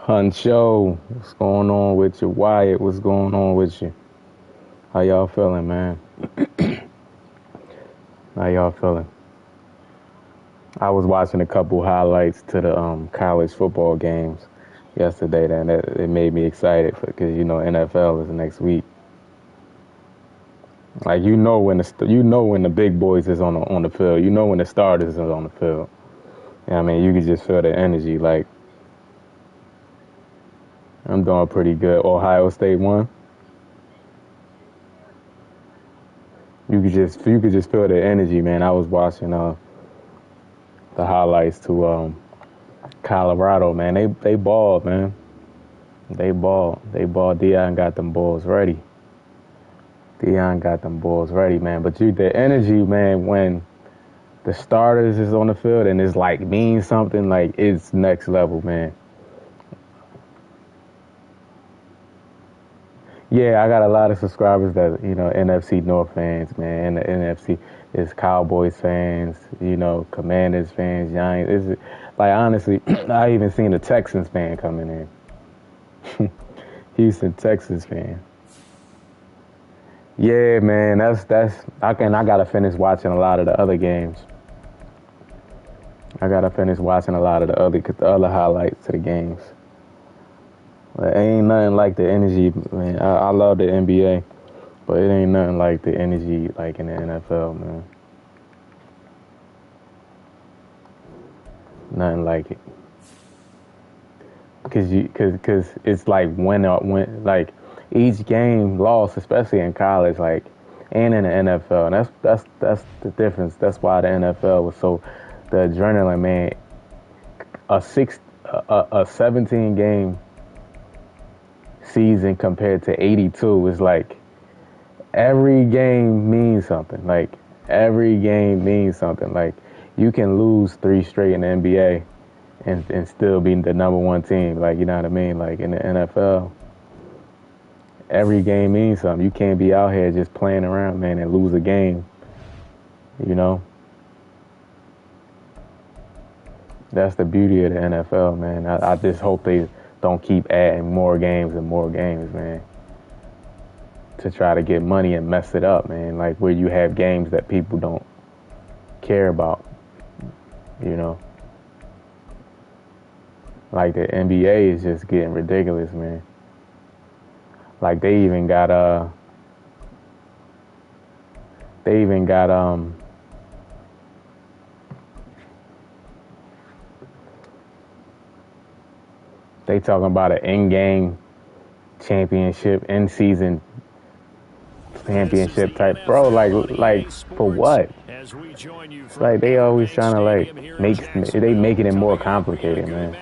Huncho, what's going on with you? Wyatt, what's going on with you? How y'all feeling, man? How y'all feeling? I was watching a couple highlights to the college football games yesterday, and it made me excited because NFL is next week. Like when the big boys is on the field. You know when the starters is on the field. I mean, you can just feel the energy. Like I'm doing pretty good. Ohio State won. You could just feel the energy, man. I was watching the highlights to Colorado, man. They balled, man. They balled. Deion got them balls ready. Man. But the energy, man, when the starters is on the field and it's like means something, like it's next level, man. Yeah, I got a lot of subscribers that, NFC North fans, man. And the NFC is Cowboys fans, Commanders fans, Giants. It's, like, honestly, I even seen a Texans fan coming in. Houston, Texas fan. Yeah, man, I gotta finish watching a lot of the other games. I gotta finish watching a lot of the other highlights to the games. It ain't nothing like the energy, man. I love the NBA, but it ain't nothing like the energy like in the NFL, man. Nothing like it. Cause it's like when like each game lost, especially in college, like and in the NFL. And that's the difference. That's why the NFL was so the adrenaline, man. A 17 game season compared to 82 is like every game means something. Like every game means something. Like you can lose 3 straight in the NBA and still be the number 1 team. Like, you know what I mean? Like in the NFL, every game means something. You can't be out here just playing around, man, and lose a game. That's the beauty of the NFL, man. I just hope they don't keep adding more games and more games, man, to try to get money and mess it up, man. Like where you have games that people don't care about, Like the NBA is just getting ridiculous, man. Like they even got they talking about an in-game championship, in-season championship type, bro. Like for what? Like they always trying to like making it more complicated, man.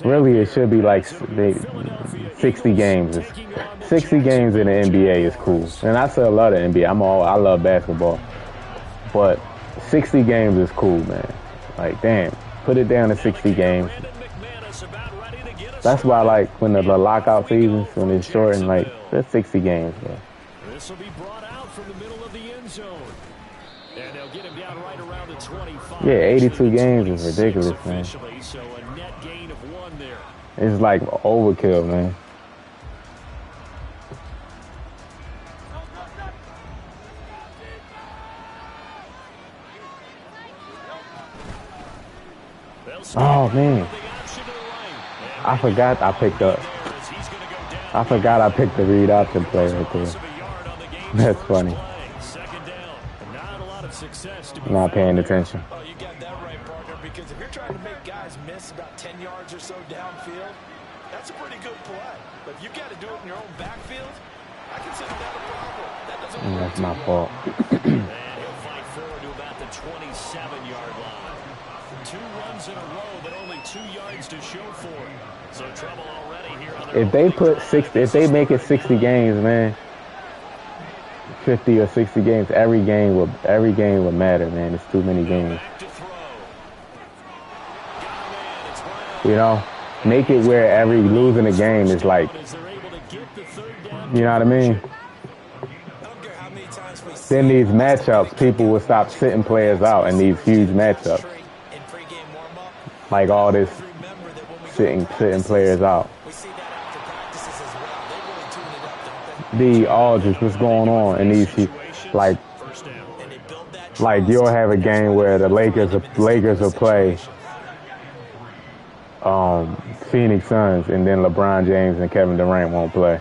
Really, it should be like 60 games. 60 games in the NBA is cool, and I still love the NBA. I love basketball, but 60 games is cool, man. Like damn, put it down to 60 games. That's why, like, when the lockout seasons, when it's short and like that's 60 games, bro. This will be brought out from the middle of the end zone. And they'll get him down right around the 25. Yeah, 82 games is ridiculous, man. So a net gain of 1 there. It's like overkill, man. Oh man, I forgot I picked the read option play right there. That's funny. Not paying attention. Oh, you got that right, partner, because if you're trying to make guys miss about 10 yards or so downfield, that's a pretty good play. But if you've got to do it in your own backfield, I consider that a problem. That doesn't That's my fault. And he'll fight forward to about the 27-yard line. 2 runs in a row, but only 2 yards to show for it. So trouble already here on If they make it 60 games, man, 50 or 60 games, every game will matter, man. It's too many games. Make it where every losing a game is like, you know what I mean? Then these matchups, people will stop sitting players out in these huge matchups. Like all this sitting players out. We see that after practices as well. They really tune it up, don't they? The Aldridge, what's going on? And these, like, And they build that like you'll have a game where the Lakers will play Phoenix Suns, and then LeBron James and Kevin Durant won't play.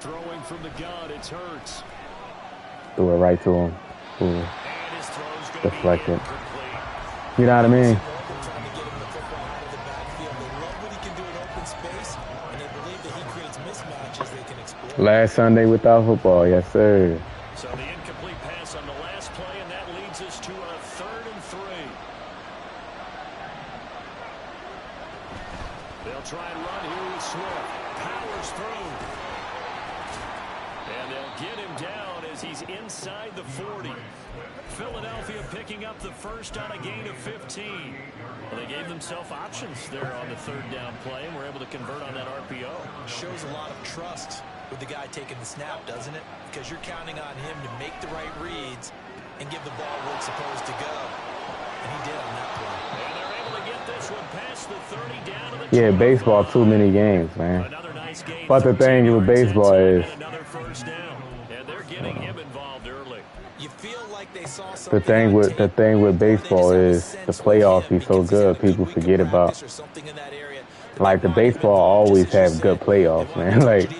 Throwing from the gun, it's Hurts. Threw it right to him. Ooh. Deflected. You know what I mean? Last Sunday without football, yes sir. So the incomplete pass on the last play, and that leads us to a 3rd and 3. They'll try and run here with Swift. Powers through. And they'll get him down as he's inside the 40. Philadelphia picking up the first on a gain of 15. Well, they gave themselves options there on the 3rd down play, and were able to convert on that RPO. Shows a lot of trust with the guy taking the snap, doesn't it? Because you're counting on him to make the right reads and give the ball where it's supposed to go. And he did on that play. And they're able to get this one past the 30 down to the 20. Yeah, baseball, too many games, man. Another nice game. But the thing with baseball is Another first down. And they're getting him involved early. You feel like they saw the thing with baseball is the playoffs be so good, people forget about. Like the baseball always have good playoffs, man. Like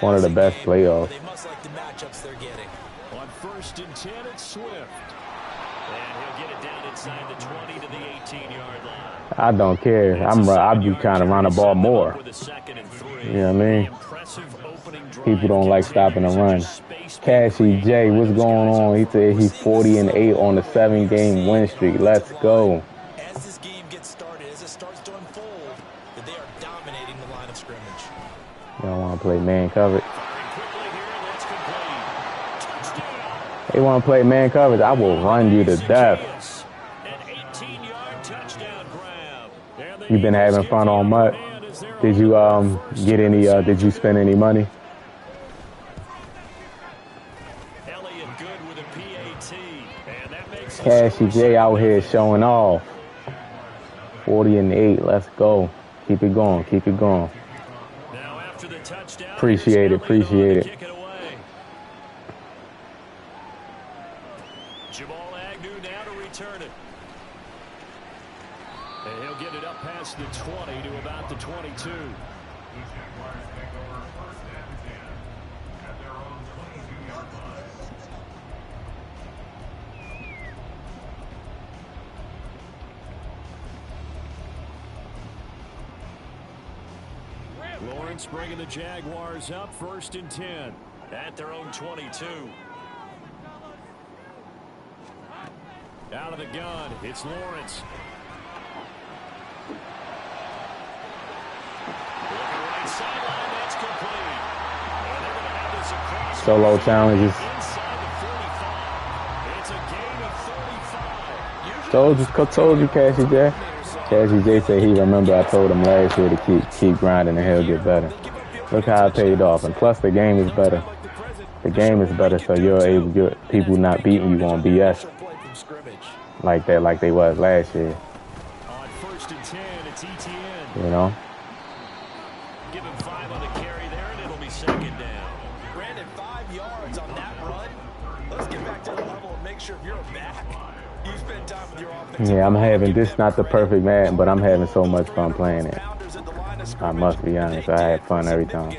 one of the best playoffs. They must like the matchups they're getting. On 1st and 10, it's Swift. And he'll get it down inside the 20 to the 18-yard line. I don't care. I'd be trying to run the ball more. You know what I mean? People don't like stopping the run. Cashy J, what's going on? He said he's 40-8 on the 7-game win streak. Let's go. As this game gets started, as it starts to unfold, that they are dominating the line of scrimmage. You don't want to play man coverage. They want to play man coverage. I will run you to death. You've been having fun all month. Did you get any? Did you spend any money? Cashy J out here showing off. 40-8. Let's go. Keep it going. Keep it going. Appreciate it. Appreciate it. Jamal Agnew now to return it. And he'll get it up past the 20 to about the 22. Lawrence bringing the Jaguars up 1st and 10 at their own 22. Out of the gun, it's Lawrence. Right sideline, that's complete. And they're going to have this across Solo challenges. inside the 45. It's a gain of 35. Told you, Cashy J. Cashy J said he remember I told him last year to keep grinding and he'll get better. Look how it paid off. And plus the game is better. The game is better, so people not beating you on BS like that, like they was last year. On 1st and 10, it's ETN. You know? Give him 5 on the carry there, and it'll be 2nd down. Brandon, 5 yards on that run. Let's get back to the level and make sure you're back. You spend time with your offense. Yeah, I'm having this not the perfect Madden, but I'm having so much fun playing it. I must be honest. I had fun every time.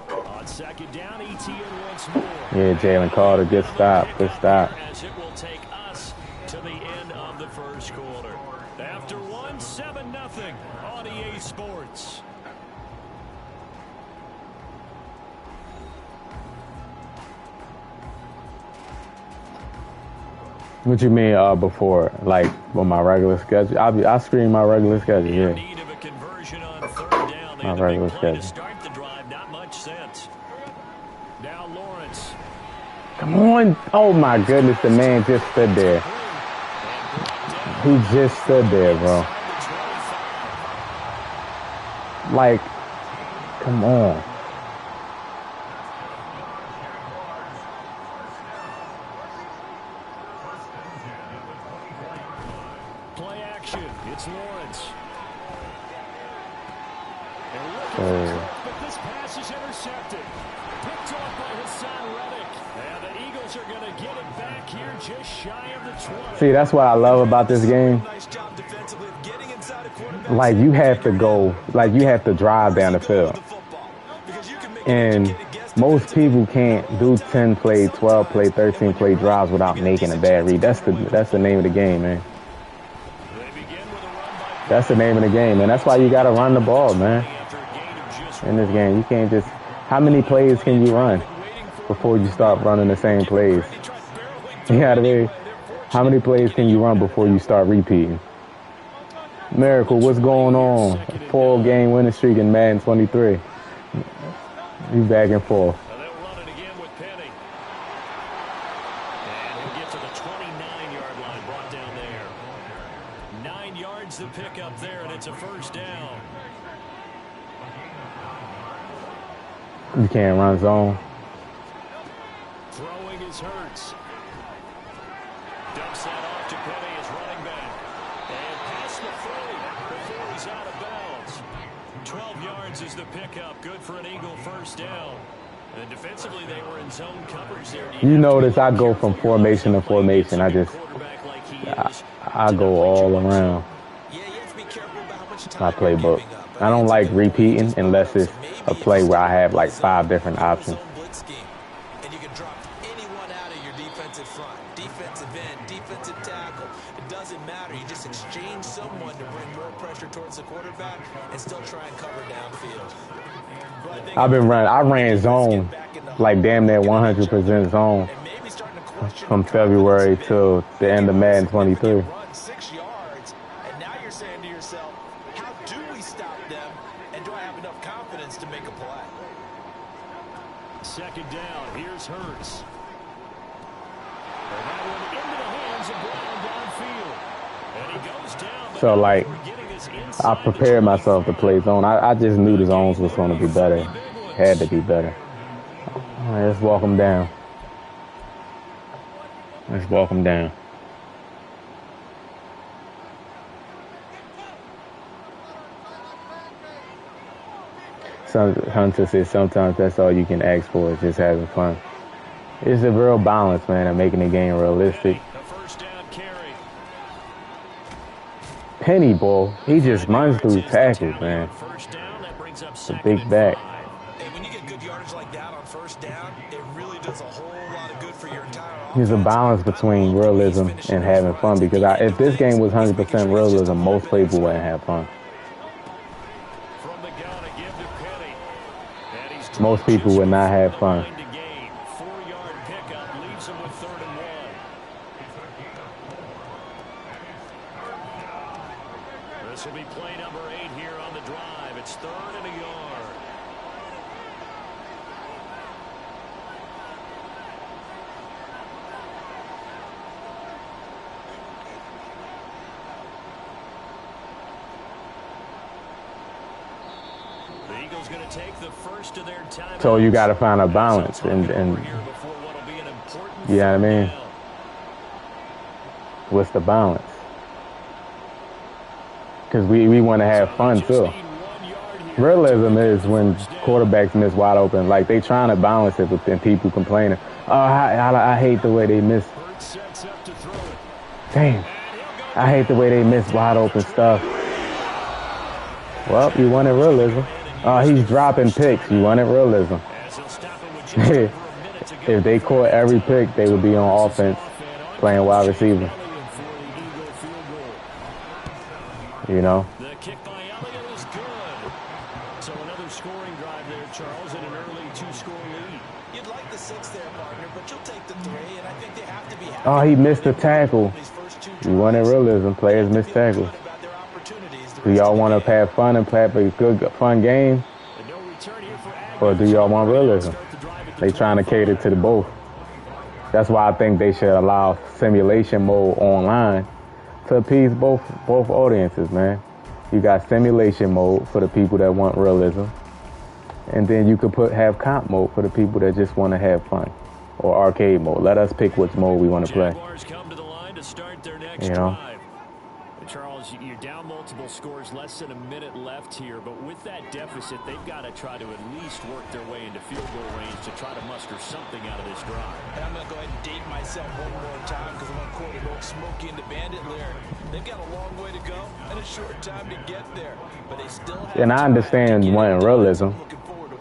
On 2nd down, ETN once more. Yeah, Jalen Carter, good stop. Good stop. As it will take us to the end of the 1st quarter. After 7-0 on EA Sports. What you mean before, like on my regular schedule? I screen my regular schedule, yeah. Need of a conversion on 3rd down. My regular schedule. Start the drive, not much sense. Now Lawrence. Come on. Oh my goodness, the man just stood there. He just stood there, bro. Like, come on. sir. But this pass is intercepted. Picked off by Hassan Reddick. And the Eagles are going to get it back here just shy of the 20. See, that's what I love about this game. Like, you have to go, like, you have to drive down the field. And most people can't do 10 play, 12 play, 13 play drives without making a bad read. That's the name of the game, man. That's the name of the game, and that's why you got to run the ball, man. In this game, you can't just... How many plays can you run before you start running the same plays? You know what I mean? How many plays can you run before you start repeating? Miracle, what's going on? A 4-game winning streak in Madden 23. You back and forth. They'll run it again with Penny. And he'll get to the 29-yard line, brought down there. 9 yards to pick up there, and it's a first down. You can't run zone. Throwing is Hurts. Dumps that off to Penny as running back. And past the 40 before he's out of bounds. 12 yards is the pickup. Good for an Eagle first down. And defensively, they were in zone coverage there. You notice I go from formation to formation. I go all around my playbook. I don't like repeating unless it's a play where I have like 5 different options. And you can drop anyone out of your defensive front, defensive end, defensive tackle. It doesn't matter. You just exchange someone to bring more pressure towards the quarterback and still try and cover downfield. I ran zone, like damn near 100% zone from February till the end of Madden 23. 6 yards, and now you're saying to yourself, how do we stop them, and do I have enough confidence to make a play? Second down, here's Hurts. And that one into the hands of Brown downfield. And he goes down. So, like, I prepared myself to play zone. I just knew the zones was going to be better. Had to be better. All right, let's walk them down. Let's walk them down. Hunter says sometimes that's all you can ask for is just having fun. It's a real balance, man, of making the game realistic. Penny ball, he just runs through tackles, man. It's a big back. And when you get good yardage like that on first down, it really does a whole lot of good for your entire offense. There's a balance between realism and having fun because if this game was 100% realism, most people wouldn't have fun. Most people would not have fun. 4-yard pickup leaves him with 3rd and 1. This will be play number 8 here on the drive. It's 3rd and a yard. The Eagles going to take the first of their time. So you got to find a balance, and you know what I mean? What's the balance? Because we want to have fun too. Realism is when quarterbacks miss wide open. Like they trying to balance it, but then people complaining. Oh, I hate the way they miss. Damn, I hate the way they miss wide open stuff. Well, you wanted realism. Oh, he's dropping picks. You wanted realism. If they caught every pick, they would be on offense playing wide receiver. You know? The kick by Elliott is good. So another scoring drive there, Charles, and an early 2-score lead. You'd like the 6 there, partner, but you'll take the 3, and I think they have to be happy. Oh, he missed the tackle. You wanted realism. Players miss tackles. Do y'all want to have fun and play a good, fun game? Or do y'all want realism? They trying to cater to the both. That's why I think they should allow simulation mode online to appease both audiences, man. You got simulation mode for the people that want realism, and then you could have comp mode for the people that just want to have fun, or arcade mode. Let us pick which mode we want to play. Jaguars come to the line to start their next you know? drive. Charles, you're down multiple Multiple scores, less than a minute left here, but with that deficit, they've got to try to at least work their way into field goal range to try to muster something out of this drive. And I'm going to go ahead and date myself one more time because I'm going to quote an old Smokey and the Bandit lyric. They've got a long way to go and a short time to get there, but they still have. And I understand wanting realism.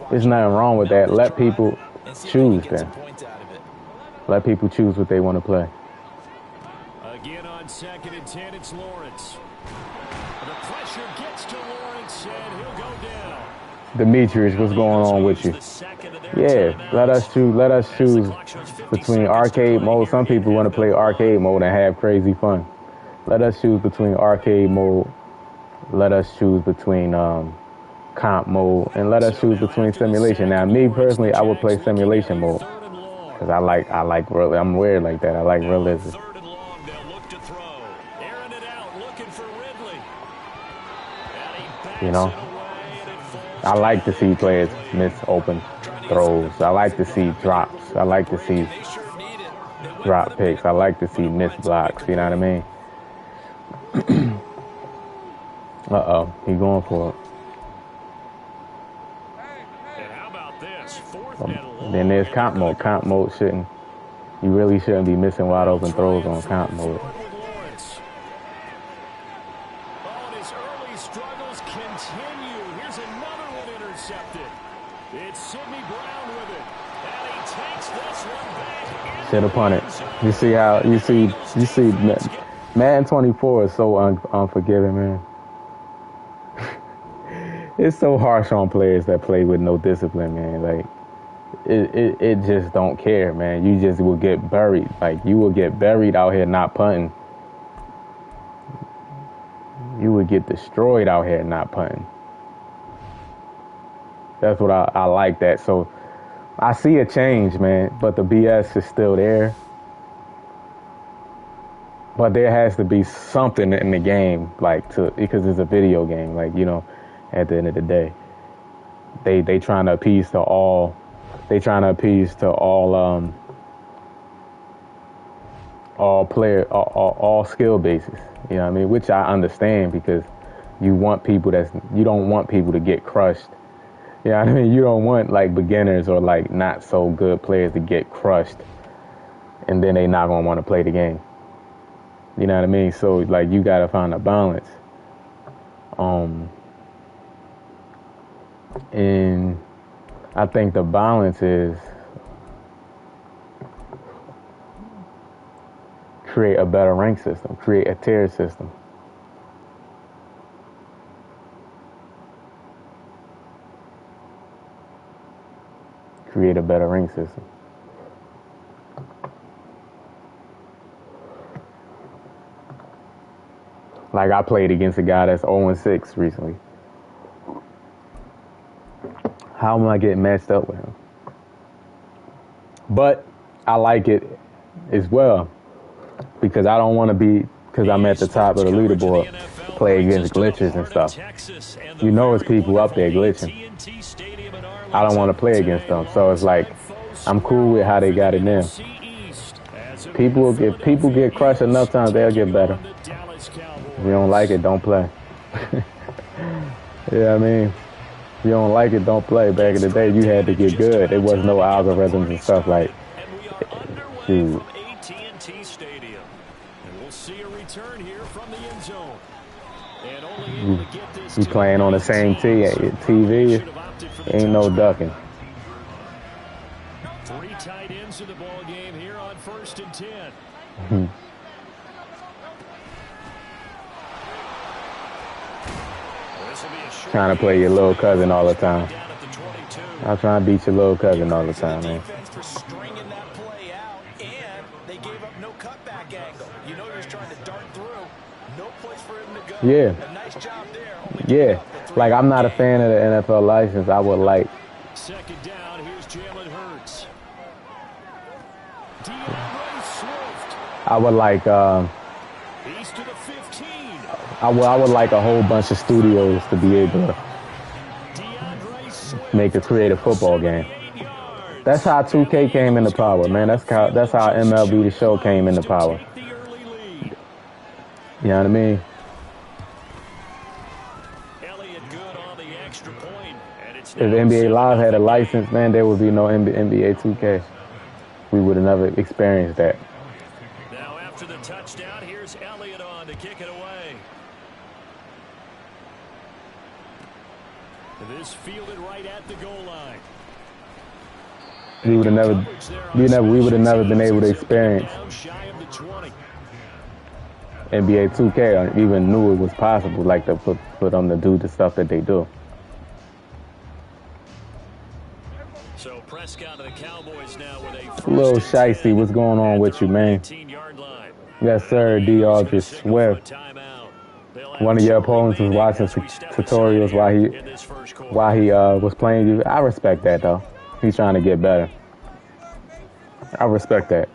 There's nothing wrong with that. Let people choose then. Let people choose what they want to play. Again on 2nd and 10, it's Lawrence. The pressure gets to Lawrence, and he'll go down. Demetrius, what's going on with you? Yeah, let us choose between arcade mode. Some people want to play arcade mode and have crazy fun. Let us choose between arcade mode. Let us choose between comp mode, and let us choose between simulation. Now, me personally, I would play simulation mode because I like I'm weird like that. I like realism. You know, I like to see players miss open throws. I like to see drops. I like to see drop picks. I like to see missed blocks. You know what I mean? Uh-oh, he going for it. And how about this? Then there's comp mode. Comp mode you really shouldn't be missing wide open throws on comp mode. Sit upon it. You see Madden 24 is so unforgiving, man. It's so harsh on players that play with no discipline, man. Like it just don't care, man. You just will get buried. Like you will get buried out here not punting. You would get destroyed out here not punting. That's what I like that. So I see a change, man, but the BS is still there. But there has to be something in the game, because it's a video game, at the end of the day. They trying to appease to all skill bases. You know what I mean? Which I understand because you don't want people to get crushed. You know what I mean? You don't want beginners or not so good players to get crushed and then they not gonna want to play the game. You know what I mean? So you gotta find a balance. And I think the balance is create a better rank system, create a tier system. Create a better rank system. I played against a guy that's 0-6 recently. How am I getting matched up with him? But I like it as well because I don't want to because I'm at the top of the leaderboard, play against glitches and stuff. You know it's people up there glitching. I don't want to play against them. So it's I'm cool with how they got it now. People get crushed enough times, they'll get better. If you don't like it, don't play. Yeah, I mean, if you don't like it, don't play. Back in the day, you had to get good. There was no algorithms and stuff shoot. AT&T Stadium. And we'll see a return here from the end zone. And only able to get this you playing on the same TV, ain't no ducking. 3 tight ends in the ball game here on 1st and 10. Trying to play your little cousin all the time. I'm trying to beat your little cousin all the time, man. Yeah. Yeah. I'm not a fan of the NFL license. I would like. Second down, here's Jalen Hurts. I would like He's to the 15. I would like a whole bunch of studios to be able to make a creative football game. That's how 2K came into power, man. That's how MLB The Show came into power. You know what I mean? it good on the extra point. And it's If NBA Live had a license, man, there would be no NBA 2K. We would have never experienced that. Now after the touchdown, here's Elliott on to kick it away. This fielded right at the goal line. We would have never been able to experience NBA 2K or even knew it was possible, like for them to do the stuff that they do. So Prescott and the Cowboys now with a Little Shicey, what's going on with you, man? Yes, sir, D. Aldridge Swift. One of your opponents was watching tutorials while he was playing you. I respect that, though. He's trying to get better. I respect that.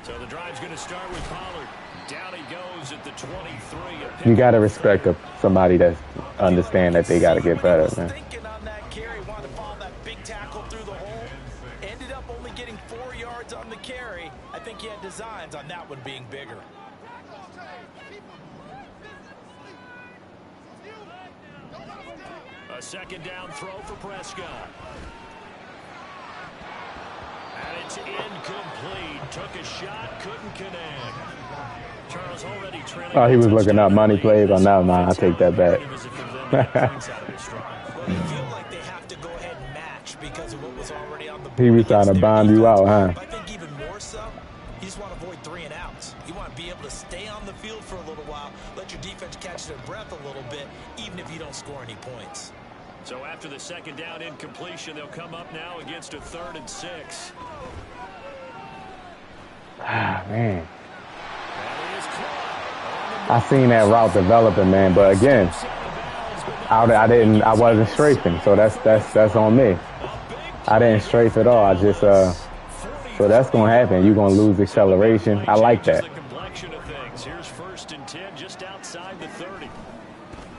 So the drive's going to start with Pollard. Down he goes at the 23. You got to respect somebody that understand that they got to get better, man. Thinking on that carry, wanted to follow that big tackle through the hole. Ended up only getting 4 yards on the carry. I think he had designs on that one being bigger. A second down throw for Prescott. And it's incomplete. Took a shot, couldn't connect. Charles already trailing. Oh, he was looking up money plays on that line. I take that back. He was trying to bomb you out, huh? I think even more so, you just want to avoid 3 and outs. You want to be able to stay on the field for a little while, let your defense catch their breath a little bit, even if you don't score any points. So after the second down incompletion, they'll come up now against a 3rd and 6. Ah, man. I seen that route developing, man, but again, I wasn't strafing, so that's on me. I didn't strafe at all. I just so that's gonna happen. You're gonna lose acceleration. I like that. Here's 1st and 10, just outside the 30.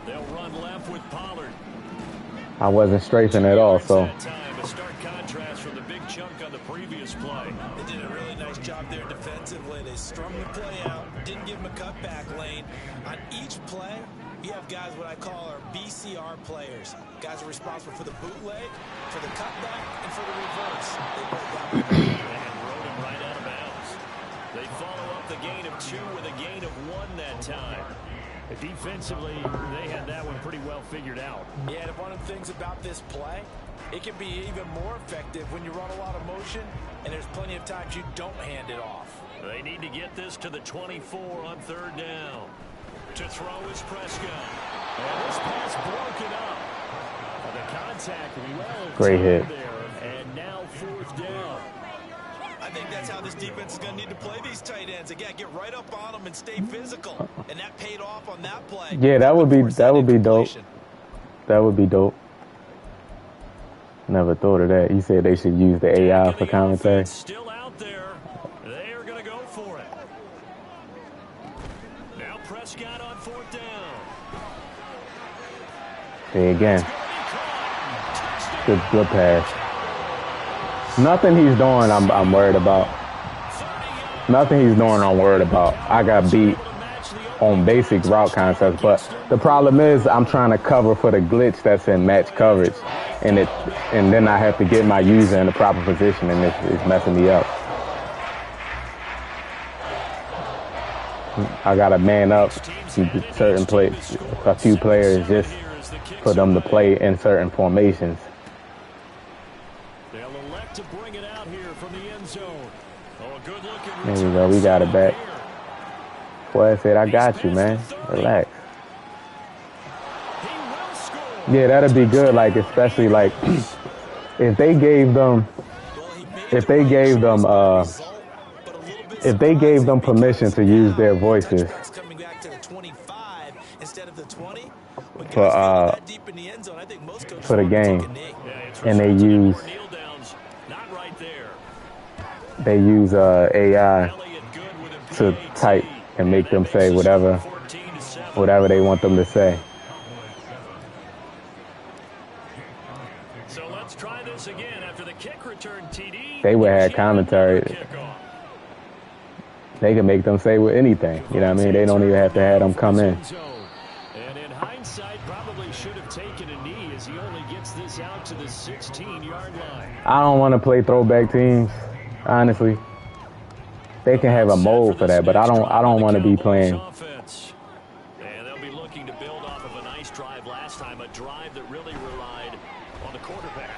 They'll run left with Pollard. I wasn't strafing at all, so. A stark contrast from the big chunk on the previous play. They did a really nice job there defensively. They strung the play out, didn't give him a cutback lane. On each play, you have guys what I call our BCR players. Guys are responsible for the bootleg, for the cutback, and for the reverse. They both got it. And rode him right out of bounds. They follow up the gain of 2 with a gain of 1 that time. Defensively, they had that one pretty well figured out. Yeah, and one of the things about this play, it can be even more effective when you run a lot of motion, and there's plenty of times you don't hand it off. They need to get this to the 24 on 3rd down. To throw is Prescott. And this pass broken up. The contact well great hit. There, and now 4th down. I think that's how this defense is going to need to play these tight ends. Again, get right up on them and stay physical. And that paid off on that play. Yeah, that would be dope. That would be dope. Never thought of that. You said they should use the AI for commentary. Still out there. They are going to go for it. Now Prescott on 4th down. Hey, again. Good pass. Nothing he's doing I'm worried about. Nothing he's doing I'm worried about. I got beat on basic route concepts, but the problem is I'm trying to cover for the glitch that's in match coverage, and then I have to get my user in the proper position, and it's messing me up. I gotta man up a few players just for them to play in certain formations. They'll elect to bring it out here from the end zone. Oh, good looking. There we go. We got it back. Boy, I said, I got you, man. Relax. Yeah, that'd be good. Like, especially like if they gave them permission to use their voices for the game, and they use AI to type and make them say whatever they want them to say. So let's try this again after the kick return TD. They would have commentary. They can make them say with anything. You know what I mean? They don't even have to have them come in. And in hindsight, probably should have taken a knee as he only gets this out to the 16-yard line. I don't want to play throwback teams, honestly. They can have a mold for that, but I don't want to be playing. And they'll be looking to build off of a nice drive last time, a drive that really relied on the quarterback.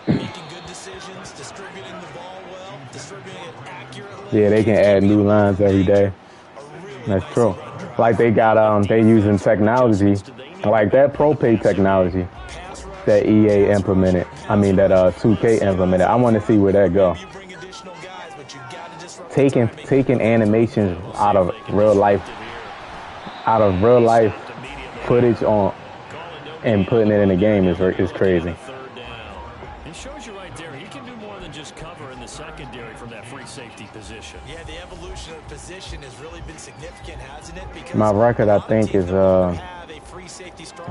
Making good decisions, distributing the ball well, distributing it accurately. Yeah, they can add new lines every day. That's true. Like they got they using technology, like that Pro Pay technology that EA implemented. I mean that 2K implemented. I want to see where that go. Taking animations out of real life footage on and putting it in the game is crazy. It shows you right there, he can do more than just cover in the secondary from that free safety position. Yeah, the evolution of position has really been significant, hasn't it? Because my record, I think, is I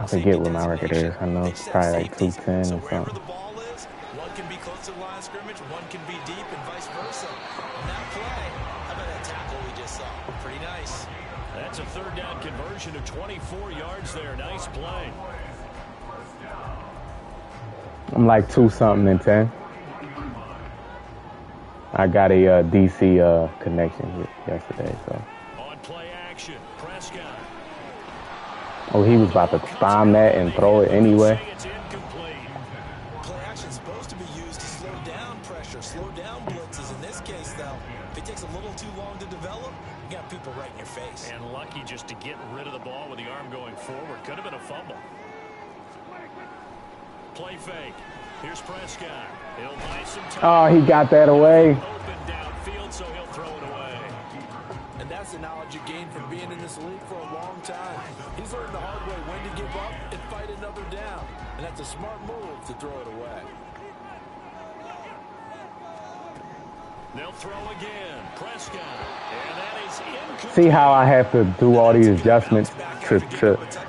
forget what my record is. I know it's probably like 210 or something. One can be close to the line of scrimmage, one can be deep, and vice versa. On that play, how about that tackle we just saw? Pretty nice. That's a third down conversion of 24 yards there. Nice play. I'm like 2-something and 10. I got a DC connection yesterday, so. On play action, Prescott. Oh, he was about to bomb that and throw it anyway. It's incomplete. Play action is supposed to be used to slow down pressure, slow down blitzes. In this case, though, if it takes a little too long to develop, you got people right in your face. And lucky just to get rid of the ball with the arm going forward. Could have been a fumble. Play fake. Here's Prescott. He'll buy some time. Oh, he got that away. Open downfield, so he'll throw it away. And that's the knowledge you gain from being in this league for a long time. He's learned the hard way when to give up and fight another down. And that's a smart move to throw it away. They'll throw again. Prescott. And that is incomplete. See how I have to do all these adjustments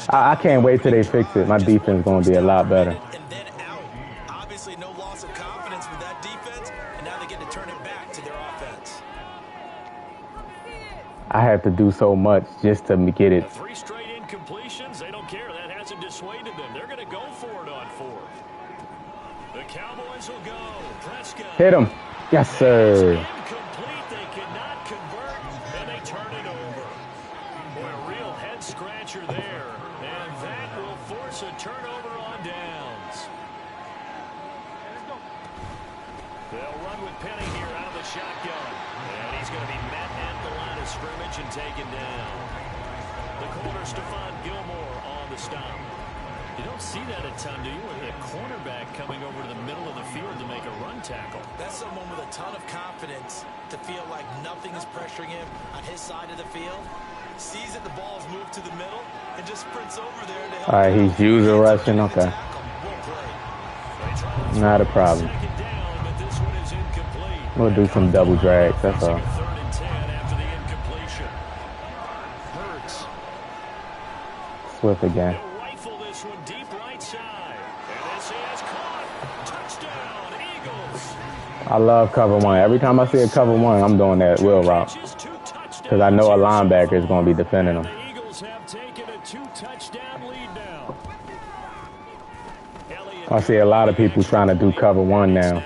I can't wait till they fix it. My defense is going to be a lot better. And then out. Obviously no loss of confidence with that defense. And now they get to turn it back to their offense. I have to do so much just to get it. 3 straight incompletions. They don't care. That hasn't dissuaded them. They're going to go for it on 4th. The Cowboys will go. Prescott. Hit him. Yes, sir. Incomplete. They cannot convert, and they turn it over. Boy, a real head scratcher there, and that will force a turnover on downs. They'll run with Penny here out of the shotgun, and he's going to be met at the line of scrimmage and taken down. The corner, Stephon Gilmore on the stop. You don't see that a ton, do you, with a cornerback coming over to the middle of the field to make a run tackle? That's someone with a ton of confidence to feel like nothing is pressuring him on his side of the field. Sees that the ball's moved to the middle and just sprints over there to help. All right, he's user rushing. Okay. Not a problem. We'll do some double drags. That's all. Third and 10 after the incompletion. Hurts. Swift again. He'll rifle this one deep right side. And this he has caught. Touchdown, Eagles. I love cover 1. Every time I see a cover 1, I'm doing that wheel route. Because I know a linebacker is going to be defending them. The Eagles have taken a 2-touchdown lead now. I see a lot of people trying to do cover 1 now.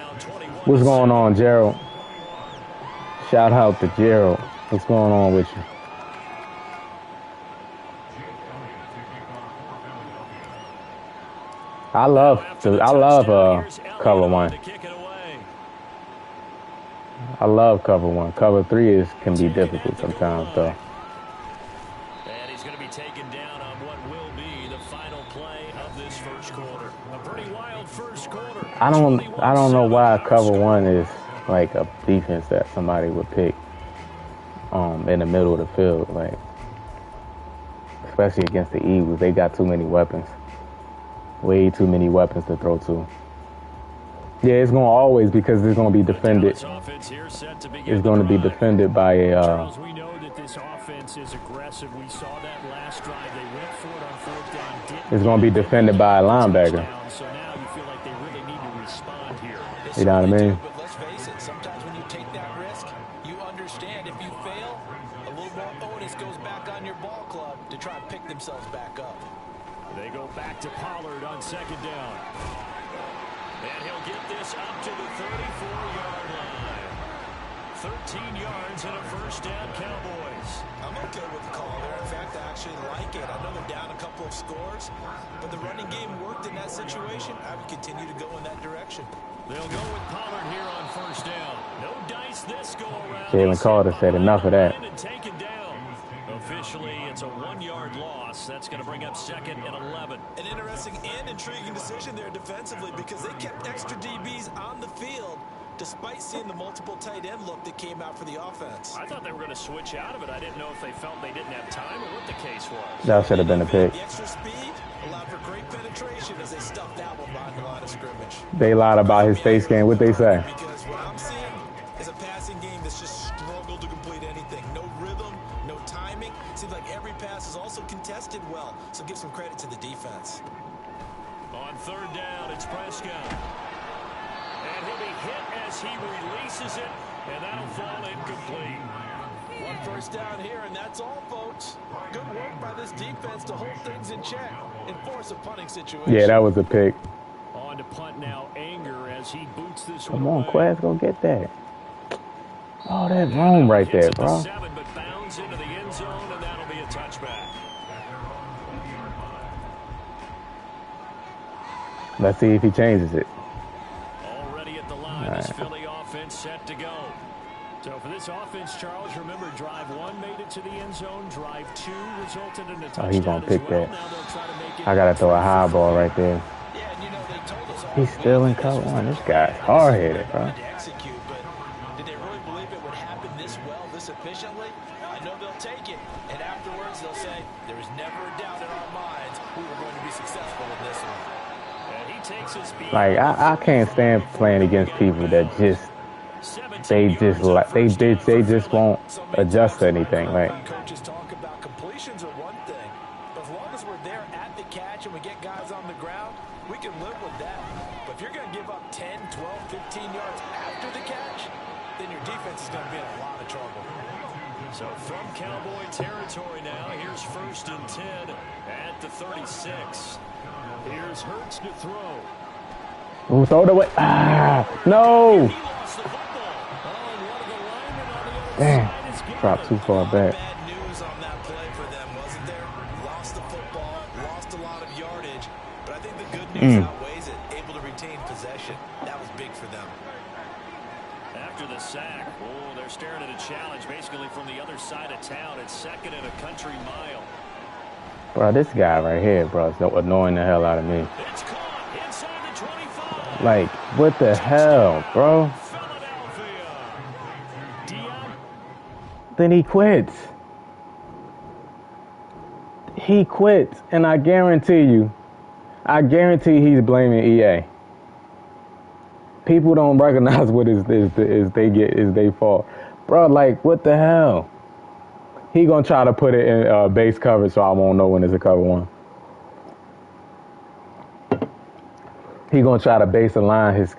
What's going on, Gerald? Shout out to Gerald. What's going on with you? I love cover 1. I love cover 1. Cover 3 can be difficult sometimes, though. And he's going to be taken down on what will be the final play of this first quarter. A pretty wild first quarter. I don't know why cover 1 is like a defense that somebody would pick in the middle of the field, like especially against the Eagles. They got too many weapons. Way too many weapons to throw to. Yeah, it's going to always, because it's going to be defended. It's going to be defended by a... we know that this offense is aggressive. We saw that last drive. They went for it on 4th down. It's going to be defended by a linebacker. So now you feel like they really need to respond here. You know what I mean? But let's face it, sometimes when you take that risk, you understand if you fail, a little more onus goes back on your ball club to try and pick themselves back up. They go back to Pollard on second down. And he'll get this up to the 34-yard line. 13 yards and a first down, Cowboys. I'm okay with the call there. In fact, I actually like it. I know they're down a couple of scores, but the running game worked in that situation. I would continue to go in that direction. They'll go with Pollard here on first down. No dice this go around. Jalen Carter said enough of that. Taken down. Officially, it's a 1-yard loss. That's going to bring up second and 11. An interesting and intriguing decision there defensively because they kept extra DBs on the field despite seeing the multiple tight end look that came out for the offense. I thought they were going to switch out of it. I didn't know if they felt they didn't have time or what the case was. That should have been a pick. The extra speed allowed for great penetration as they stuffed that one behind the line of scrimmage. They lied about his face game. What they say? Because what I'm seeing is a passing game that's just struggled to complete anything. No rhythm, no timing. Seems like every pass is also contested well, so give some credit to the defense. On third down, it's Prescott. And he'll be hit as he releases it, and that'll fall incomplete. One first down here, and that's all, folks. Good work by this defense to hold things in check and force a punting situation. Yeah, that was a pick. On to punt now, Anger as he boots this Come one on, away. Quaz, go get that. Oh, that room right there, bro. 7, but bounds into the end zone, and that'll be a touchback. Let's see if he changes it. Already at the line, this Philly offense set to go. So for this offense, Charles, remember, drive 1 made it to the end zone. Drive 2 resulted in a touchdown. Oh, he's going to pick that. Now they'll try to make it. I got to throw a high ball right there. Yeah, and you know, they told us all He's still in cover one. This guy's hard-headed, bro. to execute, but did they really believe it would happen this well, this efficiently? I know they'll take it, and afterwards they'll say, there was never a doubt in our minds we were going to be successful in this one. And he takes his speed. Like, I can't stand playing against people that just they just won't adjust to anything. Like, Coaches talk about completions are one thing, but as long as we're there at the catch and we get guys on the ground, we can live with that. But if you're going to give up 10, 12, 15 yards after the catch, then your defense is going to be in a lot of trouble. So from Cowboy territory now, here's 1st and 10 at the 36. Here's Hurts to throw. ooh, throw it away. Ah, no. He lost the football. Oh, and one of the linemen on the other Damn. side is gone. Dropped too far back. Bad news on that play for them, wasn't there? Lost the football, lost a lot of yardage, but I think the good news outweighs it. Able to retain possession. That was big for them. After the sack, oh, they're staring at a challenge basically from the other side of town. It's 2nd and a country mile. Bro, this guy right here, bro, is annoying the hell out of me. It's caught inside the 25. Like, what the hell, bro? Philadelphia. Dion. Then he quits. He quits, and I guarantee he's blaming EA. People don't recognize what is their fault, bro. Like, what the hell? He gonna try to put it in base coverage, so I won't know when it's a cover 1. He gonna try to base align his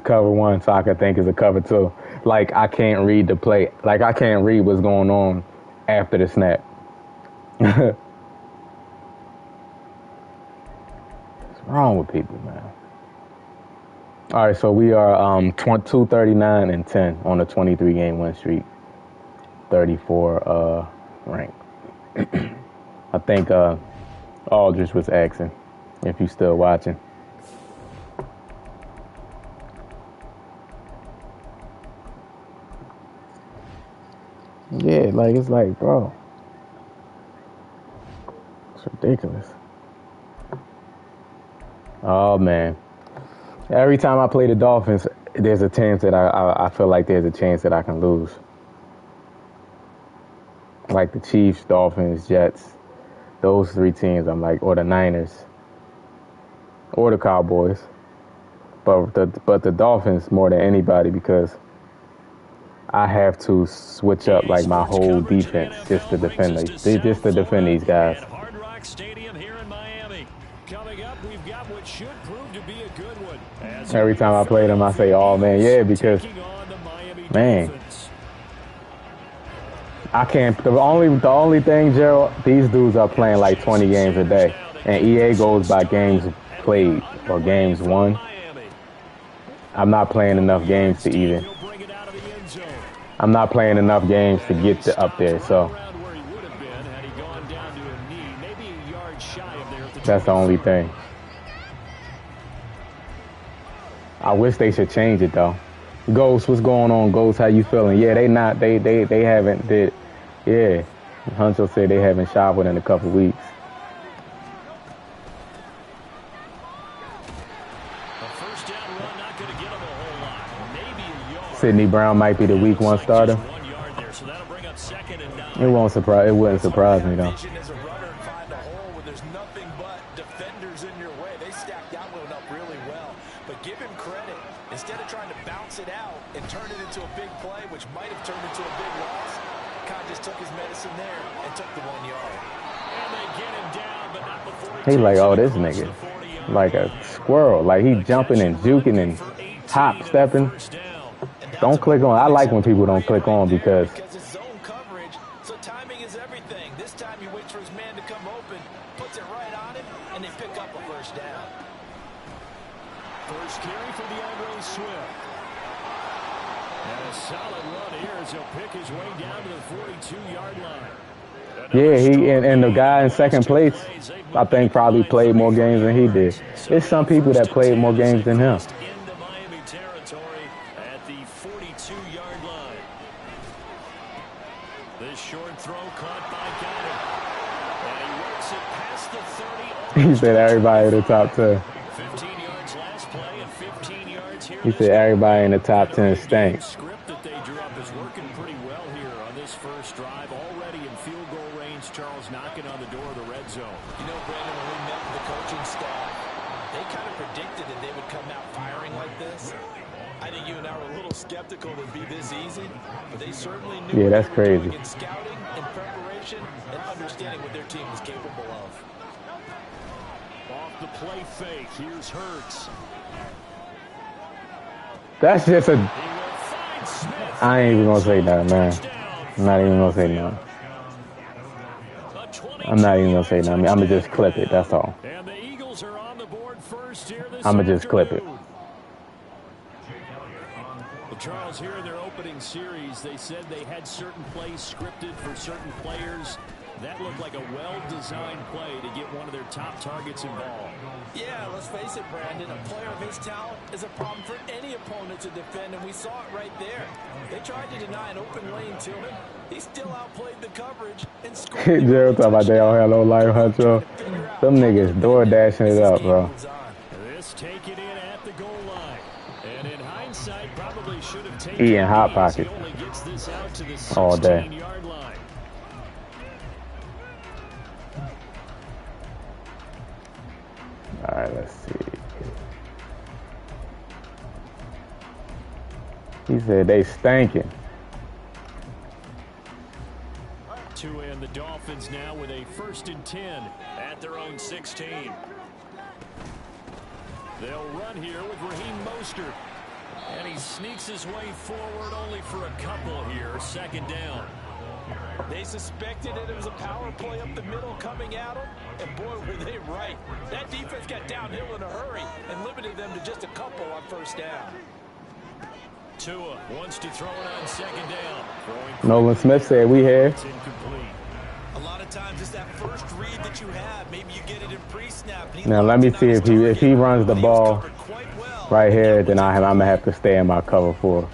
cover 1 so I can think it's a cover 2. Like, I can't read the play. Like, I can't read what's going on after the snap. What's wrong with people, man? All right, so we are 239 and 10 on a 23-game win streak. 34 ranked. I think Aldridge was asking if you still watching. Yeah, like, it's like, bro, it's ridiculous. Oh man, every time I play the Dolphins, there's a chance that I feel like there's a chance that I can lose. Like the Chiefs, Dolphins, Jets, those 3 teams, I'm like, or the Niners, or the Cowboys. But the Dolphins more than anybody because I have to switch up like my whole defense just to defend these guys. Hard Rock Stadium here in Miami. Coming up, we've got what should prove to be a good one. Every time I play them, I say, "Oh man, yeah," because man. I can't. The only thing, Gerald, these dudes are playing like 20 games a day, and EA goes by games played or games won. I'm not playing enough games to even. I'm not playing enough games to get up there, so that's the only thing. I wish they should change it though. Ghost, what's going on, Ghost? How you feeling? Yeah, they haven't did. Yeah, Huncho said they haven't showered in a couple weeks. Sidney Brown might be the week 1 starter. It won't surprise. It wouldn't surprise me though. Instead of trying to bounce it out and turn it into a big play, which might have turned into a big loss, Kai just took his medicine there and took the 1 yard. And they get him down, but not before he like, oh, this nigga, like a squirrel. Like he jumping and juking and hop stepping. Don't click on. I like when people don't click on because it's zone coverage, so timing is everything. This time he waits for his man to come open, puts it right on him, and they pick up a first down. First carry for DeAndre Swift. And a solid run here as he'll pick his way down to the 42-yard line. Yeah, he and the guy in second place, I think probably played more games than he did. There's some people that played more games than him. Into Miami territory at the 42-yard line. This short throw caught by Goddard. And he works it past the 30. He said everybody in the top 10. 15 yards last play and 15 yards here. He said everybody in the top 10 stinks. Script that they drew up is working pretty well here on this first drive. Already in field goal range, Charles knocking on the door of the red zone. You know, Brandon, when we met with the coaching staff, they kind of predicted that they would come out firing like this. I think you and I were a little skeptical it would be this easy, but they certainly knew yeah, that's what they were crazy. doing in scouting and preparation and understanding what their team was capable of. Off the play fake, here's Hurts. That's just a. I ain't even gonna say that, man. I'm not even gonna say nothing. I'm not even gonna say nothing. I'm gonna just clip it. That's all. And the Eagles are on the board first here this I'm gonna just clip it. Well, Charles, here in their opening series, they said they had certain plays scripted for certain players. That looked like a well-designed play to get one of their top targets involved. Yeah, let's face it, Brandon. A player of his talent is a problem for any opponent to defend, and we saw it right there. They tried to deny an open lane to him. He still outplayed the coverage and scored. Gerald talking about they don't have no life, Huncho. Them niggas door dashing it up, bro. This take it in at the goal line. And in hindsight, probably should have taken Eating Hot Pockets all day. Yard line. All right, let's see. He said they stinking. Tua and the Dolphins now with a 1st and 10 at their own 16. They'll run here with Raheem Mostert. And he sneaks his way forward only for a couple here. 2nd down. They suspected it was a power play up the middle coming at them, and boy, were they right. That defense got downhill in a hurry and limited them to just a couple on 1st down. Tua wants to throw it on 2nd down. Nolan Smith said we here. It's incomplete. A lot of times it's that first read that you have. Maybe you get it in pre-snap. Now let me see if he runs the ball right here, then I'm gonna have to stay in my cover 4.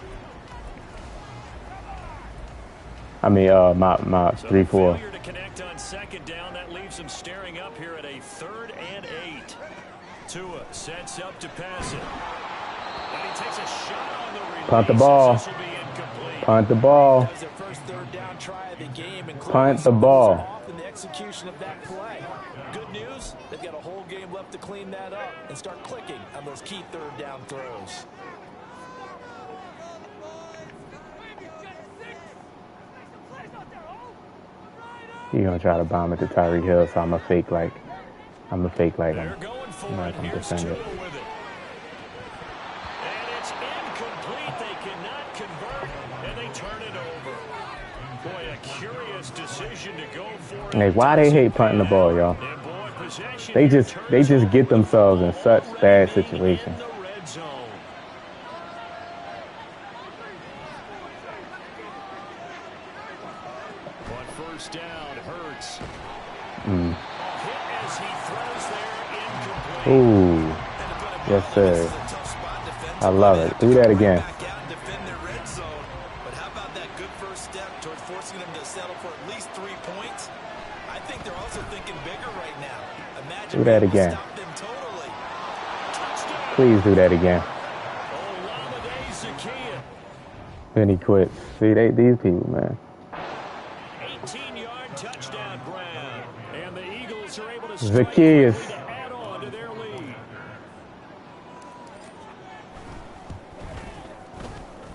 I mean, my 3-4. Failure to connect on 2nd down. That leaves him staring up here at a 3rd and 8. Tua sets up to pass it. And he takes a shot on the release. Punt the ball. This will be incomplete. Punt the ball. Their first 3rd down try of the game, and Punt the ball. off in the execution of that play. Good news, they've got a whole game left to clean that up and start clicking on those key 3rd down throws. He gonna try to bomb it to Tyreek Hill, so I'm a fake like I'm They're going for it. I'm Here's defending Tua it. with it. And it's incomplete. They cannot convert, and they turn it over. Boy, a curious decision to go for. Like, why they hate punting the ball, y'all? They just get themselves in such bad situations. On first down, Hurts. Ooh, yes sir. I love it. Do that again. But how about that good first step towards forcing them to settle for at least 3 points? I think they're also thinking bigger right now. Imagine do that again. stop them totally. Please do that again. Then he quits. See, these people, man. 18-yard touchdown grab, and the Eagles are able to Zacchaeus. add on to their lead.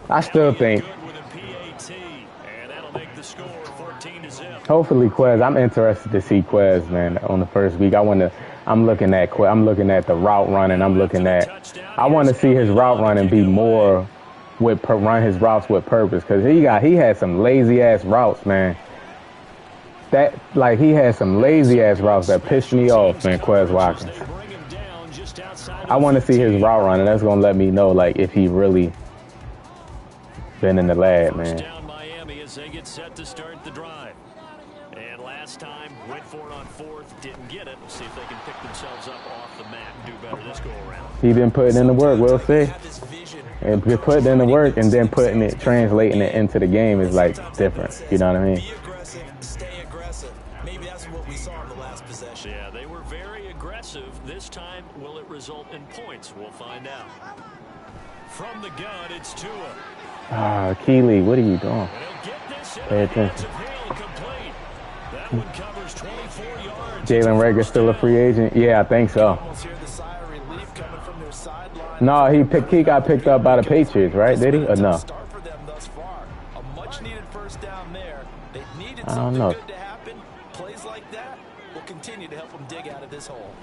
I still think. Hopefully, Quez. I'm interested to see Quez, man, on the first week. I'm looking at the route running. I want to see his route running be more run his routes with purpose, because he had some lazy ass routes, man. He had some lazy ass routes that pissed me off, man. Quez Watkins. I want to see his route running. That's gonna let me know, like, if he really been in the lab, man. Down Miami as they get set to start the drive. And last time went for it on fourth, didn't get it. We'll see if they can pick themselves up off the mat and do better this go around. He been putting in the work, we'll see. And putting in the work and then translating it into the game is like different. You know what I mean? Be aggressive, stay aggressive. Maybe that's what we saw in the last possession. Yeah, they were very aggressive. This time, will it result in points? We'll find out. From the gun, it's Tua. Keeley, what are you doing? Pay attention. That one covers 24 yards. Jalen Reagor still a free agent? Yeah, I think so. No, he got picked up by the Patriots, right? Did he? Or no? I don't know. Plays like that will continue to help them dig out of this hole.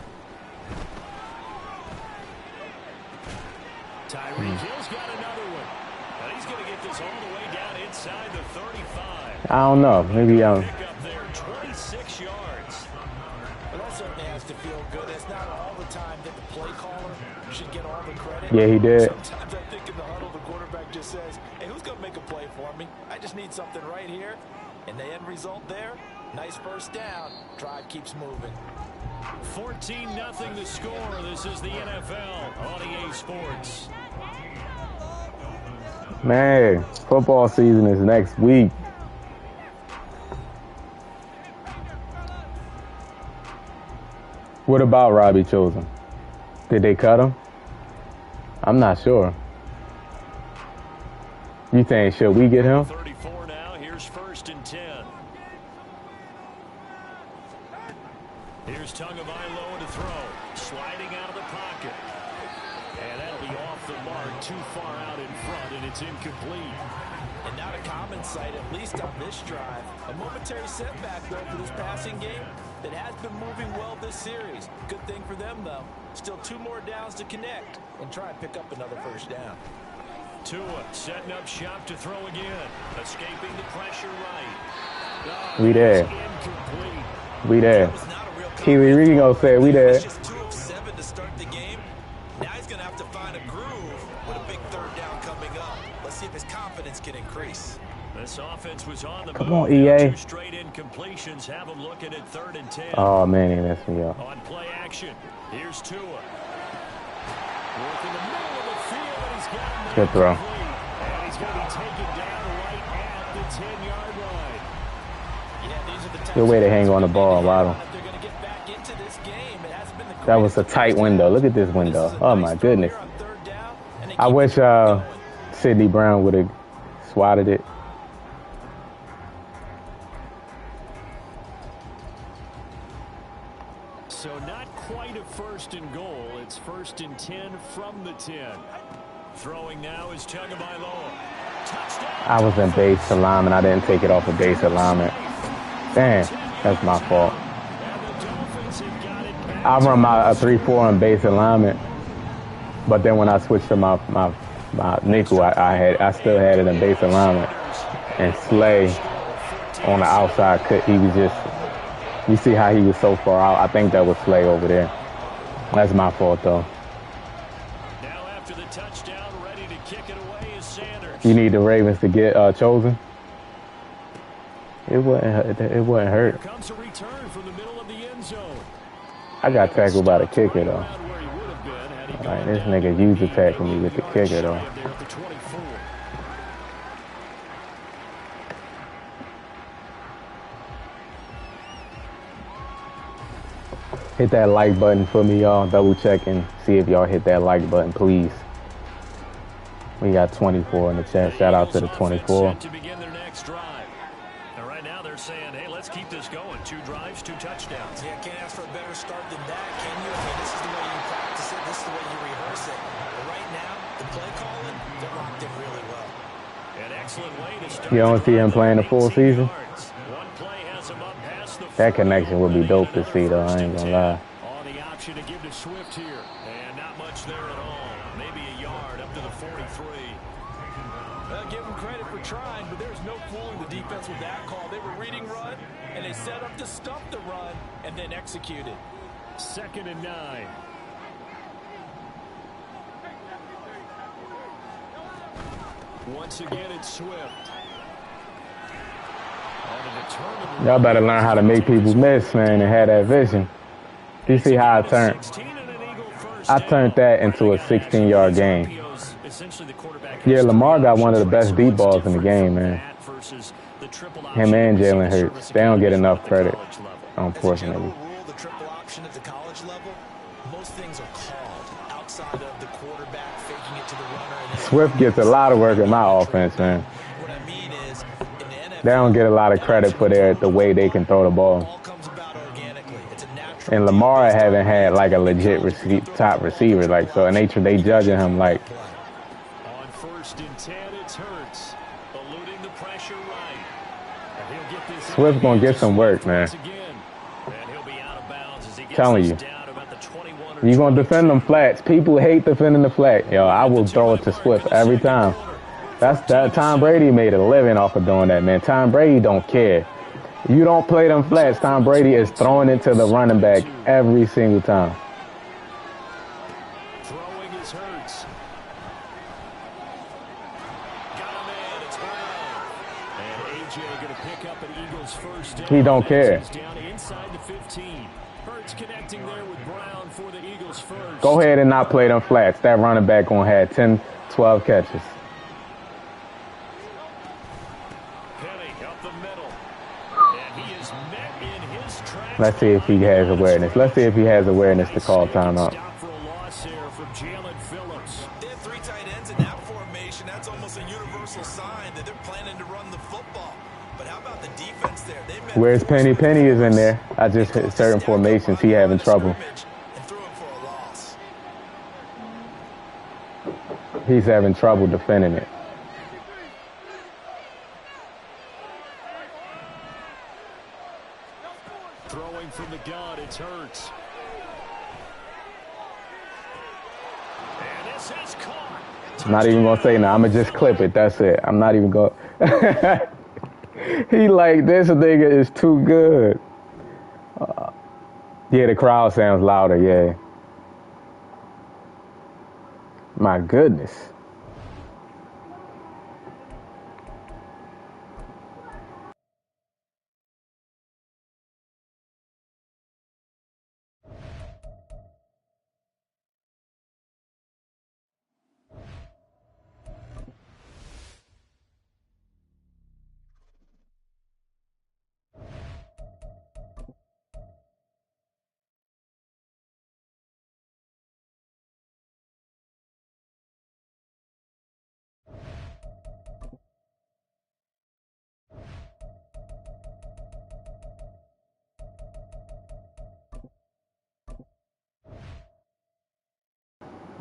Tyreek Hill's got another one. But he's going to get this all the way down inside the 35. I don't know. Maybe pick up there 26 yards. But that certainly has to feel good. It's not all the time that the play caller should get all the credit. Yeah, he did. Sometimes I think in the huddle, the quarterback just says, hey, who's going to make a play for me? I just need something right here. And the end result there, nice first down. Drive keeps moving. 14-0 the score. This is the NFL on EA Sports. Man, football season is next week. What about Robbie Chosen? Did they cut him? I'm not sure. You think, should we get him? 34 now. Here's 1st and 10. Here's Tagovailoa to throw. Sliding out of the pocket. And that'll be off the mark. Too far out in front, and it's incomplete. And not a common sight, at least on this drive. A momentary setback, though, for this passing game that has been moving well this series. Good thing for them, though. Still 2 more downs to connect and try and pick up another first down. Tua setting up shop to throw again. Escaping the pressure right. We there. Incomplete. We there. Kiwi Ringo said we there. Just 2 of 7 to start the game. Now he's going to have to find a groove with a big 3rd down coming up. Let's see if his confidence can increase. This offense was on the Come move. on, EA. 2 straight incompletions. Have him looking at 3rd and 10. Oh, man, he messed me up. On play action, here's Tua. Working the middle of the field, and he's got him. Good throw. And he's going to be taken down right at the 10-yard line. Yeah, these are the Good way to hang on the ball, Waddle. That was a tight window. Look at this window. Oh, my goodness. I wish Sidney Brown would have swatted it. So not quite a 1st and goal. It's 1st and 10 from the 10. Throwing now is Tagovailoa. Touchdown. I was in base alignment. I didn't take it off of base alignment. Damn, that's my fault. I run my 3-4 on base alignment, but then when I switched to my nickel, I still had it in base alignment. And Slay on the outside cut. He was just, you see how he was so far out. I think that was Slay over there. That's my fault, though. Now after the touchdown, ready to kick it away is Sanders. You need the Ravens to get chosen. It wasn't hurt. Here comes a return from the middle of the end zone. I got tackled by the kicker, though. Like, this nigga used to tackle me with the kicker, though. Hit that like button for me, y'all. Double check and see if y'all hit that like button, please. We got 24 in the chat. Shout out to the 24. To begin their next drive. And right now they're saying, hey, let's keep this going. 2 drives, 2 touchdowns. Yeah, can't ask for a better start than that, can you? I mean, this is the way you practice it. This is the way you rehearse it. But right now, the play calling, they're locked in really well. An excellent way to start. You don't see him playing the full season? One play has him up past the That connection would be dope to see, though. I ain't gonna lie. On the option to give to Swift here. And not much there at all. Maybe a yard up to the 43. Give them credit for trying, but there's no fooling the defense with that call. They were reading run, and they set up to stop the run, and then executed. 2nd and 9. Once again, it's Swift. Y'all better learn how to make people miss, man, and have that vision. You see how I turned? I turned that into a 16-yard game. Yeah, Lamar got one of the best deep balls in the game, man. Him and Jalen Hurts. They don't get enough credit, unfortunately. The triple option at the college level, most things are called outside of the quarterback faking it to the runner. Swift gets a lot of work in my offense, man. What I mean is, in the NFL, they don't get a lot of credit for the way they can throw the ball. And Lamar haven't had like a legit top receiver, like so, and they judging him like. On 1st and 10, it's Hurts, eluding the pressure right. And he'll get this Swift gonna get some work, man. And he'll be out of bounds as he gets Telling you. down about the 21 or You gonna defend them flats. People hate defending the flat. Yo, I will throw it to Swift every time. That Tom Brady made a living off of doing that, man. Tom Brady don't care. You don't play them flats. Tom Brady is throwing it to the running back every single time. Throwing his Hurts. Got him in. It's Brown. And AJ going to pick up an Eagles first down. He don't care. He's down inside the 15. Hurts connecting there with Brown for the Eagles first. Go ahead and not play them flats. That running back gonna have 10, 12 catches. Let's see if he has awareness. Let's see if he has awareness to call timeout. Stop for a loss there from Jalen Phillips. They have 3 tight ends in that formation. That's almost a universal sign that they're planning to run the football. But how about the defense there? Where's Penny? Penny is in there. I just hit certain formations. He having trouble. He's having trouble defending it. Throwing from the gun, it's Hurts. And this is caught. I'm not even gonna say no. I'm gonna just clip it. That's it. I'm not even gonna. He like, this nigga is too good. Yeah, the crowd sounds louder. Yeah. My goodness.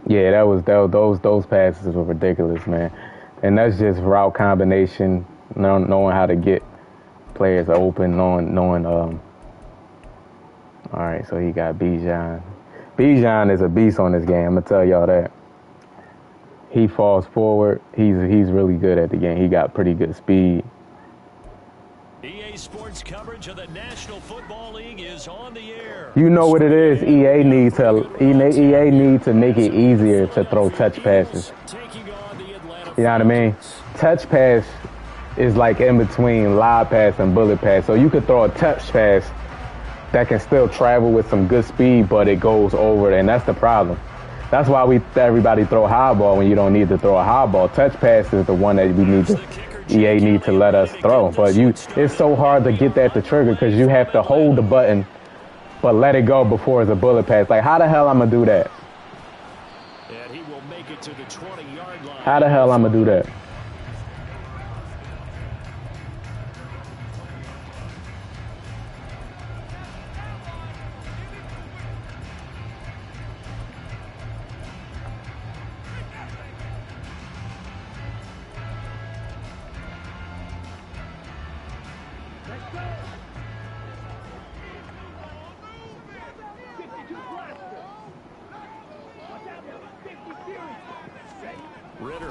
Yeah, those passes were ridiculous, man. And that's just route combination, knowing how to get players open, knowing. All right, so he got Bijan. Bijan is a beast on this game. I'm gonna tell y'all that. He falls forward. He's really good at the game. He got pretty good speed. coverage of the National Football League is on the air. You know what it is. EA needs to make it easier to throw touch passes. You know what I mean? Touch pass is like in between live pass and bullet pass. So you could throw a touch pass that can still travel with some good speed, but it goes over, and that's the problem. That's why everybody throw high ball when you don't need to throw a high ball. Touch pass is the one that EA need to let us throw. But it's so hard to get that to trigger because you have to hold the button but let it go before it's a bullet pass. Like, how the hell I'm going to do that? And he will make it to the 20-yard line. How the hell I'm going to do that?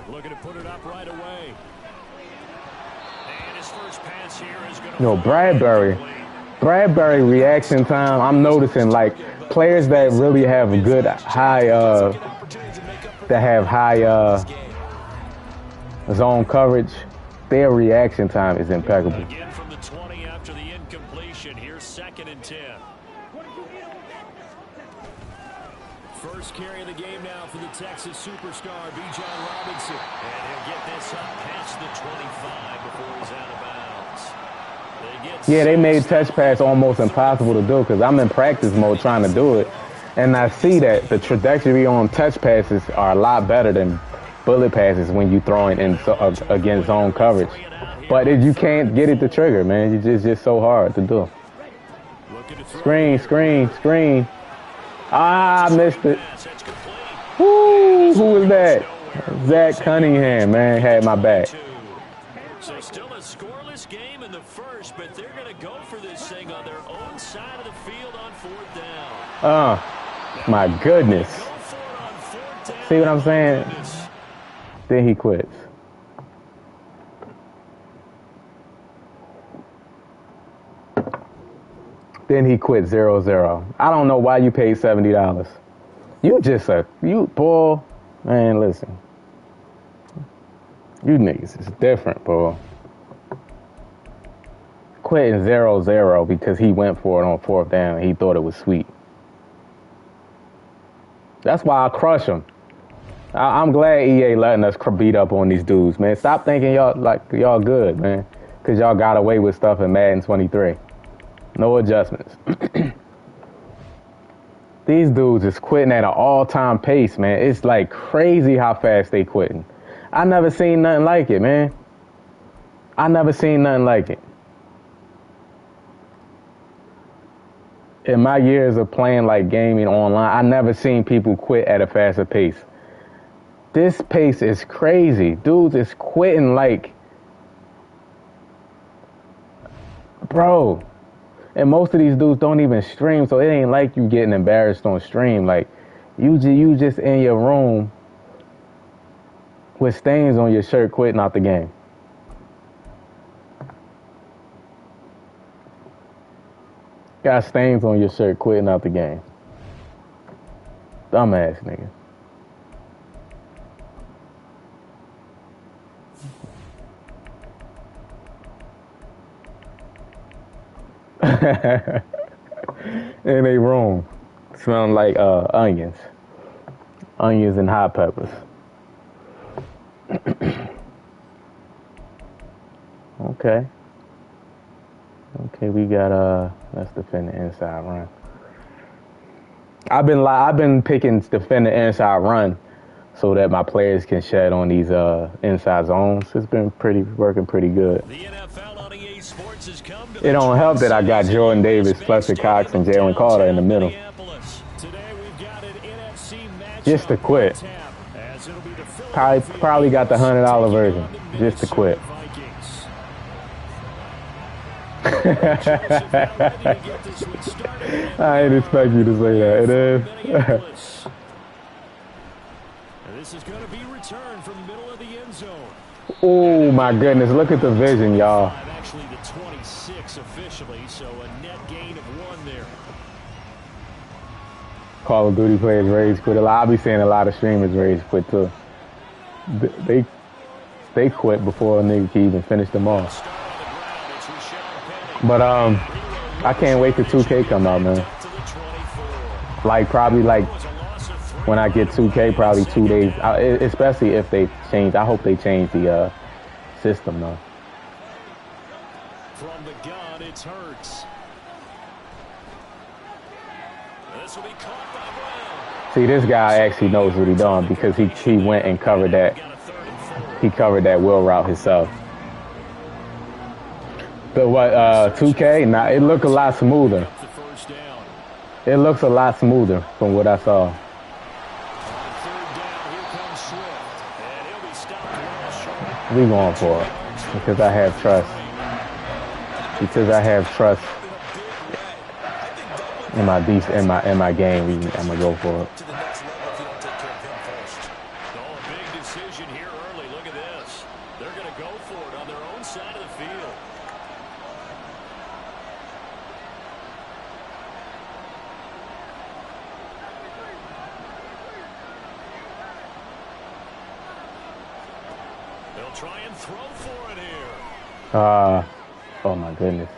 Looking to put it up right away. And his first pass here is going to Bradbury reaction time. I'm noticing like players that really have good high zone coverage, their reaction time is impeccable. Again from the 20 after the incompletion. Here's 2nd and 10. First carry of the game now for the Texas superstar, B.J. Robinson. And he'll get this up past the 25 before he's out of bounds. They made touch pass almost impossible to do because I'm in practice mode trying to do it. And I see that the trajectory on touch passes are a lot better than bullet passes when you throwing in against zone coverage. But you can't get it to trigger, man. It's just so hard to do. Screen. Ah, I missed it. Woo, who was that? Zach Cunningham, man, had my back. So still a scoreless game in the first, but they're going to go for this thing on their own side of the field on 4th down. My goodness. See what I'm saying? Then he quits. Then he quit 0-0. I don't know why you paid $70. Boy, man, listen. You niggas is different, boy. Quitting 0-0 because he went for it on 4th down and he thought it was sweet. That's why I crush him. I'm glad EA letting us beat up on these dudes, man. Stop thinking y'all good, man. Because y'all got away with stuff in Madden 23. No adjustments. These dudes is quitting at an all-time pace, man. It's like crazy how fast they quitting. I never seen nothing like it, man. I never seen nothing like it. In my years of playing like gaming online, I never seen people quit at a faster pace. This pace is crazy. Dudes is quitting like, bro. And most of these dudes don't even stream, so it ain't like you getting embarrassed on stream. Like, you just in your room with stains on your shirt quitting out the game. Got stains on your shirt quitting out the game. Dumbass nigga. In a room smelling like onions and hot peppers. Okay, we got let's defend the inside run. I've been picking defend the inside run so that my players can shed on these inside zones. It's been working pretty good. It don't help that I got Jordan Davis, Fletcher Cox, and Jalen Carter in the middle. Just to quit. Probably got the $100 version. Just to quit. I didn't expect you to say that. It is. This is going to be returned from the middle of the end zone. Oh my goodness, look at the vision, y'all. Actually, the 26 officially, so a net gain of 1 there. Call of Duty players rage quit a lot. I'll be seeing a lot of streamers rage quit too. They quit before a nigga can even finish them off. But I can't wait till 2K come out, man. Like probably like when I get 2K, probably 2 days. Especially if they change. I hope they change the system though. From the gun, it's Hurts. This will be caught by Brown. See, this guy actually knows what he's doing because he went and covered that. He covered that wheel route himself. But what 2K? Now it looked a lot smoother. It looks a lot smoother from what I saw. We going for it because I have trust. Because I have trust in my game. I'm gonna go for it. Big decision here early. Look at this. They're gonna go for it on their own side of the field. They'll try and throw for it here. Oh my goodness.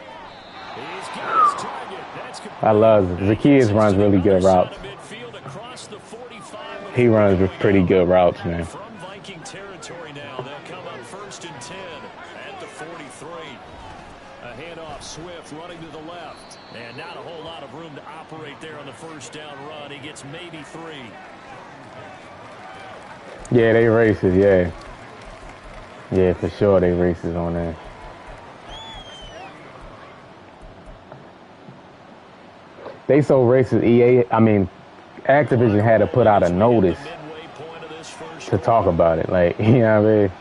I love Zacchaeus runs really good routes. He runs pretty good routes, man. From Viking territory now, they'll come up 1st and 10 at the 43. A handoff, Swift running to the left. And not a whole lot of room to operate there on the first down run. He gets maybe 3. Yeah, they races, yeah. Yeah, for sure they races on there. They so racist. Activision had to put out a notice to talk about it. Like, you know what I mean?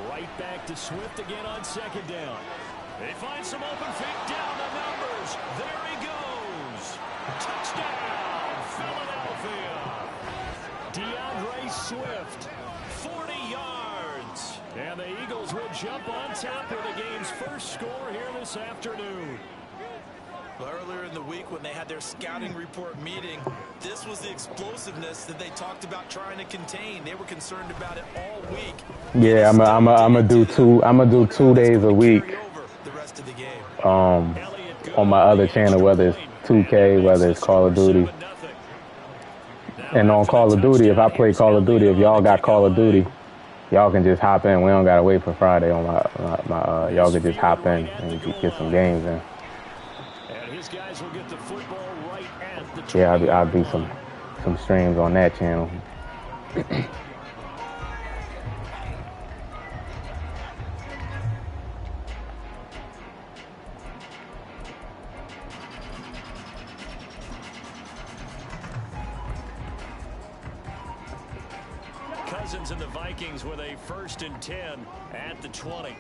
Right back to Swift again on 2nd down. They find some open feet down the numbers. There he goes. Touchdown, Philadelphia. DeAndre Swift, 40 yards. And the Eagles will jump on top with the game's first score here this afternoon. Earlier in the week when they had their scouting report meeting, this was the explosiveness that they talked about trying to contain. They were concerned about it all week. Yeah, I'm gonna do 2 days a week. On my other channel, whether it's 2K, whether it's Call of Duty. And on Call of Duty, if I play Call of Duty, if y'all got Call of Duty, y'all can just hop in. We don't gotta wait for Friday on my y'all can just hop in and get some games in. Guys will get the football right at the yeah, I'll do some streams on that channel. Cousins and the Vikings with a 1st and 10 at the 20.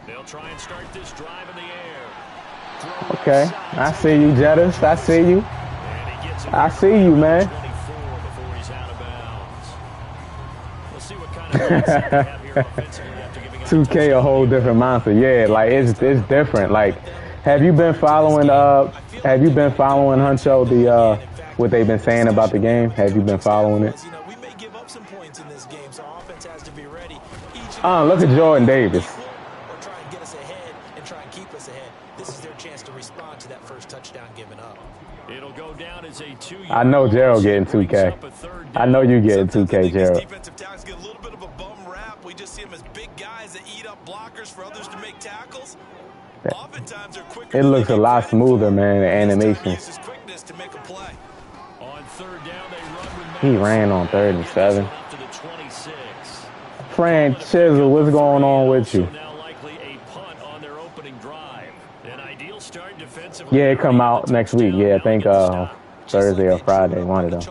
They'll try and start this drive in the air. Okay, I see you, Jettis. I see you. I see you, man. 2K a whole different monster. Yeah, like it's different. Like, have you been following Huncho, the what they've been saying about the game? Have you been following it? We may give up some points in this game, so offense has to be ready. Look at Jordan Davis. I know Gerald getting 2K. I know you getting 2K, Gerald. Defensive tackles get a little bit of a bum rap. We just see them as big guys that eat up blockers for others to make tackles. Oftentimes they're quicker. It looks a lot smoother, man, the animation. He ran on 3rd and 7. Fran Chisel, what's going on with you? Yeah, it come out next week. Yeah, I think Thursday or Friday, one of them.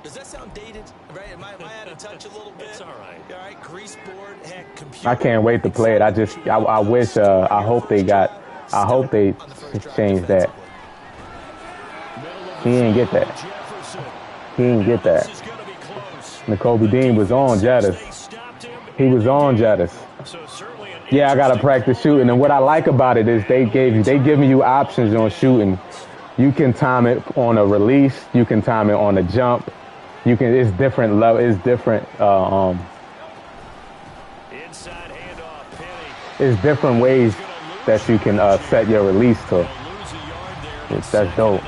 Does that sound dated? Right? Am I out of touch a little bit? It's all right. All right, grease board, heck, computer I can't wait to play it. I wish, I hope they changed that. He didn't get that. He didn't get that. N'Kobe Dean was on Jettis. He was on Jettis. Yeah, I gotta practice shooting, and what I like about it is they giving you options on shooting. You can time it on a release. You can time it on a jump. It's different level. It's different. It's different ways that you can set your release to. That's dope.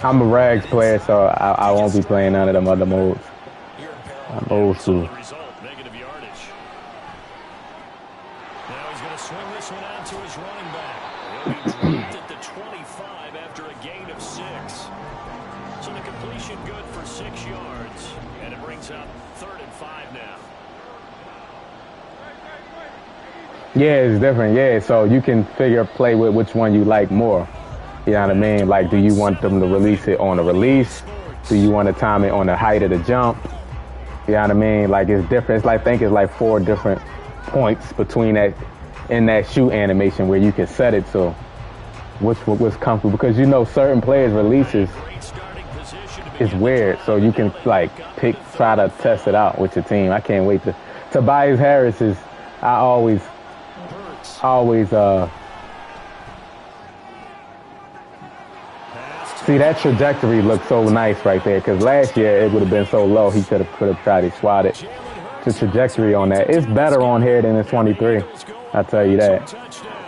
I'm a rags player, so I won't be playing none of them other modes. I'm old school. Negative yardage. Now he's going to swing this one out to his running back. He'll be dropped at the 25 after a gain of 6. So the completion good for 6 yards. And it brings up 3rd and 5 now. Yeah, it's different. Yeah, so you can play with which one you like more. You know what I mean? Like, do you want them to release it on a release? Do you want to time it on the height of the jump? You know what I mean? Like, it's different. It's like, I think it's like 4 different points between that, in that shoot animation where you can set it so what's comfortable. Because, you know, certain players' releases is weird. So you can, like, try to test it out with your team. I can't wait to. Tobias Harris is, I always, see, that trajectory looks so nice right there, because last year it would have been so low he could have tried to swat it. The trajectory on that, it's better on here than the 23. I'll tell you that.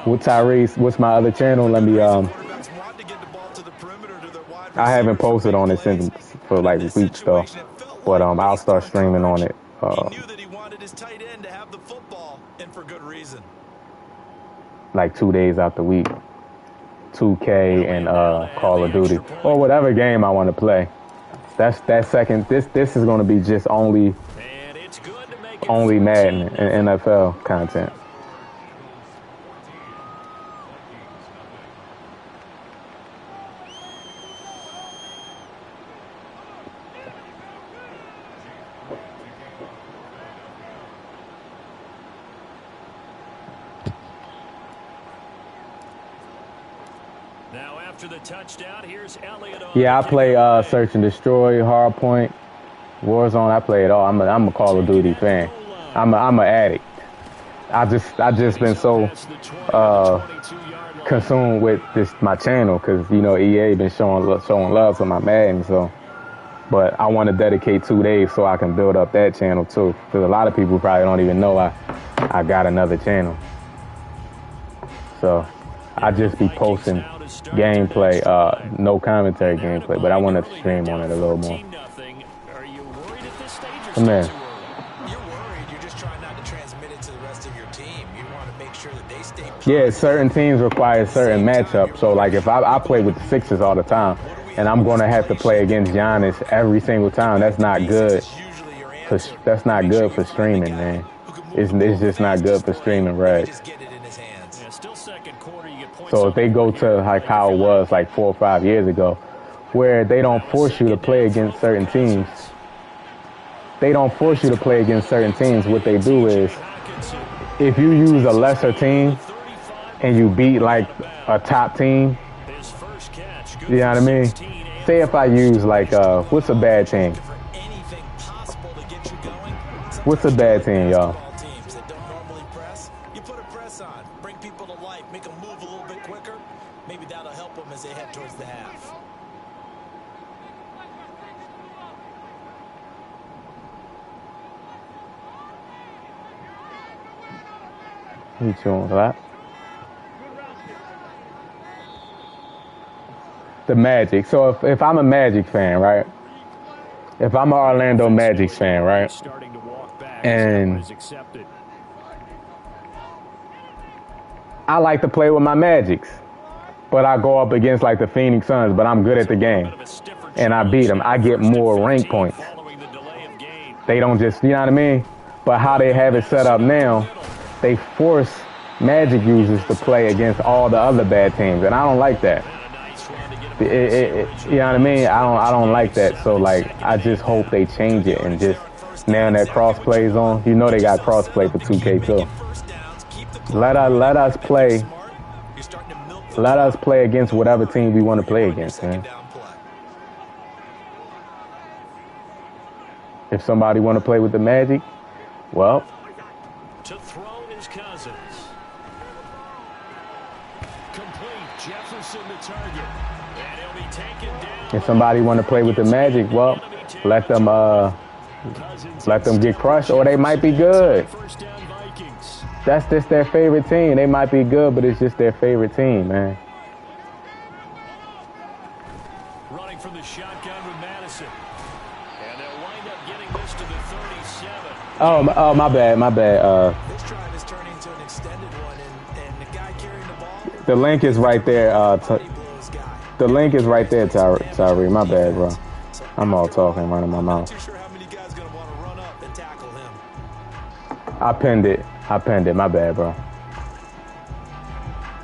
With Tyrese, what's my other channel? Let me I haven't posted on it for like weeks though, but I'll start streaming on it. He knew that he wanted his tight end to have the football, and for good reason. Like 2 days out the week. 2K and Call of Duty, or whatever game I want to play. That second. This is going to be just only Madden and NFL content. The touchdown. Here's Elliott. Yeah, I play Search and Destroy, Hardpoint, Warzone. I play it all. I'm a Call of Duty fan. I'm an addict. I just been so consumed with my channel because, you know, EA been showing love to my Madden. So, but I want to dedicate 2 days so I can build up that channel too, because a lot of people probably don't even know I got another channel. So I just be posting gameplay, no commentary gameplay, but I want to stream on it a little more. Man. You're worried. You're just trying not to transmit it to the rest of your team. You want to make sure that they stay. Yeah, certain teams require certain matchups. So, like, if I play with the Sixers all the time, and I'm going to have to play against Giannis every single time, that's not good. That's not good for streaming, man. It's just not good for streaming, right? So if they go to like how it was like 4 or 5 years ago, where they don't force you to play against certain teams. What they do is, if you use a lesser team and you beat like a top team, you know what I mean? Say if I use like, what's a bad team? What's a bad team, y'all? Maybe that'll help them as they head towards the half. You chewing that? The Magic. So if I'm a Magic fan, right? If I'm an Orlando Magic fan, right? And I like to play with my Magics. But I go up against like the Phoenix Suns, but I'm good at the game. And I beat them. I get more rank points. They don't just, you know what I mean? But how they have it set up now, they force Magic users to play against all the other bad teams. And I don't like that. You know what I mean? I don't like that. So like, I just hope they change it and just now that cross plays on. You know they got cross play for 2K too. Let us play. Let us play against whatever team we want to play against, man. If somebody want to play with the Magic, well. To throw is Cousins. Complete. Jefferson to target. And he'll be taken down. If somebody want to play with the Magic, well, let them get crushed, or they might be good. That's just their favorite team. They might be good, but it's just their favorite team, man. Running from the shotgun with Madison. And they'll wind up getting this to the 37. Oh, my bad. This drive is turning into an extended one, and the guy carrying the ball. The link is right there. The link is right there, Tyree. My bad, bro. I'm all talking, running my mouth. Not too sure how many guys are going to want to run up and tackle him. I pinned it. My bad, bro.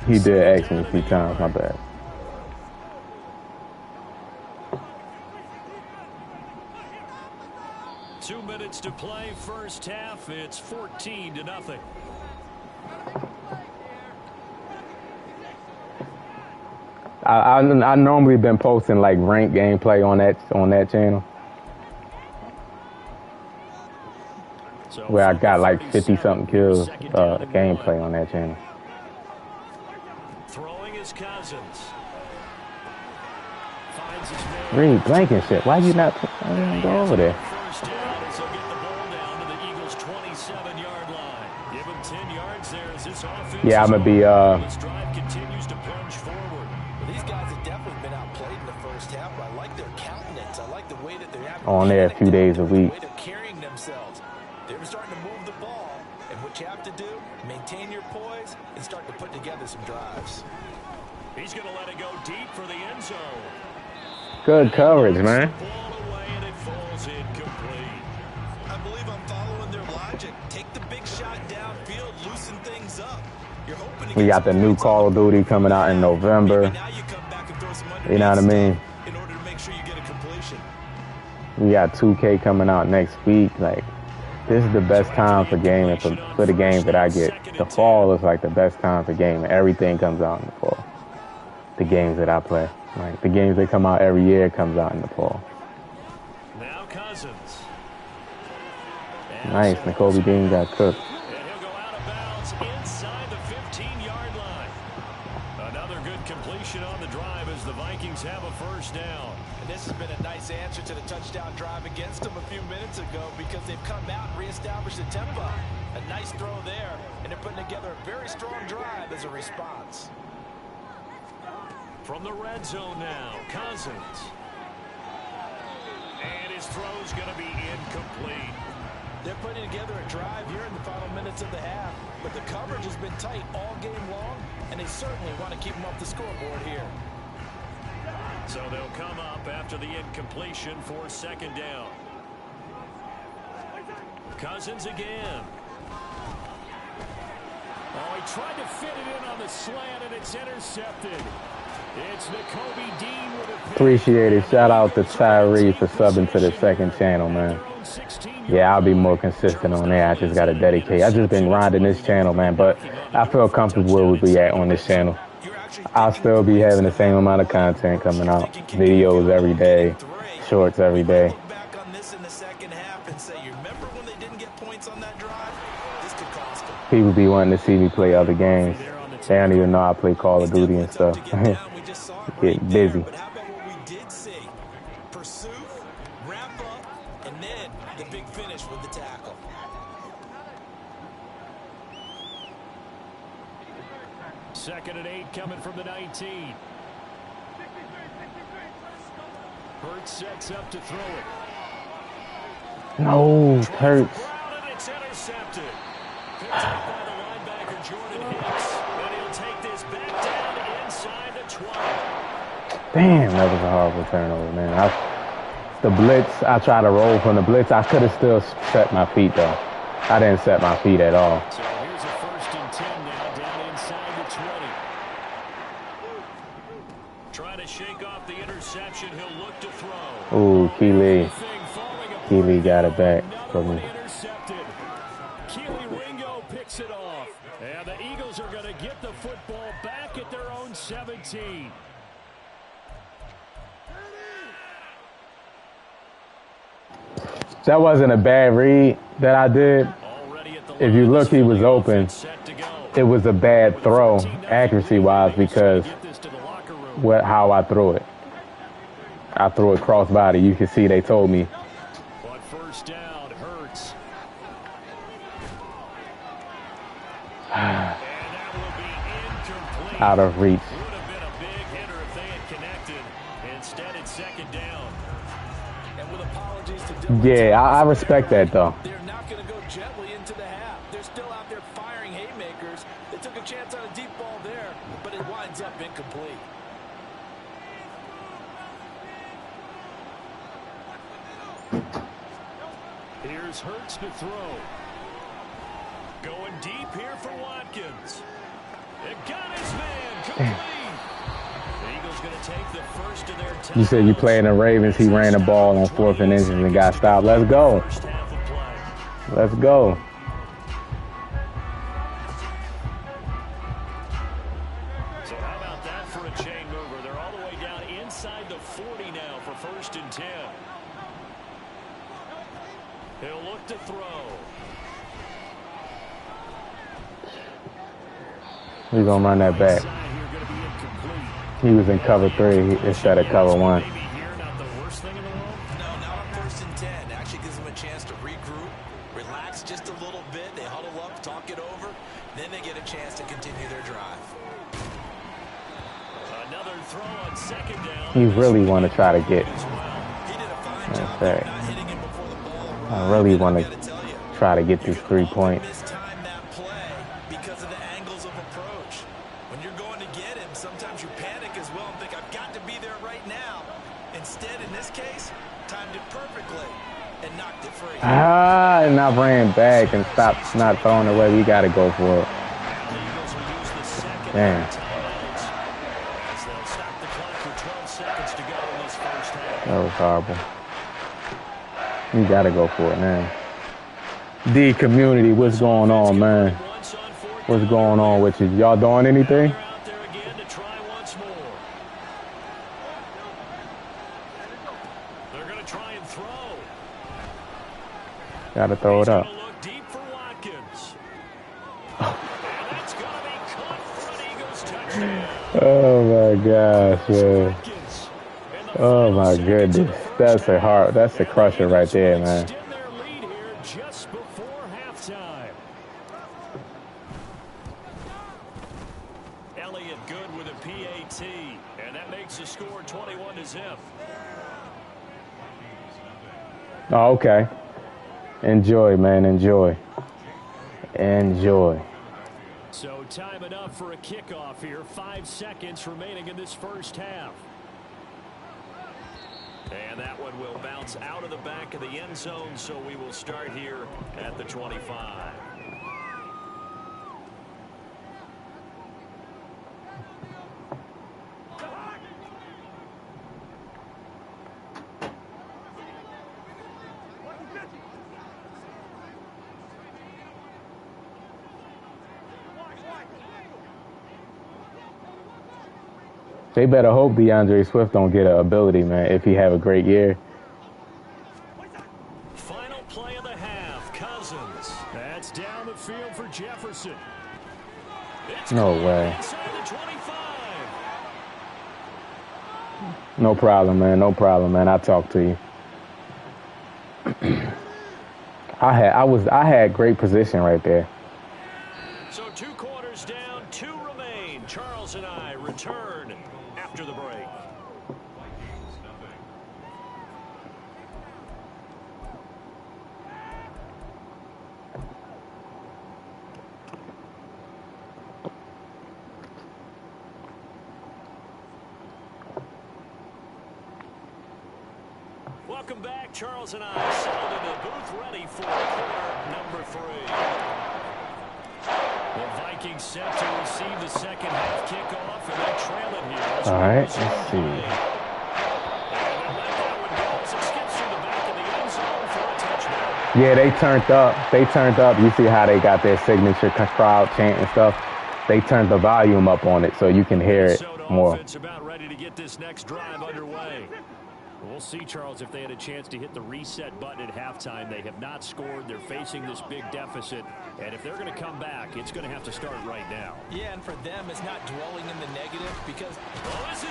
He did ask me a few times. My bad. Two minutes to play, first half. It's 14-0. I normally been posting like ranked gameplay on that channel, where I got like 50-something kills gameplay on that channel. Throwing is Cousins. Finds his man. Reed Blankenship, why you not go over there? First down as they'll get the ball down to the Eagles' 27-yard line. Give him 10 yards there as this offense. Yeah, I'm gonna be This drive continues to plunge forward. Well, these guys have definitely been outplayed in the first half. I like their countenance. I like the way that they're having on there a few days a week. the way they're carrying themselves. They're starting to move the ball, and what you have to do, maintain your poise and start to put together some drives. He's going to let it go deep for the end zone. Good coverage, man. Ball away and it falls incomplete. I believe I'm following their logic. Take the big shot downfield, loosen things up. You're hoping to We got the new Call of Duty coming out in November. now you come back and throw some You know what I mean? in order to make sure you get a completion. We got 2K coming out next week. Like, this is the best time for gaming for the games that I get. The fall is like the best time for gaming. Everything comes out in the fall. The games that I play, like the games that come out every year, comes out in the fall. Now Cousins. Nice, N'Kobe Dean got cooked. And he'll go out of bounds inside the 15-yard line. Another good completion on the drive as the Vikings have a first down. And this has been a nice answer to the touchdown drive against them a few minutes ago because they've come out and reestablished the tempo. A nice throw there, and they're putting together a very strong drive as a response. From the red zone now, Cousins. And his throw's going to be incomplete. They're putting together a drive here in the final minutes of the half, but the coverage has been tight all game long, and they certainly want to keep them off the scoreboard here. So they'll come up after the incompletion for second down. Cousins again. Oh, he tried to fit it in on the slant, and it's intercepted. It's N'Kobe Dean with a pick. Appreciate it. Shout out to Tyree for subbing to the second channel, man. Yeah, I'll be more consistent on there. I just got to dedicate. I just been grinding this channel, man, but I feel comfortable where we be at on this channel. I'll still be having the same amount of content coming out. Videos every day, shorts every day. People be wanting to see me play other games. They don't even know I play Call of Duty and stuff. Get busy. But how about what we did see? Pursue, wrap up, and then the big finish with the tackle. Second and 8 coming from the 19. Hurts sets up to throw it. No, Hurts. It's intercepted. Picked up by the linebacker Jordan Hicks. And he'll take this back down inside the 20. Damn, that was a horrible turnover, man. The blitz, I tried to roll from the blitz. I could have still set my feet, though. I didn't set my feet at all. So here's a 1st and 10 now down inside the 20. Trying to shake off the interception. He'll look to throw. Ooh, Keely got it back for me. Keely Ringo picks it off. And the Eagles are going to get the football back at their own 17. That wasn't a bad read that I did. If you look, he was open. It was a bad throw, accuracy-wise, because how I threw it. I threw it crossbody. You can see they told me. But first down, Hurts. Out of reach. Would have been a big hitter if they had connected. Instead, it's second down. And with apologies to Yeah, I respect that, though. they're not going to go gently into the half. They're still out there firing haymakers. They took a chance on a deep ball there, but it winds up incomplete. Here's Hurts to throw. Going deep here for Watkins. It got his man complete. The Eagles going to take the first of their time. You said you playing the Ravens. He ran the ball on 4th and inches and got stopped. Let's go. Let's go. So how about that for a chain mover? They're all the way down inside the 40 now for 1st and 10. He'll look to throw. We're going to run that back. He was in cover 3 instead of cover 1. No, not on 1st and 10. Actually gives them a chance to regroup, relax just a little bit. They huddle up, talk it over. Then they get a chance to continue their drive. Another throw on 2nd down. He really want to try to get. He did a fine job That. not hitting him before the ball. I really want to try to get this 3 point. Mistime that play because of the angles of approach. When you're going to get him, sometimes you panic as well and think, I've got to be there right now. Instead, in this case, timed it perfectly and knocked it free. And I ran back and stopped not throwing away. We got to go for it. Damn. That was horrible. You got to go for it now. D community, what's going on, man? What's going on with you? Y'all doing anything? They're going to try and throw. Got to throw it up. Look deep for Watkins. And that's going to be caught for an Eagles touchdown. Oh my gosh, man. Oh my goodness. That's a crusher right there, man. Extend their lead here just before halftime. Elliott good with a PAT, and that makes the score 21-0. Oh, okay. Enjoy, man. Enjoy. Enjoy. So time enough for a kickoff here. 5 seconds remaining in this first half. And that one will bounce out of the back of the end zone, so we will start here at the 25. They better hope DeAndre Swift don't get an ability, man, if he have a great year. Final play of the half, Cousins. That's down the field for Jefferson. It's No way. inside the 25. No problem, man. No problem, man. I'll talk to you. I had great position right there. So 2 quarters down, 2 remain. Charles and I return after the break. Welcome back. Charles and I settled in the booth ready for quarter number 3. The Vikings set to receive the second half kickoff, and they trail it here. All right, let's see. Yeah, they turned up. They turned up. You see how they got their signature crowd chant and stuff. They turned the volume up on it so you can hear it more. About ready to get this next drive underway. We'll see, Charles, if they had a chance to hit the reset button at halftime. They have not scored. They're facing this big deficit. And if they're going to come back, it's going to have to start right now. Yeah, and for them, it's not dwelling in the negative because...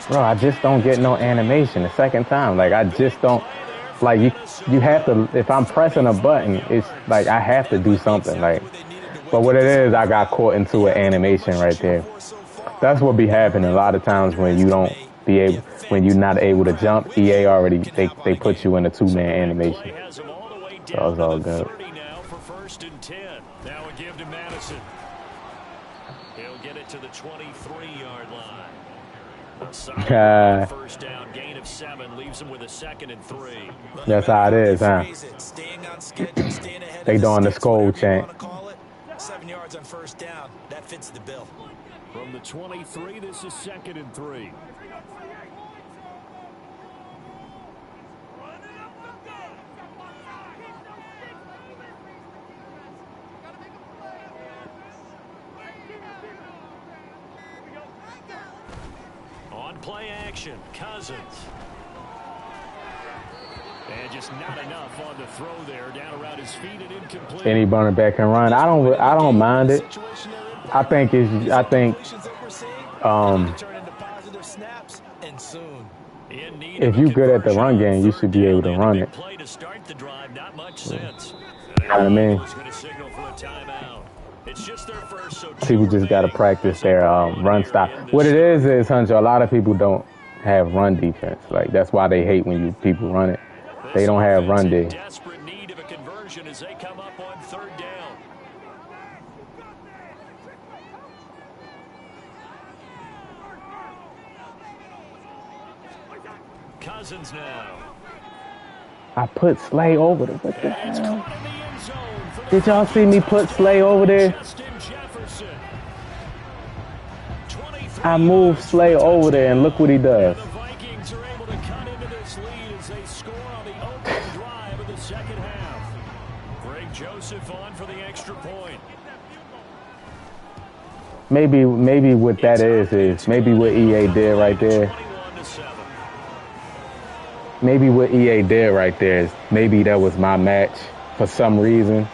Bro, I just don't get no animation the second time. Like, I just don't... Like, you have to... If I'm pressing a button, it's like I have to do something. Like, but what it is, I got caught into an animation right there. That's what be happening a lot of times when you don't be able... When you're not able to jump, EA already, they put you in a two-man animation. So it's all good. Now for 1st and 10. Now a give to Madison. He'll get it to the 23-yard line. First down, gain of 7, leaves him with a 2nd and 3. That's how it is, huh? They doing the skull chant. 7 yards on 1st down. That fits the bill. From the 23, this is 2nd and 3. Play action, Cousins. And just not enough on the throw there, down around his feet and incomplete. Any running back can run. I don't mind it. I think if you're good at the run game, you should be able to run it. You know what I mean? People just got to practice their run style. What it is, Hunter, a lot of people don't have run defense. Like, that's why they hate when people run it. They don't have run D. Desperate need of a conversion as they come up on 3rd down. Cousins now. I put Slay over there. What the hell? Did y'all see me put Slay over there? I moved Slay over there, and look what he does. The Vikings are able to cut into this lead as they score on the opening drive of the second half. Greg Joseph on for the extra point. Maybe what that is maybe what EA did right there. Maybe what EA did right there is maybe that was my match for some reason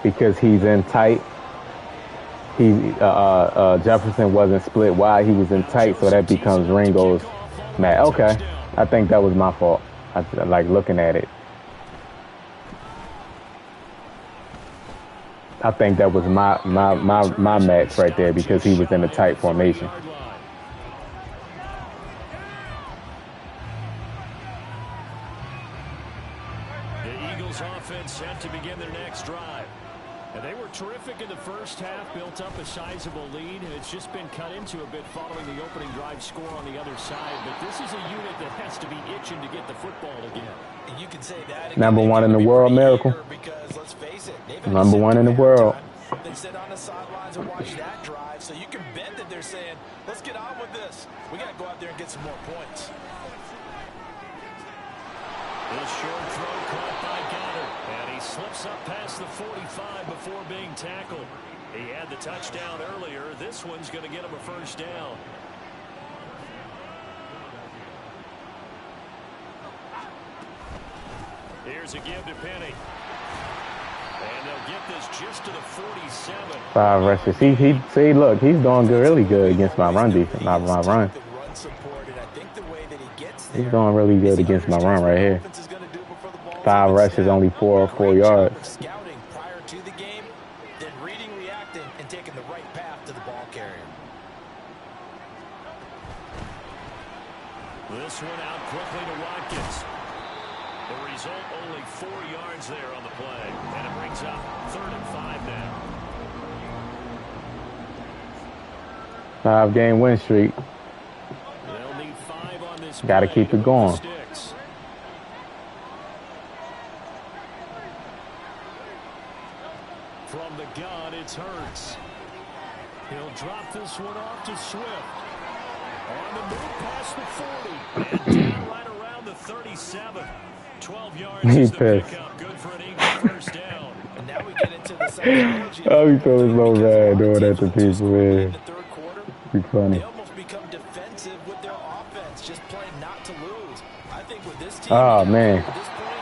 because he's in tight. Jefferson wasn't split wide. He was in tight, so that becomes Ringo's match. Okay, I think that was my fault. I like looking at it. I think that was my match right there because he was in a tight formation. The Eagles offense set to begin their next drive. And they were terrific in the first half, built up a sizable lead, and it's just been cut into a bit following the opening drive score on the other side. But this is a unit that has to be itching to get the football again. And you can say that number one in the world, Miracle. Because let's face it, number one in the world. They sit on the sidelines and watch that drive, so you can bet that they're saying, let's get on with this. We got to go out there and get some more points. This short throw caught by Goddard, and he slips up past the 45 before being tackled. He had the touchdown earlier. This one's going to get him a first down. Here's a give to Penny. And they'll get this just to the 47. 5 rushes. See, look, he's doing really good against my run defense, my run. He's doing really good against my run right here. 5 rushes, only 4 yards. Scouting prior to the game, then reading, reacting, and taking the right path to the ball carrier. This one out quickly to Watkins. The result, only 4 yards there on the play. And it brings up 3rd and 5 now. 5-game win streak. They'll need 5 on this. Got to keep it going. From the gun, it's Hurts. He'll drop this one off to Swift. On the move past the 40. And down right around the 37. 12 yards is the pickup. Good for an Eagle first down. And now we get into the psychology. Oh, he feeling so bad doing that to people, man. Be funny. They almost become defensive with their offense, just playing not to lose. I think with this team, oh man,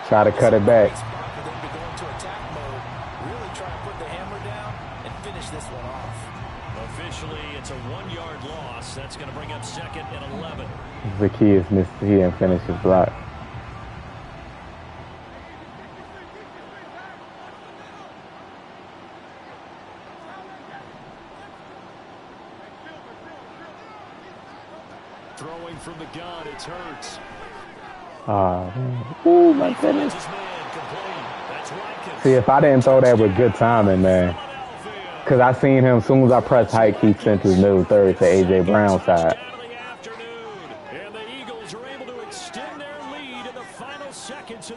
try to cut it back. For them to go into attack mode, really try to put the hammer down and finish this one off. Officially, it's a 1-yard loss. That's going to bring up 2nd and 11. Zacchaeus missed. He didn't finish his block. Throwing from the gun, it's Hurts. Oh, man. Ooh, my goodness. See, if I didn't throw that with good timing, man. Because I seen him, as soon as I pressed hike, he sent his middle third to A.J. Brown's side.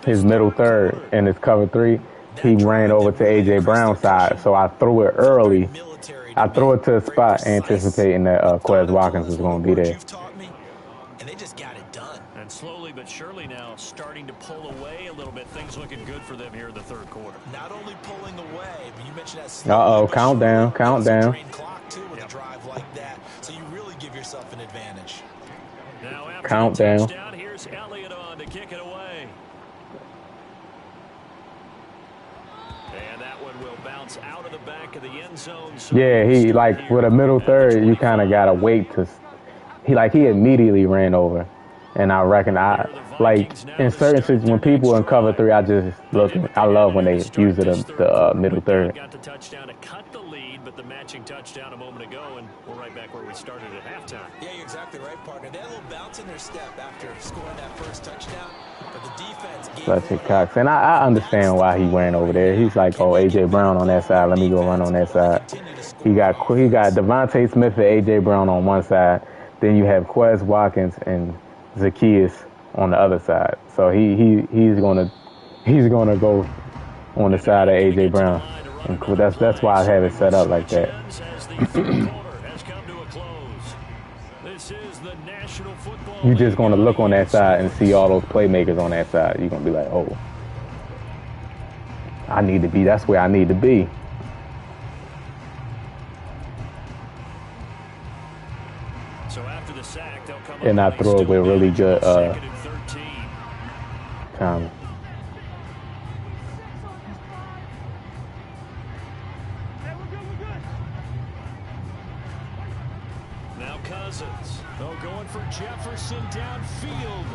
His middle third and his cover 3, he ran over to A.J. Brown's side. So I threw it early. I threw it to a spot anticipating that Quez Watkins was going to be there. And they just got it done. And slowly but surely now starting to pull away a little bit. Things looking good for them here in the third quarter. Not only pulling away, but you mentioned that. Uh-oh, countdown. Clock too with a drive like that. So you really give yourself an advantage. Now after Countdown. the touchdown, here's Elliott on to kick it away. And that one will bounce out of the back of the end zone. So yeah, he like with a middle third, you kind of gotta wait to. He immediately ran over, and I reckon like in certain situations when people in cover 3, I just look. I love when they use the middle third. Got the touchdown to cut the lead, but the matching touchdown a moment ago, and we're right back where we started at halftime. Yeah, you're exactly right, partner. They had a little bounce in their step after scoring that first touchdown, but the defense gave Fletcher Cox, and I understand why he ran over there. He's like, oh, A.J. Brown on that side. Let me go run on that side. He got Devontae Smith and A.J. Brown on one side. Then you have Quez Watkins and Zacchaeus on the other side. So he's gonna go on the side of A.J. Brown, and that's why I have it set up like that. You're just gonna look on that side and see all those playmakers on that side. You're gonna be like, oh, I need to be. That's where I need to be. And I throw it with really good time. Now Cousins. Oh, going for Jefferson downfield.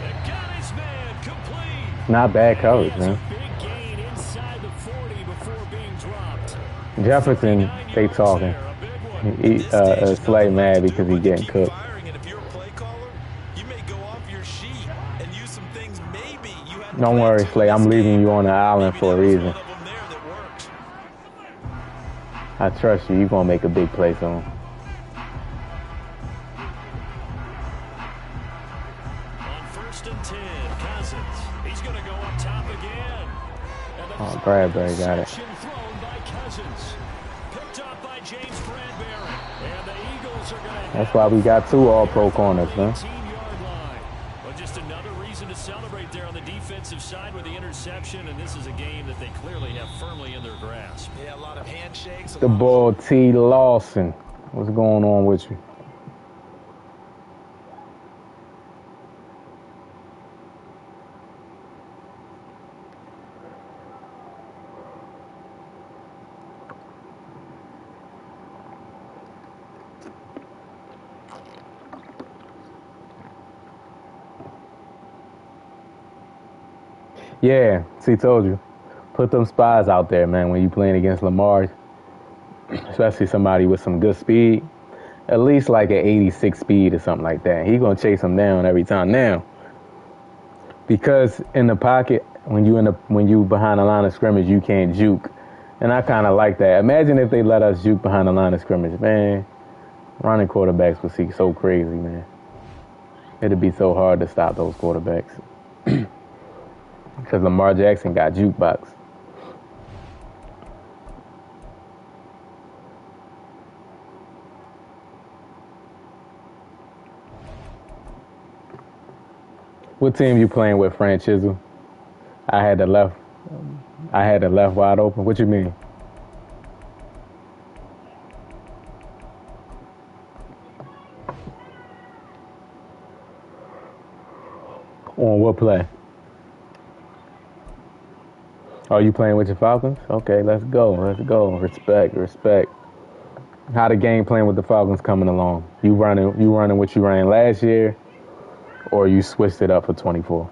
And got his man complete. Not bad coverage, man. Big gain inside the 40 before being dropped. Jefferson, they talking. Slay mad because he getting cooked. Don't worry, Slay. I'm leaving you on the island for a reason. I trust you. You're going to make a big play soon. On 1st and 10, Cousins. He's going to go up top again. Oh, Bradbury got it. Thrown by Cousins. Picked up by James Bradbury. And the Eagles are going to That's why we got 2 all-pro corners, man. Well, just another reason to celebrate there on the defensive side with the interception, and this is a game that they clearly have firmly in their grasp. Yeah, a lot of handshakes. The ball, T. Lawson. What's going on with you? Yeah, see, told you. Put them spies out there, man, when you playing against Lamar. Especially somebody with some good speed. At least like an 86 speed or something like that. He's going to chase him down every time. Now, because in the pocket, when you behind the line of scrimmage, you can't juke. And I kind of like that. Imagine if they let us juke behind the line of scrimmage. Man, running quarterbacks would seem so crazy, man. It'd be so hard to stop those quarterbacks. Because Lamar Jackson got jukebox. What team you playing with, Fran Chisel? I had the left. I had the left wide open. What you mean? On what play? Are you playing with your Falcons? Okay, let's go. Let's go. Respect, respect. How the game playing with the Falcons coming along? You running what you ran last year, or you switched it up for 24?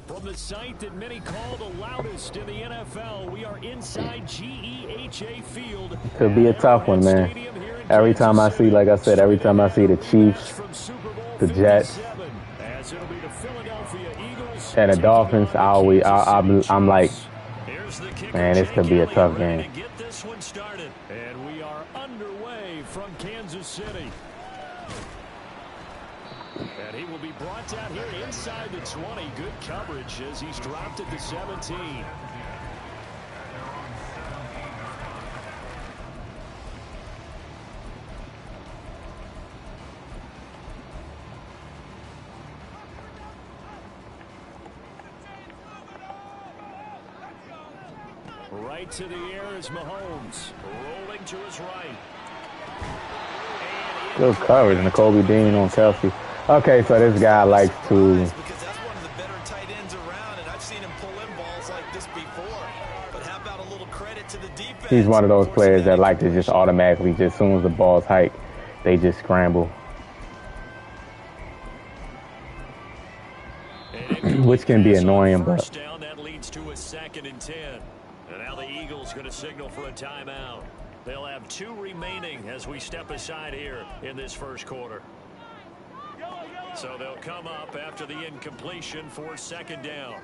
From the site that many call the loudest in the NFL, we are inside GEHA Field. Could be a tough one, man. Every time I see, like I said, every time I see the Chiefs, the Jets, and the Dolphins, I'm like, man, this could be a tough game. Get this one started, and we are underway from Kansas City. And he will be brought down here inside the 20. Good coverage as he's dropped at the 17. Right to the air is Mahomes. Rolling to his right. Good coverage, N'Kobe Dean on Kelsey. Okay, so this guy likes to. Because that's one of the better tight ends around, and I've seen him pull in balls like this before. But how about a little credit to the defense? He's one of those players that like to just automatically, just as soon as the ball's hiked, they just scramble. Which can be annoying, but. First down, that leads to a 2nd and 10. And now the Eagles going to signal for a timeout. They'll have 2 remaining as we step aside here in this first quarter. So they'll come up after the incompletion for 2nd down.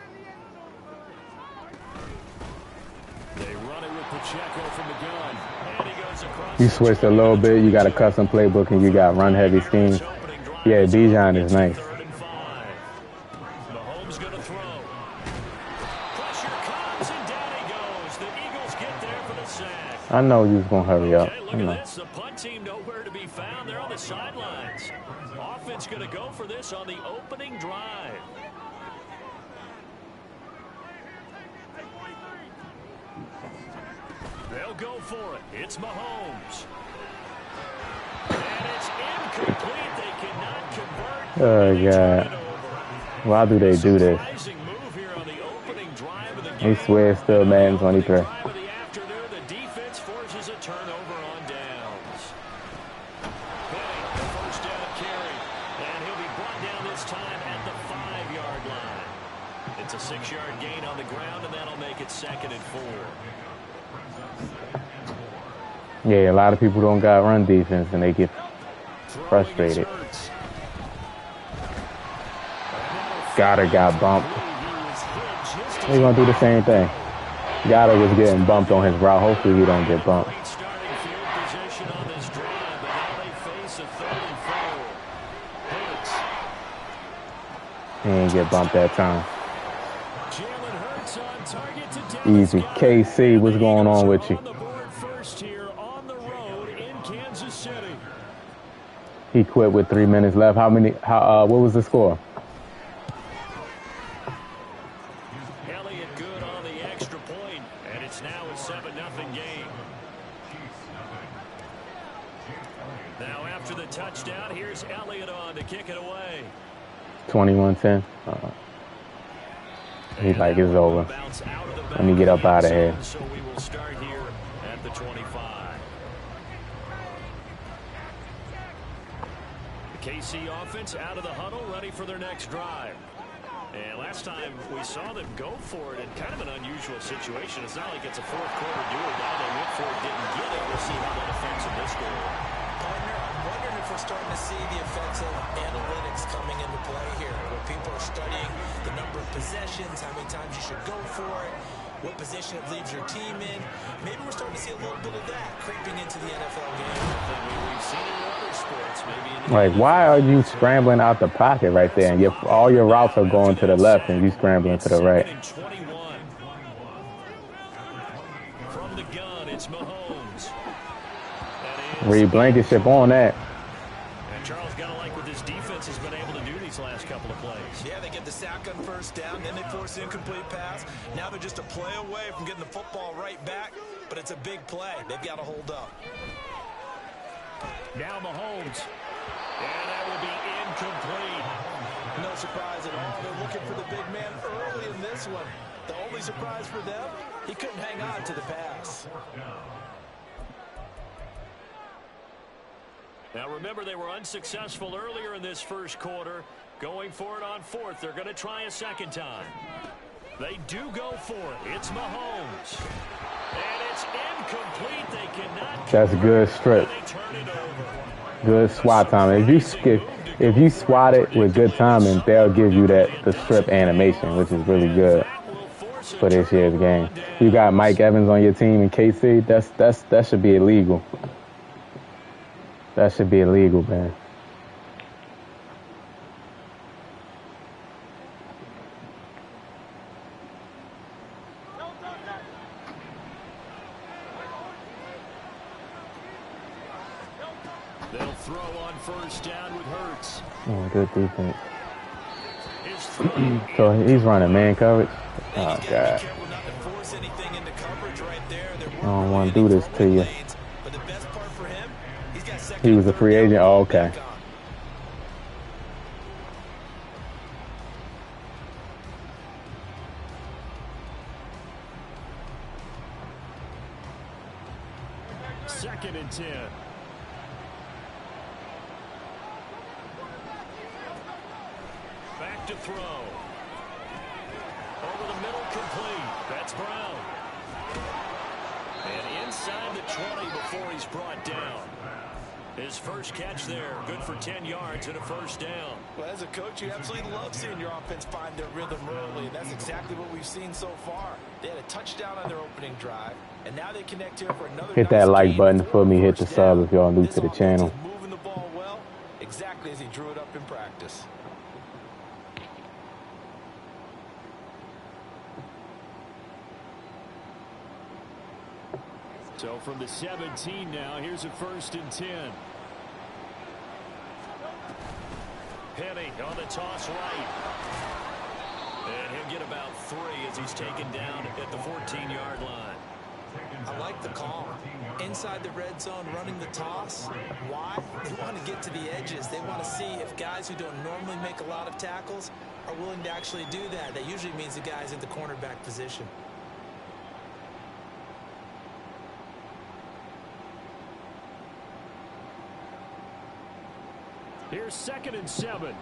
They run it with Pacheco from the gun. And he goes across. You switched a little bit. You got a custom playbook and you got run heavy schemes. Yeah, Bijan is nice. Mahomes going to throw. Pressure comes and down he goes. The Eagles get there for the sack. I know you was going to hurry up. Okay, look at this. The punt team nowhere to be found. They're on the sidelines. Offense going to go for this on the opening drive. They'll go for it. It's Mahomes. And it's incomplete. They cannot convert. Oh, God. Why do they do this? He swears still Madden 23. It's a 6-yard gain on the ground, and that'll make it 2nd and 4. Yeah, a lot of people don't got run defense, and they get frustrated. Goddard got bumped. They're going to do the same thing. Goddard was getting bumped on his route. Hopefully he don't get bumped. He didn't get bumped that time. Easy. KC, what's going on with you? He quit with 3 minutes left. What was the score? Elliott good on the extra point, and it's now a 7-0 game. Now after the touchdown, here's Elliott on to kick it away. 21-10. He's like, it's over. Let me get up out of here. So we will start here at the 25. The KC offense out of the huddle, ready for their next drive. And last time we saw them go for it in kind of an unusual situation. It's not like it's a fourth quarter do or die. They went for it, didn't get it. We'll see how that affects them this goal. Partner, I'm wondering if we're starting to see the effects of analytics coming into play here, where people are studying the number of possessions, how many times you should go for it, what position it leaves your team in. Maybe we're starting to see a little bit of that creeping into the NFL game. We've seen it in other sports, maybe. Like, why are you scrambling out the pocket right there? And all your routes are going to the left and you scrambling to the right. Reed Blankenship on that. And Charles got to like what this defense has been able to do these last couple of plays. Yeah, they get the sack on first down, then they force an incomplete pass. Now they're just a play away from getting the football right back, but it's a big play. They've got to hold up. Now Mahomes. And that will be incomplete. No surprise at all. They're looking for the big man early in this one. The only surprise for them, he couldn't hang on to the pass. Now remember, they were unsuccessful earlier in this first quarter. Going for it on fourth. They're going to try a second time. They do go for it. It's Mahomes. And it's incomplete. They cannot. That's a good strip. Good swat time. If you swat it with good timing, they'll give you the strip animation, which is really good for this year's game. You got Mike Evans on your team in KC. That should be illegal. That should be illegal, man. They'll throw on first down with Hurts. Oh, good defense. So he's running man coverage. Oh, God. I don't want to do this to you. He was a free agent? Oh, okay. Second and 10. Back to throw. Over the middle, complete. That's Brown. And inside the 20 before he's brought down. His first catch there, good for 10 yards and a first down. Well, as a coach, you absolutely love seeing your offense find their rhythm early, and that's exactly what we've seen so far. They had a touchdown on their opening drive, and now they connect here for another. Hit that like button for me. Hit the sub if y'all new to the channel. Moving the ball well, exactly as he drew it up in practice. So from the 17 now, here's a first and 10. Penny on the toss right. And he'll get about 3 as he's taken down at the 14-yard line. I like the call. Inside the red zone, running the toss. Why? They want to get to the edges. They want to see if guys who don't normally make a lot of tackles are willing to actually do that. That usually means the guy's in the cornerback position. Here's second and 7.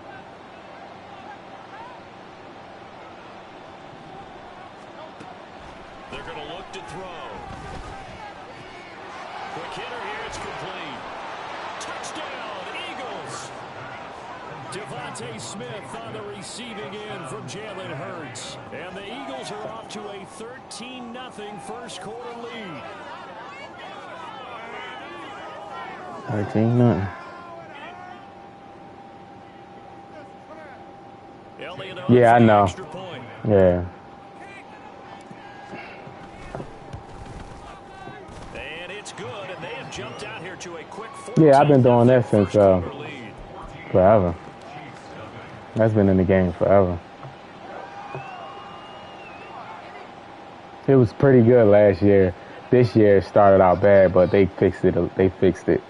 They're going to look to throw. Quick hitter here, it's complete. Touchdown, Eagles. Devontae Smith on the receiving end from Jalen Hurts. And the Eagles are off to a 13-0 first quarter lead. 13-0. Yeah, I know. Yeah. And it's good, and they have jumped out here to a quick 14. Yeah, I've been doing that since forever. That's been in the game forever. It was pretty good last year. This year it started out bad, but they fixed it. They fixed it.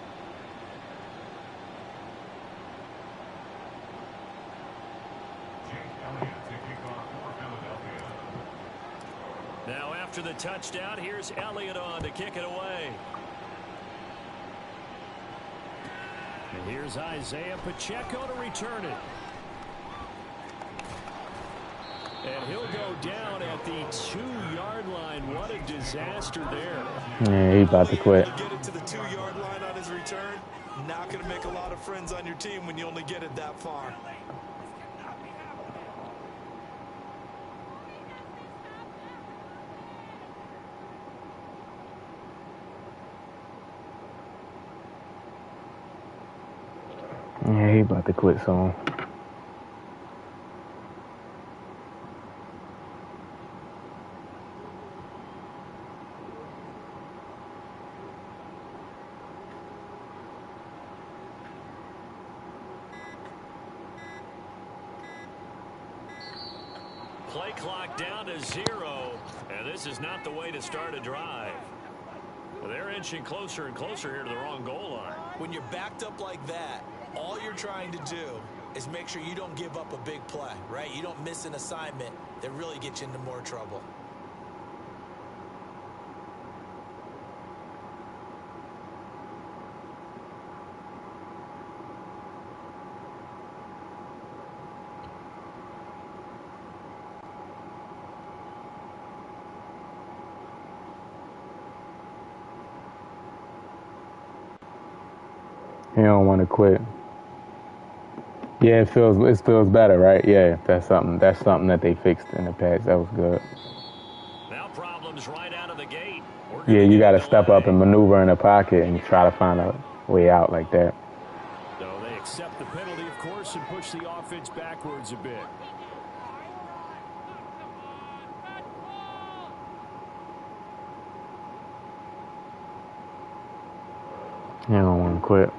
Now after the touchdown, here's Elliott on to kick it away. And here's Isaiah Pacheco to return it. And he'll go down at the 2-yard line. What a disaster there. Yeah, he about to quit. Get it to the 2-yard line on his return. Not going to make a lot of friends on your team when you only get it that far. Yeah, he about to quit soon. Play clock down to 0, and this is not the way to start a drive. Well, they're inching closer and closer here to the wrong goal line. When you're backed up like that, all you're trying to do is make sure you don't give up a big play, right? You don't miss an assignment that really gets you into more trouble. He don't want to quit. Yeah, it feels better, right? Yeah, that's something that they fixed in the past. That was good. Now problems right out of the gate. Yeah, you got to step up and maneuver in the pocket and try to find a way out like that. So they accept the penalty, of course, and push the offense backwards a bit. He don't want to quit.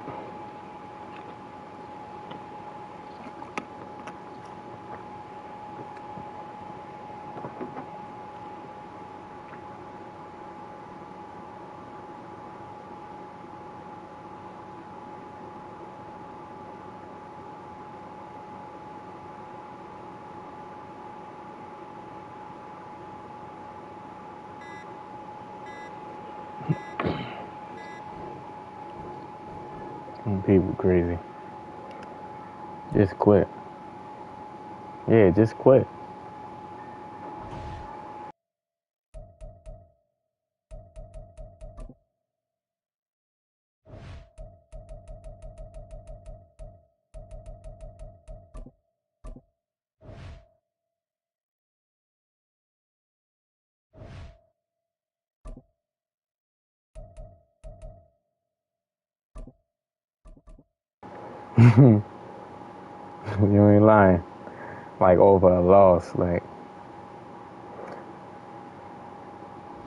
People crazy. Just quit. Yeah, just quit. You ain't lying. Like over a loss, like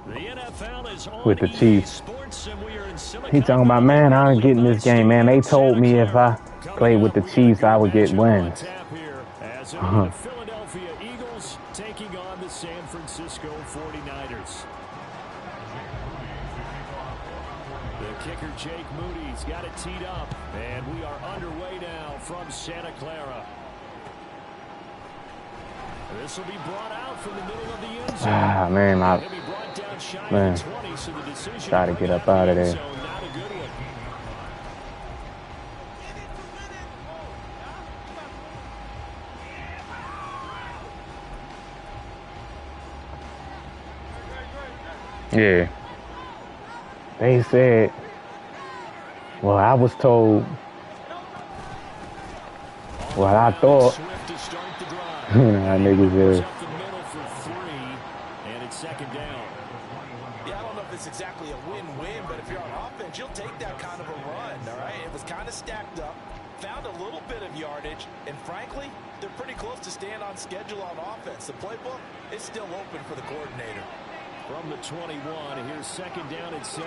The NFL is on with the Chiefs. Sports, and we are in He talking about, man, I ain't getting this game, man. They told me if I played with the Chiefs, I would get wins. As the Philadelphia Eagles taking on the San Francisco 49ers. The kicker, Jake Moody's got it teed up, and we are underway now from Santa Clara. This will be brought out from the middle of the end zone. Ah, man, try to get up out of there. Not a good one. Yeah. They said, well, I was told what I thought. You know how niggas is. And it's second down. Yeah, I don't know if it's exactly a win-win, but if you're on offense, you'll take that kind of a run, all right? It was kind of stacked up, found a little bit of yardage, and frankly, they're pretty close to staying on schedule on offense. The playbook is still open for the coordinator. From the 21, here's second down and 7.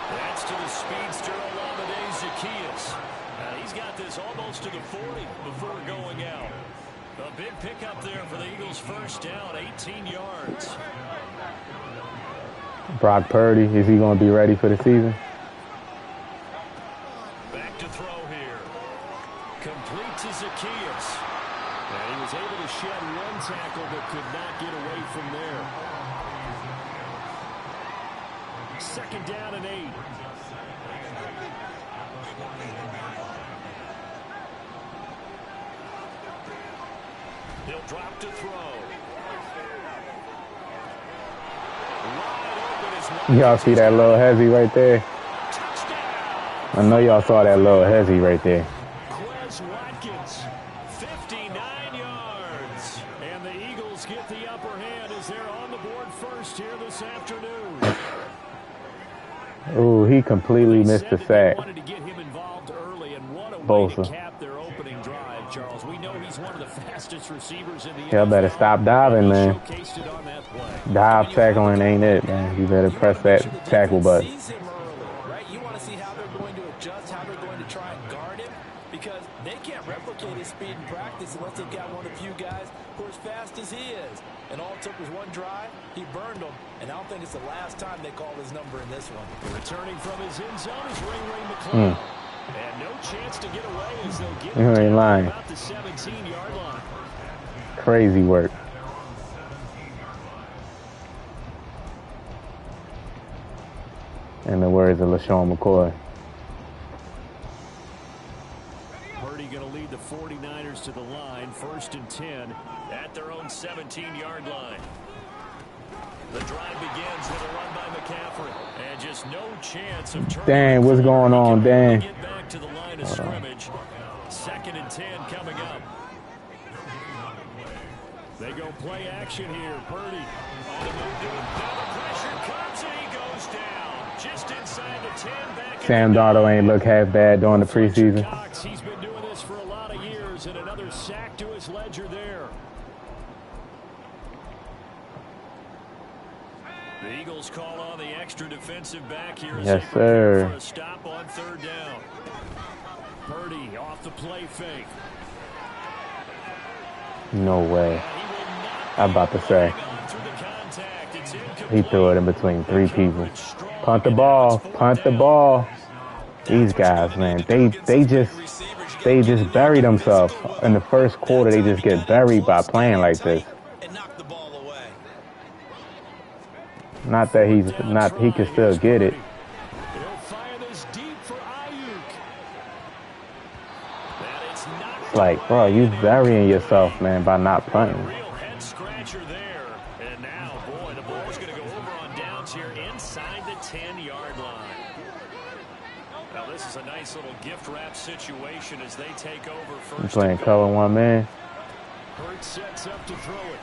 That's to the speedster Olamide Zaccheaus. He's got this almost to the 40 before going out. A big pickup there for the Eagles' first down, 18 yards. Brock Purdy, is he going to be ready for the season? Back to throw here. Complete to Zaccheaus. And he was able to shed one tackle but could not get away from there. Second down and 8. He'll drop to throw. Y'all see that little hezzy right there? Touchdown. I know y'all saw that little hezzy right there. Quez Watkins, 59 yards. And the Eagles get the upper hand as they're on the board first here this afternoon. Ooh, he completely missed the sack. Wanted to get him involved early, and what a way Bosa. to cap their opening drive, Charles. We know he's one of the fastest receivers in the Y'all better stop diving, man. Showcased it on that play. Dive tackling ain't it, man. You better press that tackle button. Right? You want to see how they're going to adjust, how they're going to try and guard him, because they can't replicate his speed in practice unless they've got one of the few guys who are as fast as he is. And all it took was one drive. He burned them, and I don't think it's the last time they called his number in this one. Returning from his end zone is Ray McClellan. And no chance to get away as they'll get You ain't lying. about the 17-yard line. Crazy work. In the words of LaShawn McCoy. Purdy going to lead the 49ers to the line, 1st and 10 at their own 17-yard line. The drive begins with a run by McCaffrey, and just no chance of turning. Dang, what's going on, Dan? Get back to the line of scrimmage. 2nd and 10 coming up. They go play action here. Purdy on the move, doing double pressure, comes and he goes down just inside the 10. Back Sam Darnold ain't look half bad during the preseason. Cox, he's been doing this for a lot of years, and another sack to his ledger there. The Eagles call on the extra defensive back here as Yes, they prepare sir. for a stop on 3rd down. Purdy off the play fake. No way. I'm about to say. He threw it in between 3 people. Punt the ball. Punt the ball. These guys, man, they just bury themselves. In the first quarter, they just get buried by playing like this. Not that he can still get it. It's like, bro, you burying yourself, man, by not punting. Real head scratcher there. And now, boy, the ball's going to go over on downs here inside the 10-yard line. Now, this is a nice little gift wrap situation as they take over first. You playing cover 1 man Hurts sets up to throw it.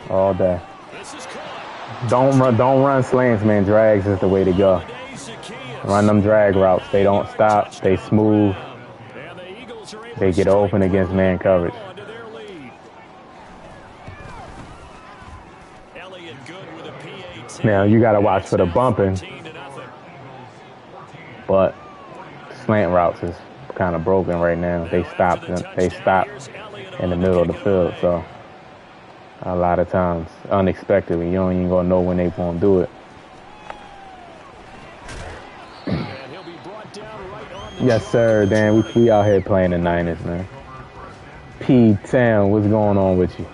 all day. This is caught. Don't run slants, man. Drags is the way to go. Run them drag routes. They don't stop. They smooth. They get open against man coverage. Now you gotta watch for the bumping, but slant routes is kind of broken right now. They stop in the middle of the field, so a lot of times unexpectedly you don't even gonna know when they gonna do it. Yes, sir, Dan. We out here playing the Niners, man. P-Town, what's going on with you?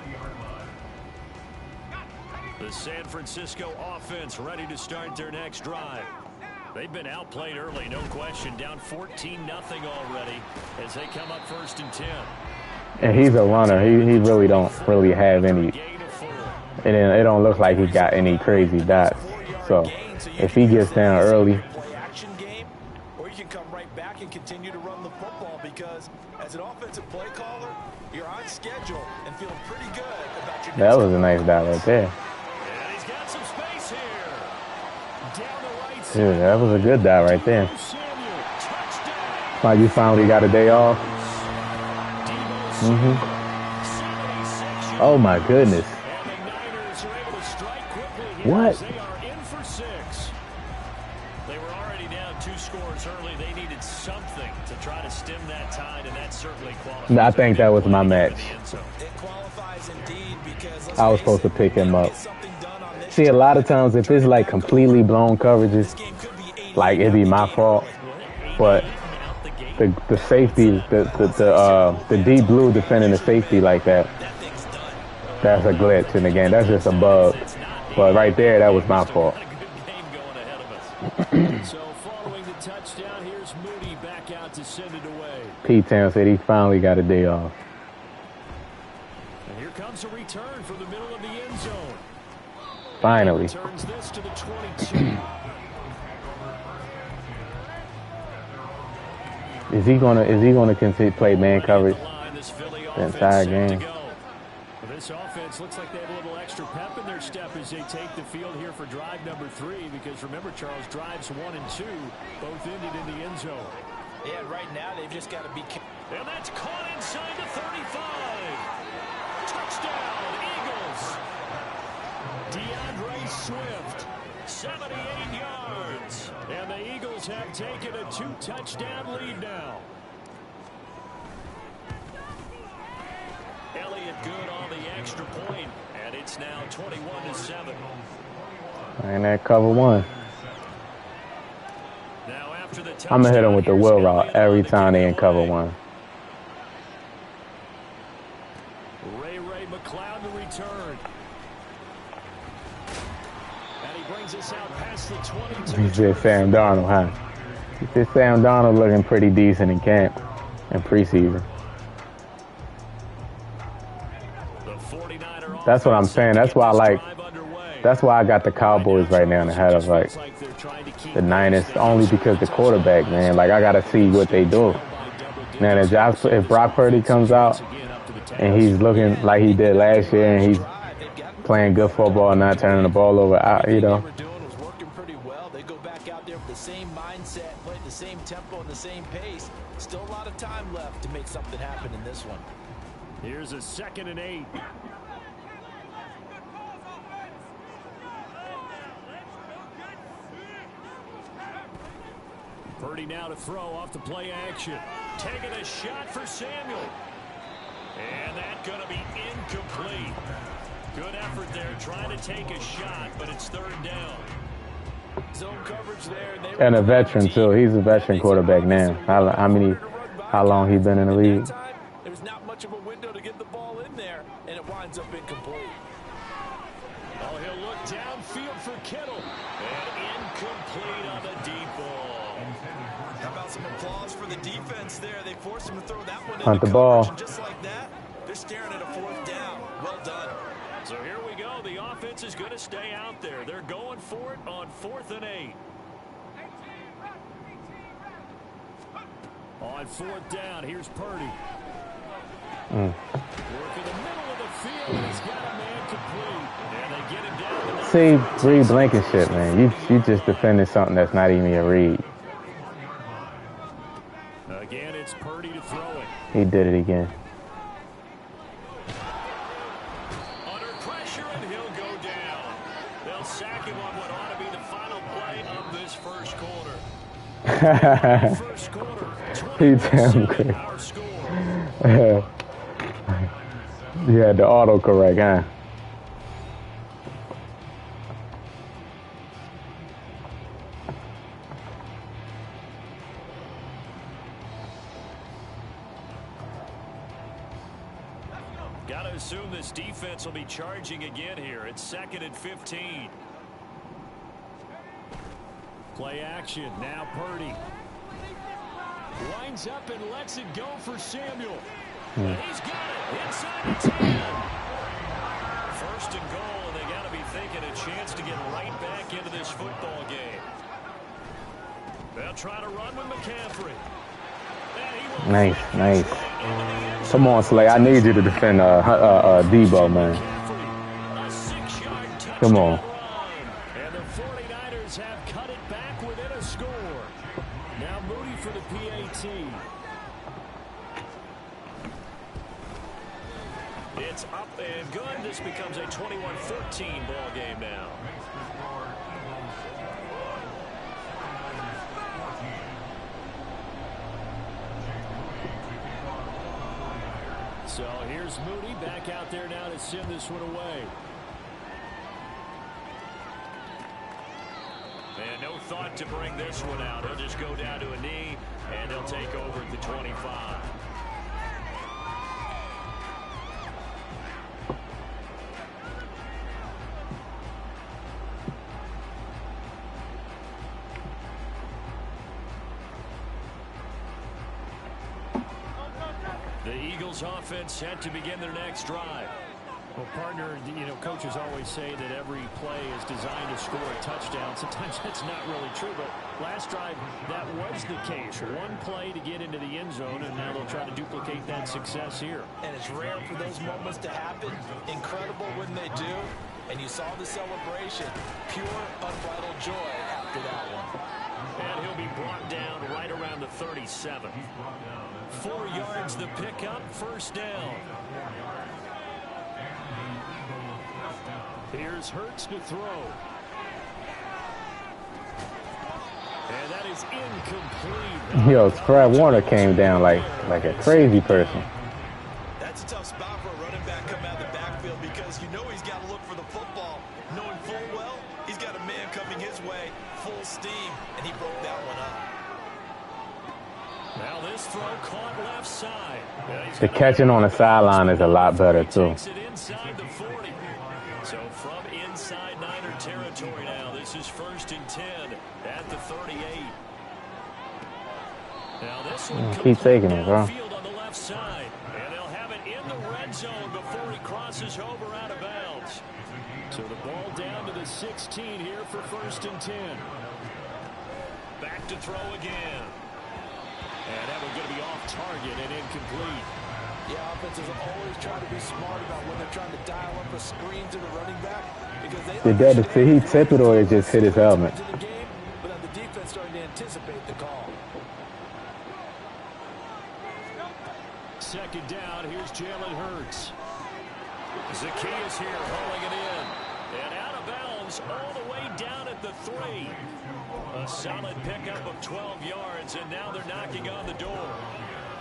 The San Francisco offense ready to start their next drive. They've been outplayed early, no question. Down 14-0 already as they come up 1st and 10. And he's a runner. He really don't have any. It don't look like he got any crazy dots. So if he gets down early. And continue to run the football, because as an offensive play caller, you're on schedule and feeling pretty good about your. That was a nice dot right there. And he's got some space here. Down the right side. Dude, that was a good dot right there. Like you finally got a day off. Oh my goodness. What? They are in for 6. They were already down 2 scores early. They needed something to try to stem that tide, and that certainly qualifies. I think that was my match. It qualifies indeed, because I was supposed to pick him up. See, a lot of times if it's like completely blown coverages, like it'd be my fault. But the safety, the deep blue defending the safety like that, that's a glitch in the game. That's just a bug. But right there, that was my fault. So following the touchdown, here's Moody back out to send it away. P-Town said he finally got a day off. And here comes a return from the middle of the end zone. Finally. Turns this to the 22. Is he gonna continue to play man coverage the entire game? This offense looks like they have a little extra pep in their step as they take the field here for drive number 3, because remember, Charles, drives 1 and 2 both ended in the end zone. Yeah, right now they've just got to be. And that's caught inside the 35. Touchdown, Eagles. DeAndre Swift, 78 yards. And the Eagles have taken a 2-touchdown lead now. extra point, and it's now 21-7. And that cover one. Now after the I'm going to hit them with the wheel route every time they in cover one. Ray McLeod to return. And he brings us out past the 22. You said Sam Darnold, huh? You said Sam Darnold looking pretty decent in camp and preseason. That's what I'm saying. That's why I like. That's why I got the Cowboys right now ahead of like the Niners, only because the quarterback, man. Like I gotta see what they do. Man, if Brock Purdy comes out and he's looking like he did last year and he's playing good football and not turning the ball over, you know. Working pretty well. They go back out there with the same mindset, play the same tempo and the same pace. Still a lot of time left to make something happen in this one. Here's a 2nd and 8. Purdy now to throw off the play action. Taking a shot for Samuel. And that's going to be incomplete. Good effort there trying to take a shot, but it's 3rd down. Zone coverage there. And a veteran, too. He's a veteran quarterback now. How long he been in the league? There's not much of a window to get the ball in there, and it winds up incomplete. Oh, he'll look downfield for Kittle. And incomplete on the deep ball. How about some applause for the defense there? They forced him to throw that one Hunt into the ball. coverage, and just like that, they're staring at a 4th down. Well done. So here we go. The offense is going to stay out there. They're going for it on 4th and 8. On 4th down, here's Purdy. Working the middle of the field. He's got a man complete. And they get him down. See, read Blankenship, man. You just defended something that's not even a read. Again, it's Purdy to throw it. He did it again. Under pressure, and he'll go down. They'll sack him on what ought to be the final play of this first quarter. First quarter, He damn good. our score. You had the autocorrect, huh? Got to assume this defense will be charging again here. It's 2nd and 15. Play action. Now Purdy. Winds up and lets it go for Samuel. And he's got it inside the 10. 1st and goal, and they got to be thinking a chance to get right back into this football game. They'll try to run with McCaffrey. Nice. Come on, Slay. I need you to defend Debo, man. Come on. And the 49ers have cut it back within a score. Now Moody for the PAT. It's up and good. This becomes a 21-14 ball game now. So here's Moody back out there now to send this one away. And no thought to bring this one out. He'll just go down to a knee, and they'll take over at the 25. The Eagles offense set to begin their next drive. Well, partner, coaches always say that every play is designed to score a touchdown. Sometimes that's not really true, but last drive, that was the case. One play to get into the end zone, and now they'll try to duplicate that success here. And it's rare for those moments to happen. Incredible when they do. And you saw the celebration. Pure, unbridled joy after that one. And he'll be brought down right around the 37. 4 yards the pickup, 1st down. Here's Hurts to throw. And that is incomplete. Yo, Fred Warner came down like a crazy person. That's a tough spot for a running back coming out of the backfield because The catching on the sideline is a lot better too. Takes it inside the 40. So from inside Niner territory now, this is 1st and 10 at the 38. Now this one Keep taking it, bro. field on the left side, and they'll have it in the red zone before he crosses over out of bounds. So the ball down to the 16 here for 1st and 10. Back to throw again. And that one's going to be off target and incomplete. Yeah, offenses always try to be smart about when they're trying to dial up a screen to the running back. Did he tip it or it just hit his helmet? But then the defense starting to anticipate the call. 2nd down, here's Jalen Hurts. Zacchaeus here hauling it in. And out of bounds all the way down at the 3. A solid pickup of 12 yards, and now they're knocking on the door.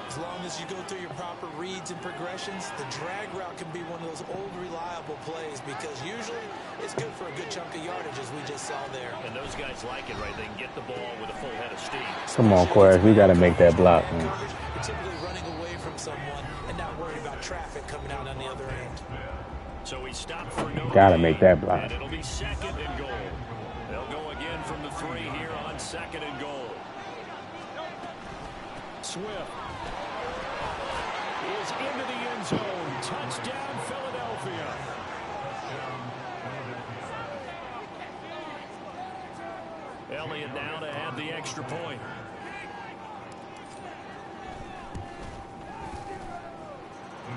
As long as you go through your proper reads and progressions, the drag route can be one of those old reliable plays because usually it's good for a good chunk of yardage as we just saw there. And those guys like it, right? They can get the ball with a full head of steam. Come on, Quares. We got to make that block, man. You're typically running away from someone and not worried about traffic coming out on the other end. So he stopped for no Got to make that block. And it'll be 2nd and goal. They'll go again from the 3 here on 2nd and goal. Swift is into the end zone. Touchdown, Philadelphia. Elliott now to add the extra point.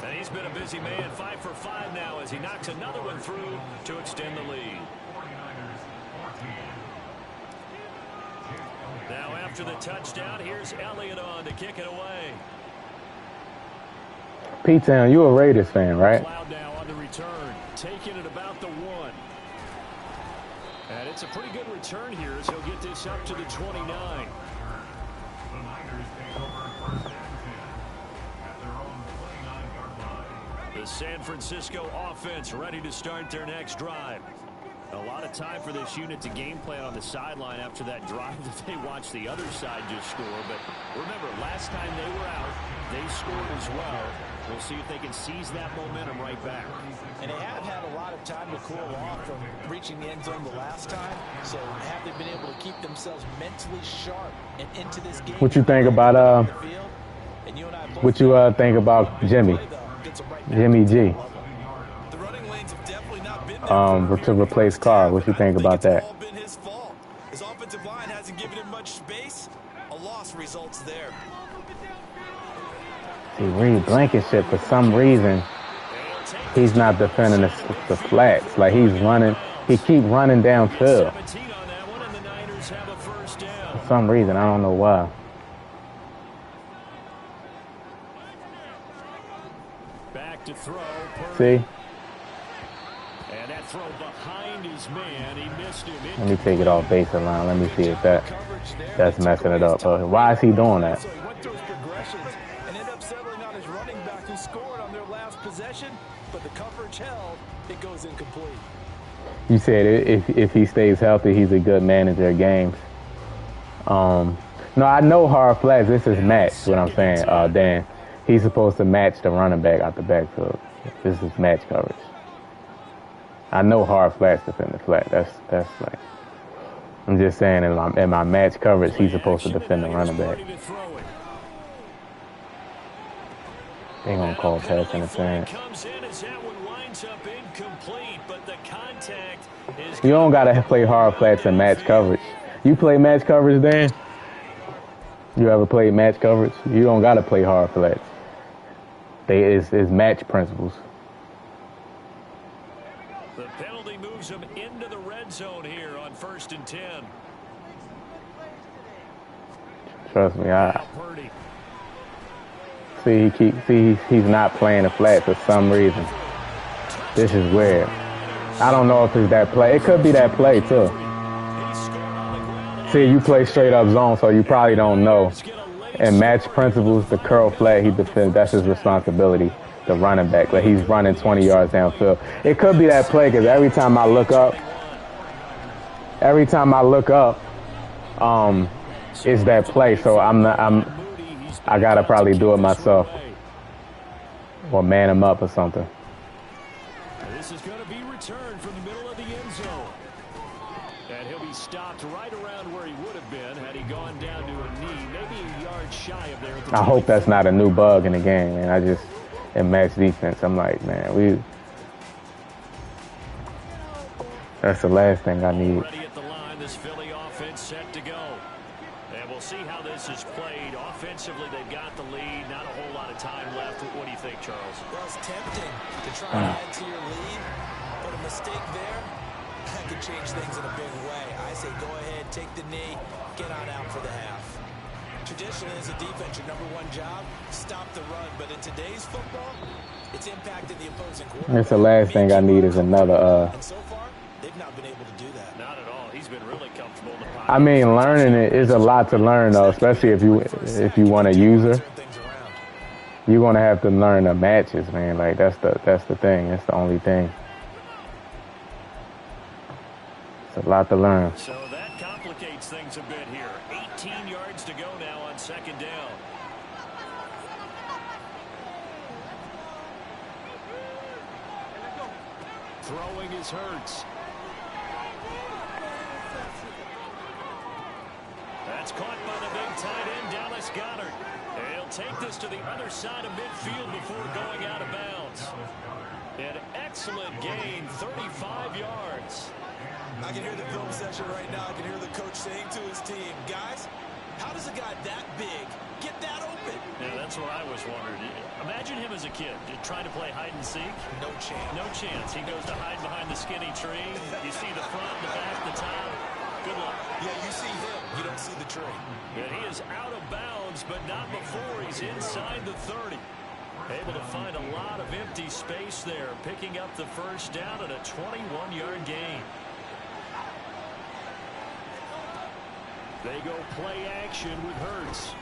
And he's been a busy man, 5 for 5 now as he knocks another one through to extend the lead. Now after the touchdown, here's Elliott on to kick it away. P-Town, you a Raiders fan, right? Cloud now on the return, taking it about the 1. And it's a pretty good return here as he'll get this up to the 29. The San Francisco offense ready to start their next drive. A lot of time for this unit to game plan on the sideline after that drive that they watched the other side just score. But remember, last time they were out, they scored as well. We'll see if they can seize that momentum right back. And they have had a lot of time to cool off from reaching the end zone the last time. So have they been able to keep themselves mentally sharp and into this game? What you think about what you think about Jimmy G? To replace Carr. What you think about that? His offensive line hasn't given him much space. A loss results there. See, Reed Blankenship, for some reason, he's not defending the flats. Like he's running, he keep running downfield. For some reason, I don't know why. Back to throw. See? And that throw behind his man, he missed him. Let me take it off baseline line. Let me see if that's messing it up. Why is he doing that? So he went through his progressions and ended up settling on his running back who scored on their last possession, but the coverage held, it goes incomplete. You said if he stays healthy, he's a good manager of games. No, I know hard flats. This is match. What I'm saying, Dan. He's supposed to match the running back out the backfield. This is match coverage. I know hard flats defend the flat. That's like. I'm just saying in my match coverage, he's supposed to defend the running back. They gonna call pass interference. You don't gotta play hard flats in match coverage. You play match coverage, Dan? You ever played match coverage? You don't gotta play hard flats. It's match principles. The penalty moves him into the red zone here on 1st and 10. Trust me, he's not playing the flat for some reason. This is weird. I don't know if it's that play. It could be that play too. See, you play straight up zone, so you probably don't know. In match principles, the curl flat, he defends. That's his responsibility, the running back. But he's running 20 yards downfield. It could be that play because every time I look up, it's that play. So I gotta probably do it myself. or man him up or something. This is going to be returned from the middle of the end zone. And he'll be stopped right around where he would have been had he gone down to a knee, maybe a yard shy of there. I hope that's not a new bug in the game, man. In match defense, I'm like, man, that's the last thing I need. Ready at the line, this Philly offense set to go. And we'll see how this is played. Offensively, they've got the lead. Not a whole lot of time left. What do you think, Charles? Well, it's tempting to try to add to your lead, but a mistake there, that could change things in a big way. I say go ahead, take the knee, get on out for the half. Traditionally, as a defense, your #1 job, stop the run. But in today's football, it's impacting the opposing quarterback. That's the last thing I need is another. And so far, they've not been able to do that. Not at all. He's been really comfortable in the pocket. I mean, learning it is a lot to learn, though, especially if you want a user. You're gonna have to learn the matches, man. Like that's the thing. That's the only thing. It's a lot to learn. So that complicates things a bit here. 18 yards to go now on second down. Throwing is Hurts. That's caught by the big tight end, Dallas Goedert. He'll take this to the other side of midfield before going out of bounds. An excellent gain, 35 yards. I can hear the film session right now. I can hear the coach saying to his team, guys, how does a guy that big get that open? Yeah, that's what I was wondering. Imagine him as a kid trying to play hide and seek. No chance. No chance. He goes to hide behind the skinny tree. You see the front, the back, the top. Good luck. Yeah, you see him. You don't see the tree. And he is out of bounds, but not before he's inside the 30. Able to find a lot of empty space there, picking up the first down at a 21-yard gain. They go play action with Hurts.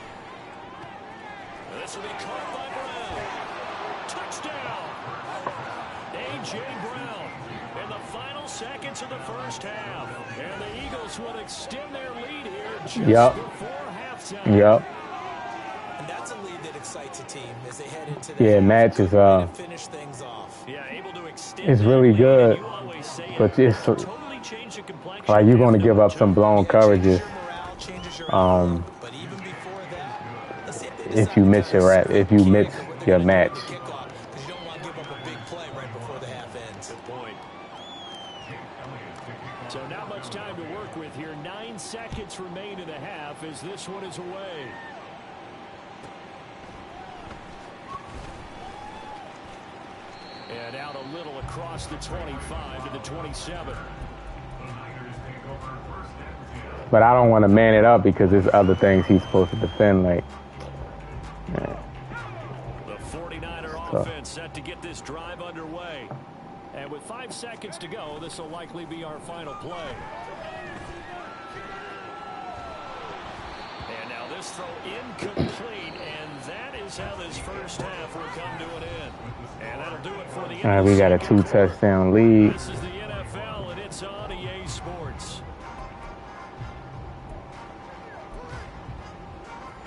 This will be caught by Brown. Touchdown! A.J. Brown in the final seconds of the first half. And the Eagles will extend their lead here just before halftime. Yep. And that's a lead that excites a team as they head into the match is finish things off. Yeah, able to extend it's really good, but it's totally change the complexion. like you're going to give up some blown coverages. If you miss your match. Because you don't want to give up a big play right before the half ends. Good point. So not much time to work with here. 9 seconds remain in the half as this one is away. And out a little across the 25 to the 27. But I don't want to man it up because there's other things he's supposed to defend, like. The 49er offense set to get this drive underway. And with 5 seconds to go, this will likely be our final play. And now this throw incomplete, and that is how this first half will come to an end. And that'll do it for the All right, we got a 2-touchdown lead. This is the NFL, and it's on EA Sports.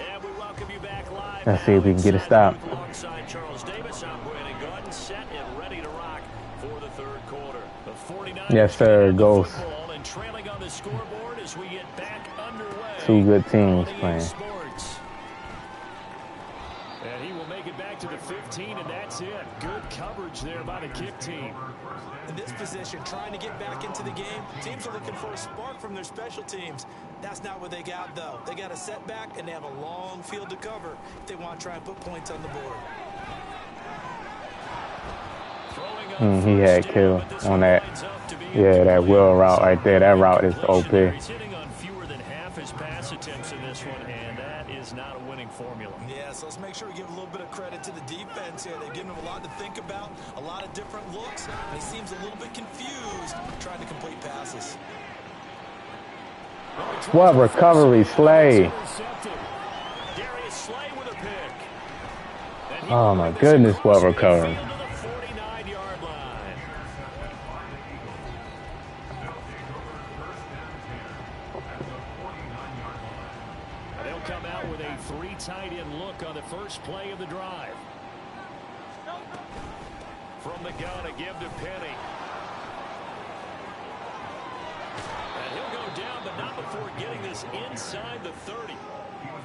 And we welcome you back live. Let's see if we can get a stop. Alongside Charles Davis, I'm Brandon Garden, set and ready to rock for the third quarter. The 49ers Yes, sir, Ghost. and trailing on the scoreboard as we get back underway. 2 good teams playing. Sports. And he will make it back to the 15, and that's it. Good coverage there by the kick team. In this position, trying to get back into the game, teams are looking for a spark from their special teams. That's not what they got, though. They got a setback, and they have a long field to cover if they want to try and put points on the board. He had kill on that. Yeah, that wheel route right there. That route is OP. He's hitting on fewer than half his pass attempts in this one, and that is not a winning formula. Yeah, so let's make sure we give a little bit of credit to the defense here. They've given him a lot to think about, a lot of different looks, and he seems a little bit confused trying to complete passes. What recovery, Slay? Oh my goodness, what recovery! They'll come out with a 3 tight end look on the first play of the drive. From the gun, a give to Penny. And he'll go down, but not before getting this inside the 30.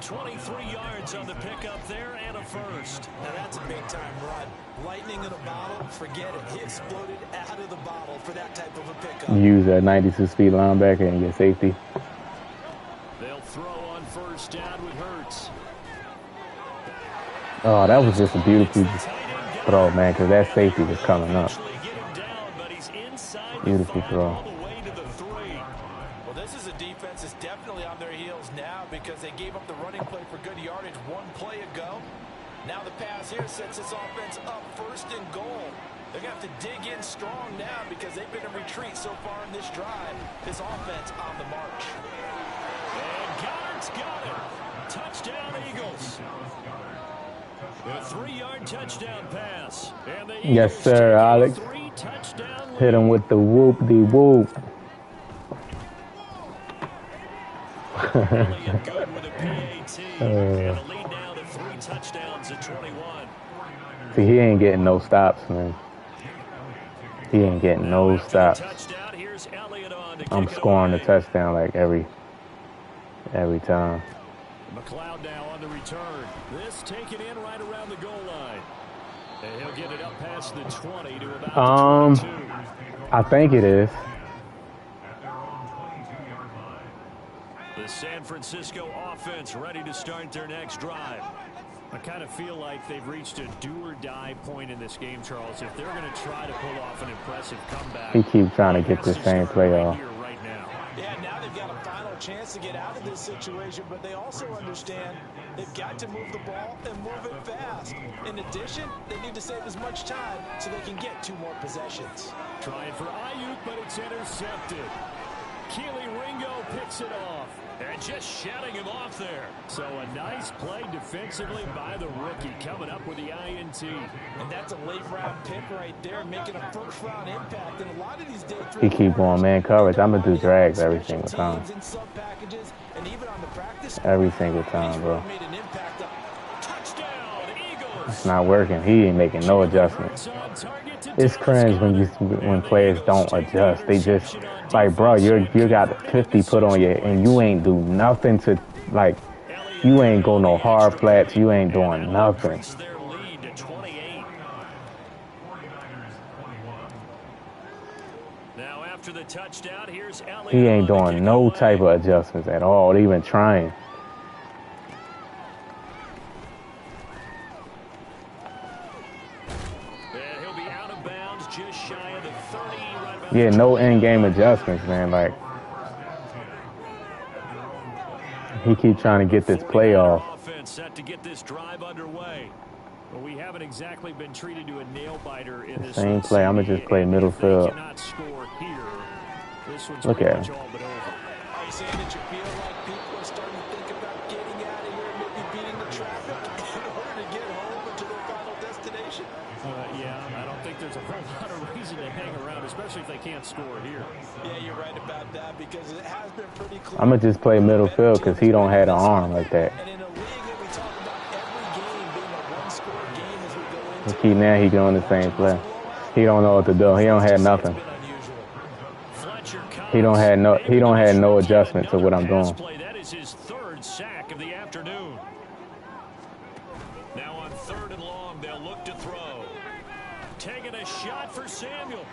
23 yards on the pickup there and a first. Now that's a big-time run. Lightning in a bottle, forget it. He exploded out of the bottle for that type of a pickup. Use a 92-speed linebacker and get safety. They'll throw on first down with Hurts. Oh, that was just a beautiful throw, man, because that safety was coming up. Beautiful throw. This is a defense that's definitely on their heels now because they gave up the running play for good yardage one play ago. Now the pass here sets this offense up first and goal. They're going to have to dig in strong now because they've been in retreat so far in this drive. This offense on the march. And Goddard's got it. Touchdown, Eagles. A 3-yard touchdown pass. And the Yes, Eagles sir, Alex. Hit him with the whoop-de-whoop. Good with a PAT. And a lead now to 3 touchdowns at 21. See, he ain't getting no stops, man. He ain't getting no stops. I'm scoring the touchdown like every time. McLeod now on the return. This taken in right around the goal line. And he'll get it up past the 20 to about the 22. I think it is. The San Francisco offense ready to start their next drive. I kind of feel like they've reached a do-or-die point in this game, Charles. If they're going to try to pull off an impressive comeback, He keeps trying to get the same play off. Right now. Yeah, now they've got a final chance to get out of this situation, but they also understand they've got to move the ball and move it fast. In addition, they need to save as much time so they can get 2 more possessions. Trying for Ayuk, but it's intercepted. Keely Ringo picks it off. And just shutting him off there. So a nice play defensively by the rookie coming up with the INT. And that's a late-round pick right there, making a first-round impact. And a lot of these day 3 He keep going man coverage. I'm going to do drags every single time. Every single time, bro. It's not working. He ain't making no adjustments. It's cringe when players don't adjust. They just like, bro, you got 50 put on you and you ain't do nothing to, like, you ain't go no hard flats. You ain't doing nothing. Now after the touchdown, here's He ain't doing no type of adjustments at all, even trying. Yeah, no in-game adjustments, man. Like, he keep trying to get this play off. Set to get this drive underway. But we haven't exactly been treated to a nail biter in this same play. I'm gonna just play middle field. Look at him. Are you saying that you feel like people are starting to think about getting out of here and maybe beating the traffic in order to get home and to their final destination? Yeah, I don't think there's a whole lot of reason to hang around, especially if they can't score here. Yeah, you're right about that because it has been pretty clear. I'm gonna just play middle field because he don't have an arm like that. And in a league that we talk about every game being a one-score game as we go into. He keep now he doing the same play. He don't know what to do. He don't have nothing. He don't have no adjustment to what I'm doing. That is his 3rd sack of the afternoon. Now on 3rd and long, they'll look to throw. Taking a shot for Samuel.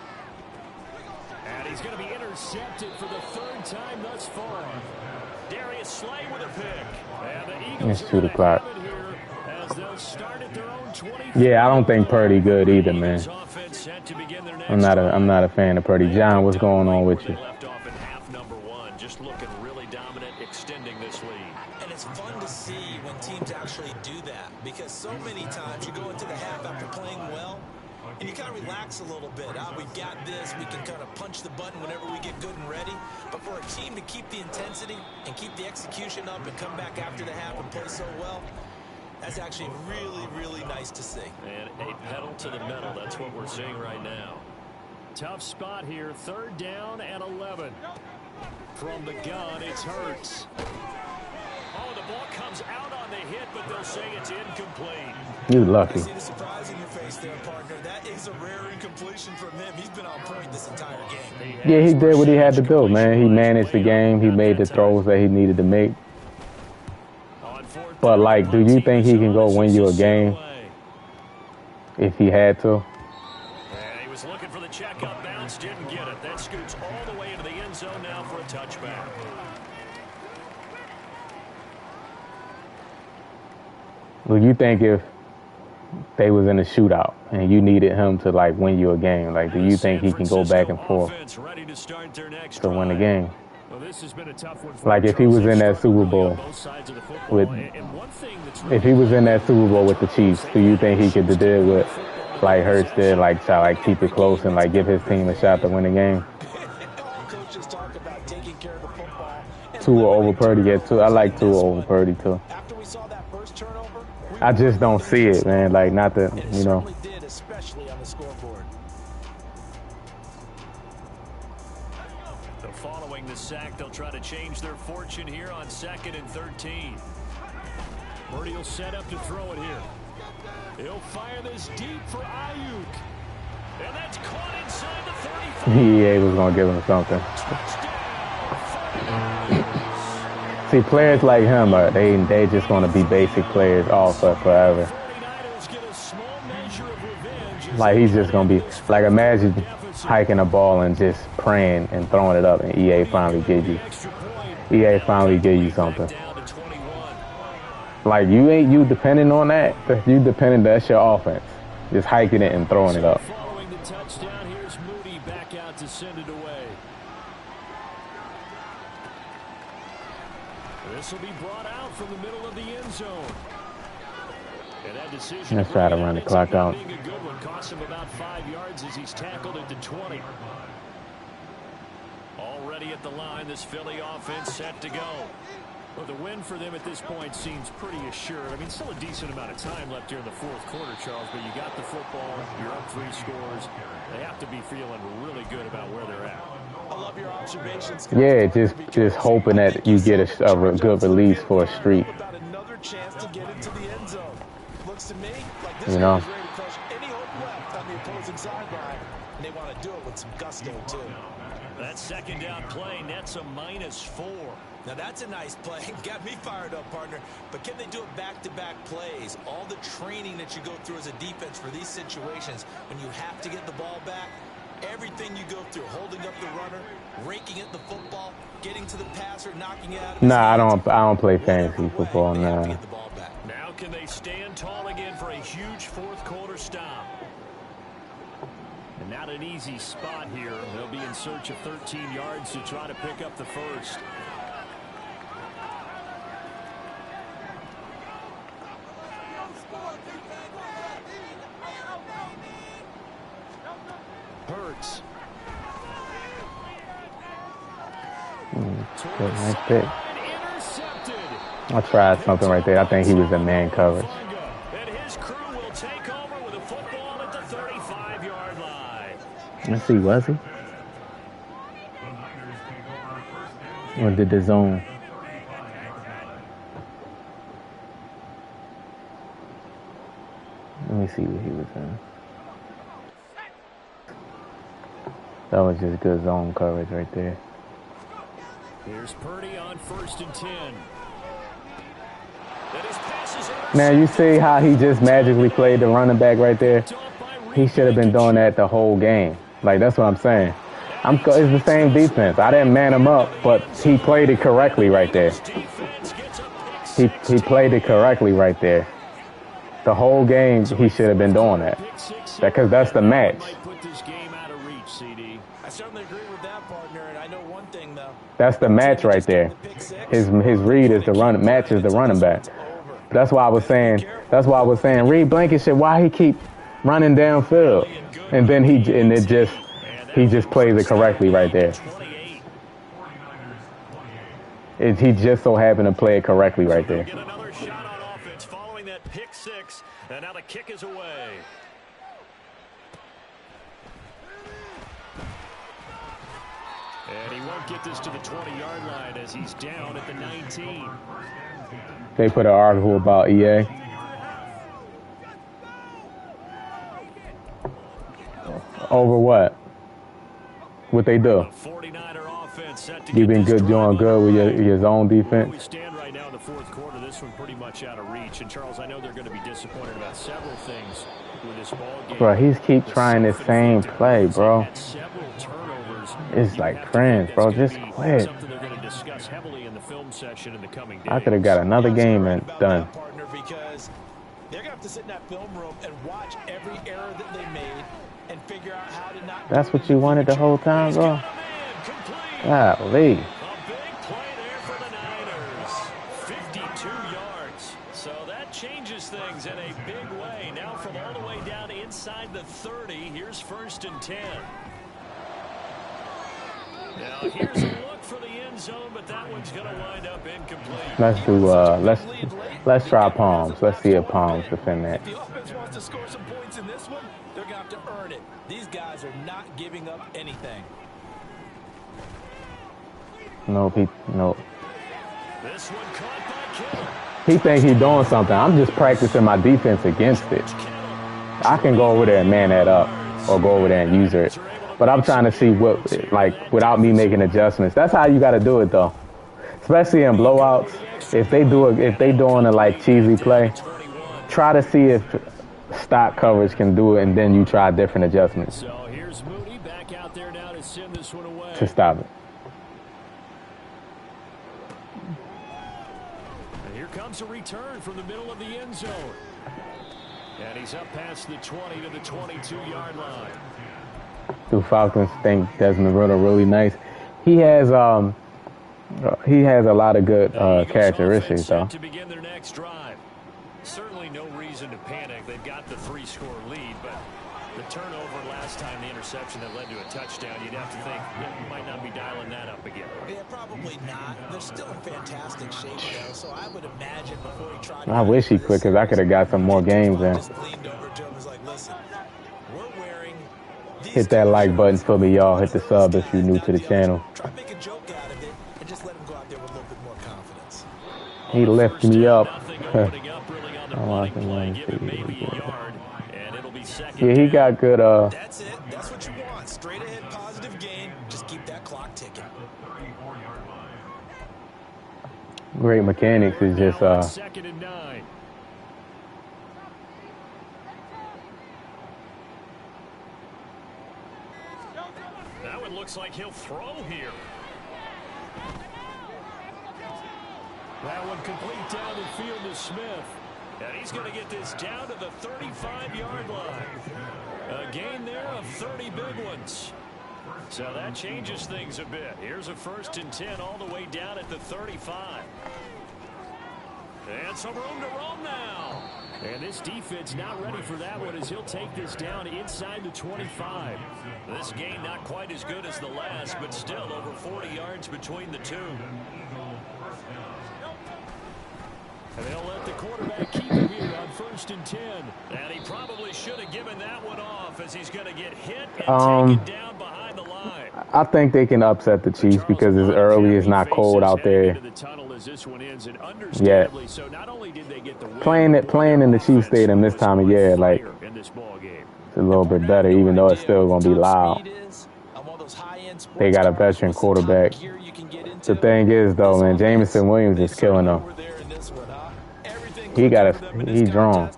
And he's going to be intercepted for the 3rd time thus far. Darius Slay with a pick. And the Eagles it's 2 o'clock. As they'll start at their own 20. Yeah, I don't think Purdy good either, man. I'm not a fan of Purdy. John, what's going on with you? Left off in half number 1, just looking really dominant, extending this lead. And it's fun to see when teams actually do that because so many times you go into the half after playing well and you kind of relax a little bit. We've got this. We can kind of punch the button whenever we get good and ready. But for a team to keep the intensity and keep the execution up and come back after the half and play so well, that's actually really, really nice to see. And a pedal to the metal. That's what we're seeing right now. Tough spot here. 3rd down and 11. From the gun, it's Hurts. Oh, the ball comes out on the hit, but they'll say it's incomplete. You lucky. I see the surprise in your face there, partner. That is a rare incompletion from him. He's been on point this entire game. Yeah, he did what he had to do, man. He managed the game. He made the throws that he needed to make. But, like, do you think he can go win you a game if he had to? And he was looking for the checkout bounce, didn't get it. That scoots all the way into the end zone now for a touchback. Well, you think if they was in a shootout and you needed him to, like, win you a game, like, do you think he can go back and forth to win the game? Like, if he was in that Super Bowl with, if he was in that Super Bowl with the Chiefs, do you think he could do with, like, Hurts did, like, try, like, keep it close and, like, give his team a shot to win the game? Tua over Purdy, yeah, too. I like Tua over Purdy, too. I just don't see it, man. Like, not that, you know. Following the sack, they'll try to change their fortune here on 2nd and 13. Purdy will set up to throw it here. He'll fire this deep for Ayuk. And that's caught inside the 35. EA was going to give him something. See, players like him, they just going to be basic players all for forever. Like, he's just going to be, like, imagine hiking a ball and just praying and throwing it up, and EA finally give you something. Like, you depending on that. You depending, that's your offense. Just hiking it and throwing it up. Following the touchdown, here's Moody back out to send it away. This will be brought out from the middle of the end zone. And that decision, let's try to run the clock out. Being a good one, cost him about 5 yards as he's tackled at the 20. Already at the line, this Philly offense set to go. Well, the win for them at this point seems pretty assured. I mean, still a decent amount of time left here in the fourth quarter, Charles, but you got the football, you're up 3 scores. They have to be feeling really good about where they're at. I love your observations. Yeah, just hoping that you get a good release for a streak. About another chance to get into the end zone. Looks to me like this you know. is ready to crush any hope left on the opposing sideline, and they want to do it with some gusto too. That second down play nets a -4. Now that's a nice play. Got me fired up, partner. But can they do it back-to-back plays? All the training that you go through as a defense for these situations, when you have to get the ball back, everything you go through, holding up the runner, raking at the football, getting to the passer, knocking it out of his Nah, hands. I don't play fantasy football. Nah. Now can they stand tall again for a huge fourth quarter stop? And not an easy spot here. They'll be in search of 13 yards to try to pick up the first. Hurts. Good, nice pick. I tried something right there. I think he was in man coverage. And his crew will take over with a football at the 35-yard line. Let's see, was he? Or did the zone? Let me see what he was in. That was just good zone coverage right there. Here's Purdy on 1st and 10. Now you see how he just magically played the running back right there? He should have been doing that the whole game. Like, that's what I'm saying. It's the same defense. I didn't man him up, but he played it correctly right there. He played it correctly right there. The whole game, he should have been doing that. Because that's the match. I certainly agree with that, partner, and I know one thing, though. That's the match right there. His read is the run, matches the running back. That's why I was saying, Reed Blankenship, why he keep running downfield? And then he just plays it correctly right there. He just so happened to play it correctly right there. Get another shot on offense following that pick six, and now the kick is away. And he won't get this to the 20-yard line as he's down at the 19. They put an article about EA. Over what? What they do? You've been doing good with your zone defense. We stand right now in the fourth quarter. This one pretty much out of reach. And Charles, I know they're going to be disappointed about several things with this ball game. Bro, he's keep trying the same play, bro. It's like friends, bro. Just quit. I could have got another game and done. Because they're going to have to sit in that film room and watch every error that they made and figure out how to not. That's what you wanted the whole time, bro. Golly. A big play there for the Niners. 52 yards. So that changes things in a big way. Now from all the way down inside the 30, here's 1st and 10. Now here's a look for the end zone, but that one's going to wind up incomplete. Let's try Palms. Let's see if Palms defend that. If the offense wants to score some points in this one, they're going to have to earn it. These guys are not giving up anything. Nope. This one caught by Kittle. He thinks he's doing something. I'm just practicing my defense against it. I can go over there and man that up or go over there and use it. But I'm trying to see what, like, without me making adjustments. That's how you got to do it, though. Especially in blowouts. If they doing a, like, cheesy play, try to see if stock coverage can do it, and then you try different adjustments So here's Moody back out there now to send this one away. to stop it. And here comes a return from the middle of the end zone. And he's up past the 20 to the 22-yard line. Do Falcons think Desmond Ritter really nice? He has a lot of good characteristics, though. To begin their next drive. Certainly no reason to panic. They've got the 3-score lead, but the turnover last time, the interception that led to a touchdown, you'd have to think you might not be dialing that up again. Yeah, probably not. They're still in fantastic shape, though, so I would imagine before he tried. I wish he quit, because I could have got some more games in. Hit that like button for me, y'all. Hit the sub if you're new to the channel. Try to make a joke out of it and just let him go out there with a little bit more confidence. He lifted me up. Yeah, he got good. That's it. That's what you want. Straight ahead, positive gain. Just keep that clock ticking. Great mechanics. Is just 2nd and 9. That one looks like he'll throw here. That one complete down the field to Smith. And he's going to get this down to the 35-yard line. A gain there of 30 big ones. So that changes things a bit. Here's a 1st and 10 all the way down at the 35. And some room to roam now. And this defense not ready for that one as he'll take this down inside the 25. This gain not quite as good as the last, but still over 40 yards between the two. And they'll let the quarterback keep him here on 1st and 10. And he probably should have given that one off as he's going to get hit and taken down behind the line. I think they can upset the Chiefs because it's early. It's not cold out there yet. Playing in the Chiefs Stadium this time of year, like, it's a little bit better, even though it's still going to be loud. They got a veteran quarterback. The thing is, though, man, Jameson Williams is killing them. He drawn.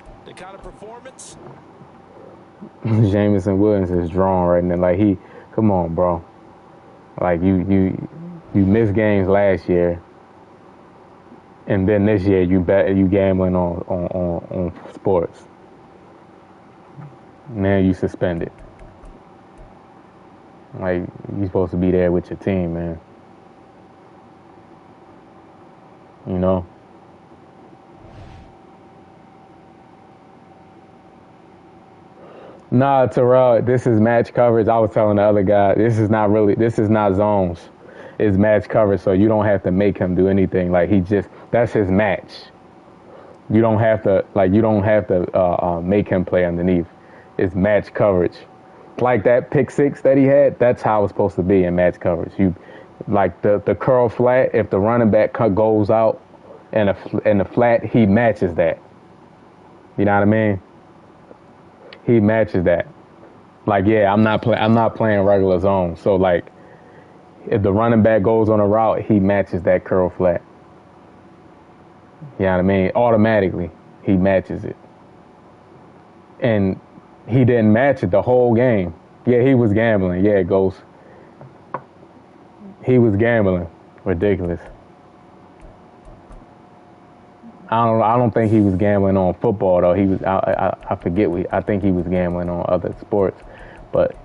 Jameson Williams is drawn right now. Like, come on, bro. Like, you missed games last year, and then this year you gambling on sports. Now you suspended. Like, you supposed to be there with your team, man. You know. Nah, Terrell, this is match coverage. I was telling the other guy, this is not zones. It's match coverage, so you don't have to make him do anything. Like, that's his match. You don't have to make him play underneath. It's match coverage. Like that pick six that he had, that's how it's supposed to be in match coverage. You, like the curl flat, if the running back goes out and the flat, he matches that. You know what I mean? He matches that. Like, yeah, I'm not playing regular zone. So like, if the running back goes on a route, he matches that curl flat. You know what I mean? Automatically, he matches it. And he didn't match it the whole game. Yeah, he was gambling. Yeah, Ghost. He was gambling. Ridiculous. I don't think he was gambling on football though. He was. I forget. I think he was gambling on other sports, but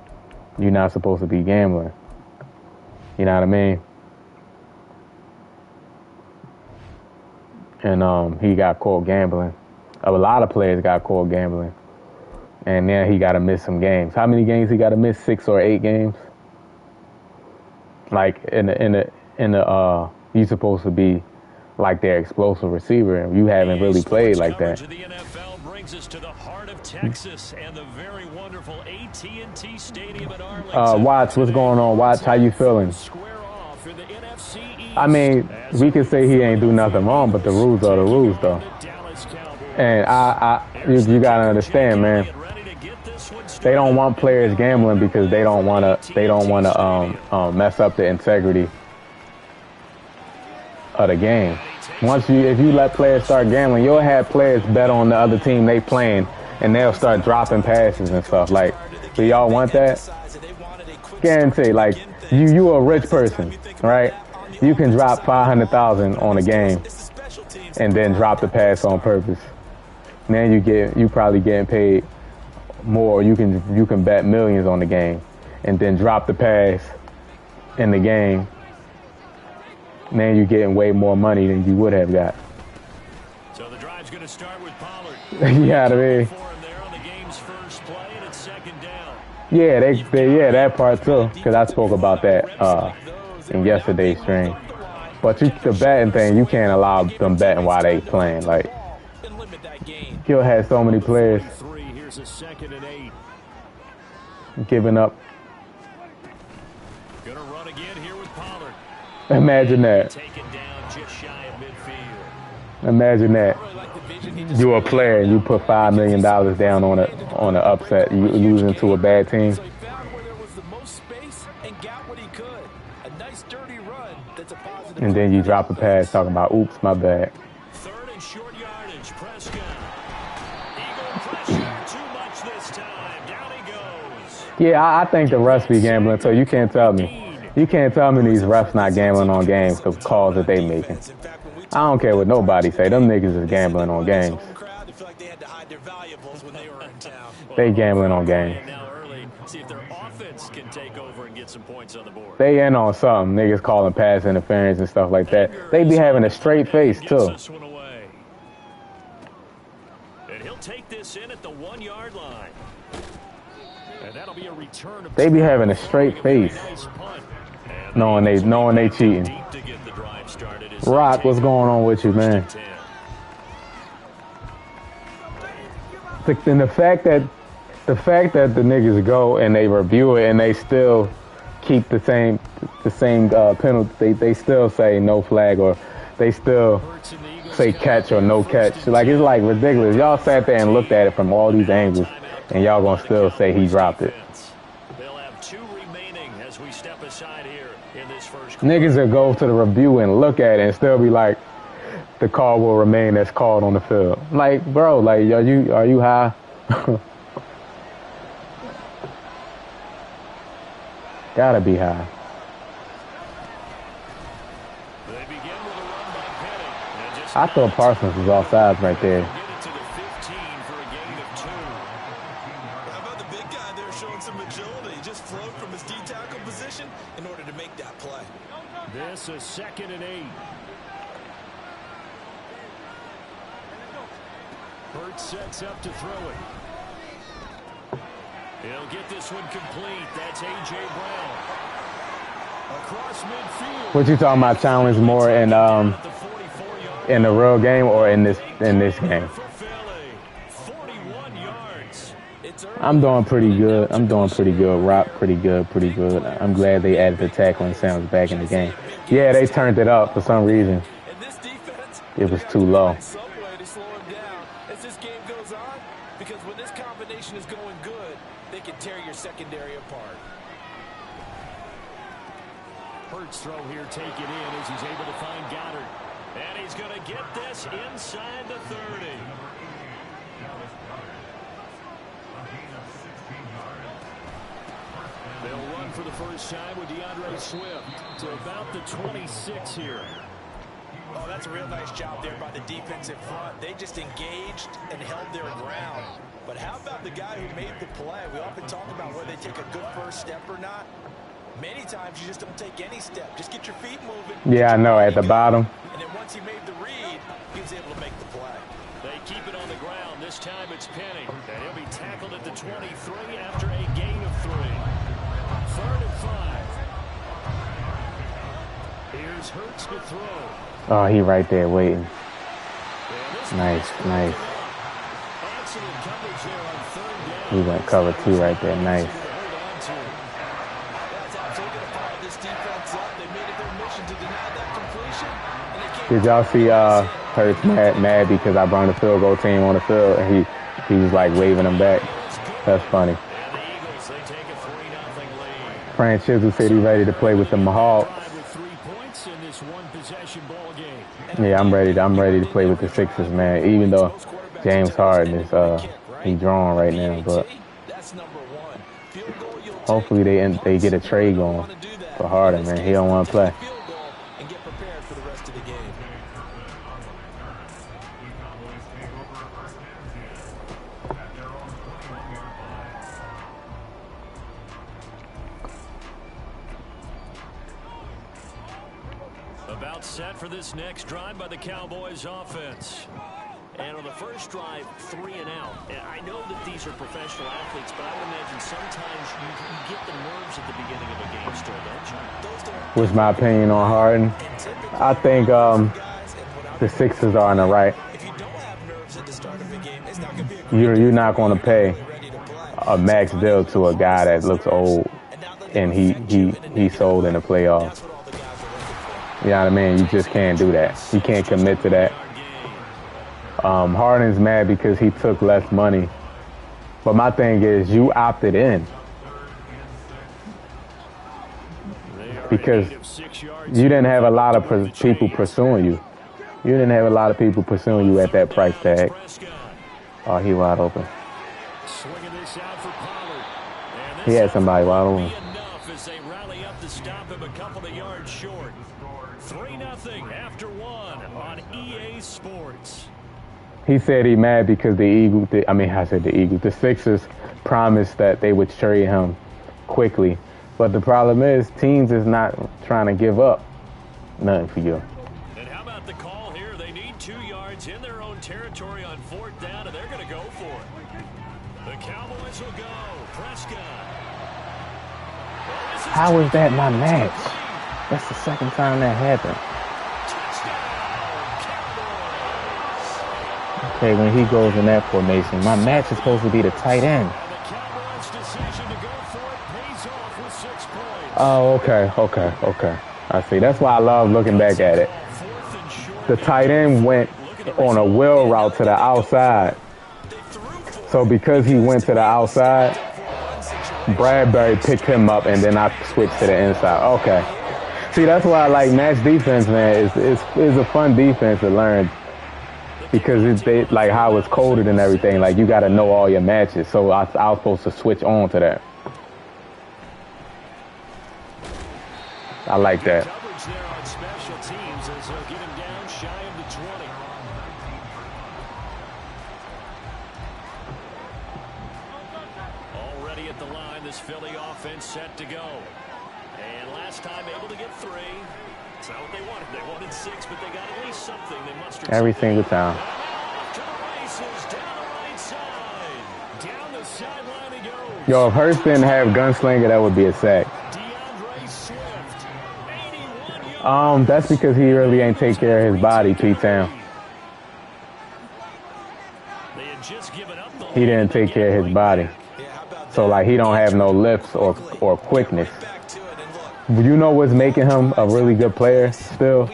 you're not supposed to be gambling. You know what I mean? And he got caught gambling. A lot of players got caught gambling, and now he got to miss some games. How many games he got to miss? 6 or 8 games. Like in the you supposed to be like their explosive receiver, and you haven't really played like that. The NFL brings us to the heart of Texas and the very wonderful AT&T Stadium in Arlington. Watch, what's going on? Watch, how you feeling? I mean, we can say he ain't do nothing wrong, but the rules are the rules, though. And you gotta understand, man. They don't want players gambling because they don't wanna mess up the integrity of the game. If you let players start gambling, you'll have players bet on the other team they playing, and they'll start dropping passes and stuff. Like, do y'all want that? Guarantee. Like, you a rich person, right? You can drop $500,000 on a game, and then drop the pass on purpose. Now you probably getting paid more. You can bet millions on the game, and then drop the pass in the game. Now you're getting way more money than you would have got. So the drive's going to start with Pollard. Yeah, I mean. Yeah, that part too, because I spoke about that in yesterday's stream. But the betting thing, you can't allow them betting while they playing. Like, you'll have so many players giving up. Gonna run again here with Pollard. Imagine that. Imagine that. You're a player and you put $5 million down on an upset. You losing to a bad team. And then you drop a pass talking about, oops, my bad. Third and short yardage. Prescott. Eagle pressure. Too much this time. Down he goes. Yeah, I think the refs be gambling, so you can't tell me. You can't tell me these refs not gambling on games because calls that they making. I don't care what nobody say. Them niggas is gambling on games. They gambling on games. They in on something. Niggas calling pass interference and stuff like that. They be having a straight face too. And he'll take this in at the 1-yard line. And that'll be a return of they be having a straight face, knowing they cheating. Rock, what's going on with you, man? And the fact that the niggas go and they review it and they still keep the same penalty, they still say no flag, or they still say catch or no catch. Like, it's like ridiculous. Y'all sat there and looked at it from all these angles, and y'all gonna still say he dropped it. They'll have 2 remaining as we step aside here in this first quarter. Niggas will go to the review and look at it and still be like, the call will remain as called on the field. Like, bro, like, are you high? Gotta be high. I thought Parsons was offsides right there. How about the big guy there showing some agility? He just flowed from his D-tackle position in order to make that play. This is 2nd and 8. Hurts sets up to throw it. He'll get this one complete. That's A.J. Brown. Across midfield. What you talking about? Challenge more in the real game or in this game? I'm doing pretty good. Rock, pretty good. I'm glad they added the tackling sounds back in the game. Yeah, they turned it up for some reason. And this defense it was too low. Some way to slow him down as this game goes on, because when this combination is going good, they can tear your secondary apart. Hurts throw here, take it in as he's able to find Goddard. And he's going to get this inside the 30. They'll run for the first time with DeAndre Swift to about the 26 here. Oh, that's a real nice job there by the defensive front. They just engaged and held their ground. But how about the guy who made the play? We often talk about whether they take a good first step or not. Many times you just don't take any step. Just get your feet moving. Yeah, I know, at the bottom. And then once he made the read, he was able to make the play. They keep it on the ground. This time it's Penny. And he'll be tackled at the 23 after a gain of 3. 3rd and 5. Here's Hurts to throw. Oh, he right there waiting. Nice, nice. He went cover 2 right there. Nice. Did y'all see Hurts mad because I brought the field goal team on the field and he was like waving them back? That's funny. Fran Chisel said he's ready to play with the Hawks. Yeah, I'm ready to play with the Sixers, man. Even though James Harden is he's drawn right now, but hopefully they get a trade going for Harden, man. He don't want to play. About set for this next drive by the Cowboys offense. And on the first drive, 3 and out. And I know that these are professional athletes, but I would imagine sometimes you get the nerves at the beginning of a game still, don't you? What's my opinion on Harden? I think the Sixers are on the right. You're not going to pay a max deal to a guy that looks old and he sold in the playoffs. You know what I mean? You just can't do that. You can't commit to that. Harden's mad because he took less money. But my thing is, you opted in. Because you didn't have a lot of people pursuing you. You didn't have a lot of people pursuing you at that price tag. Oh, he wide open. He had somebody wide open. 3-0 after 1 on EA Sports. He said he mad because the Sixers promised that they would trade him quickly. But the problem is, teams is not trying to give up nothing for you. And how about the call here? They need 2 yards in their own territory on 4th down, and they're going to go for it. The Cowboys will go. Prescott. How is that my match? That's the second time that happened. Okay, when he goes in that formation, my match is supposed to be the tight end. Oh, okay. I see. That's why I love looking back at it. The tight end went on a wheel route to the outside. So because he went to the outside, Bradbury picked him up, and then I switched to the inside. Okay. See, that's why I like match defense, man. It's a fun defense to learn because it's like how it's coded and everything. Like, you got to know all your matches. So I was supposed to switch on to that. I like that. Coverage there on special teams as they'll get him down shy of the 20. Already at the line, this Philly offense set to go. And last time able to get 3. It's not what they wanted. They wanted 6, but they got at least something. They mustered every single time. To the races, down the right side. Down the sideline he goes. Yo, if Hurts didn't have gunslinger, that would be a sack. DeAndre Swift, 81 yards. That's because he really ain't take care of his body, P-Town. They had just given up the He didn't take care of his body. So, like, he don't have no lifts or quickness. You know what's making him a really good player still?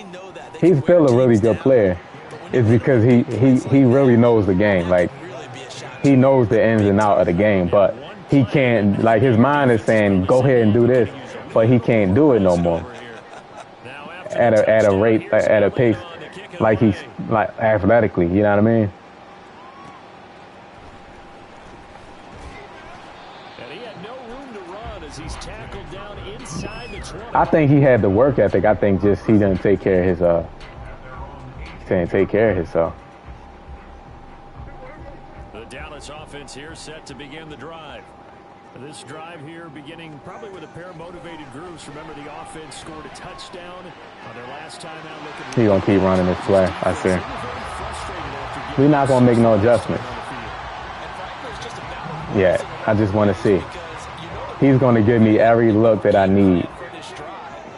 He's still a really good player. is because he really knows the game. Like, he knows the ins and out of the game, but he can't, like, his mind is saying, go ahead and do this, but he can't do it no more at a rate, at a pace, like he's, like, athletically, you know what I mean? And he had no room to run as he's tackled down inside the 20. I think he had the work ethic. I think just he didn't take care of his, The Dallas offense here set to begin the drive. This drive here beginning probably with a pair of motivated groups. Remember, the offense scored a touchdown on their last time out. He gonna keep running this play, I see. We're not gonna make no adjustments. Yeah, I just want to see. He's gonna give me every look that I need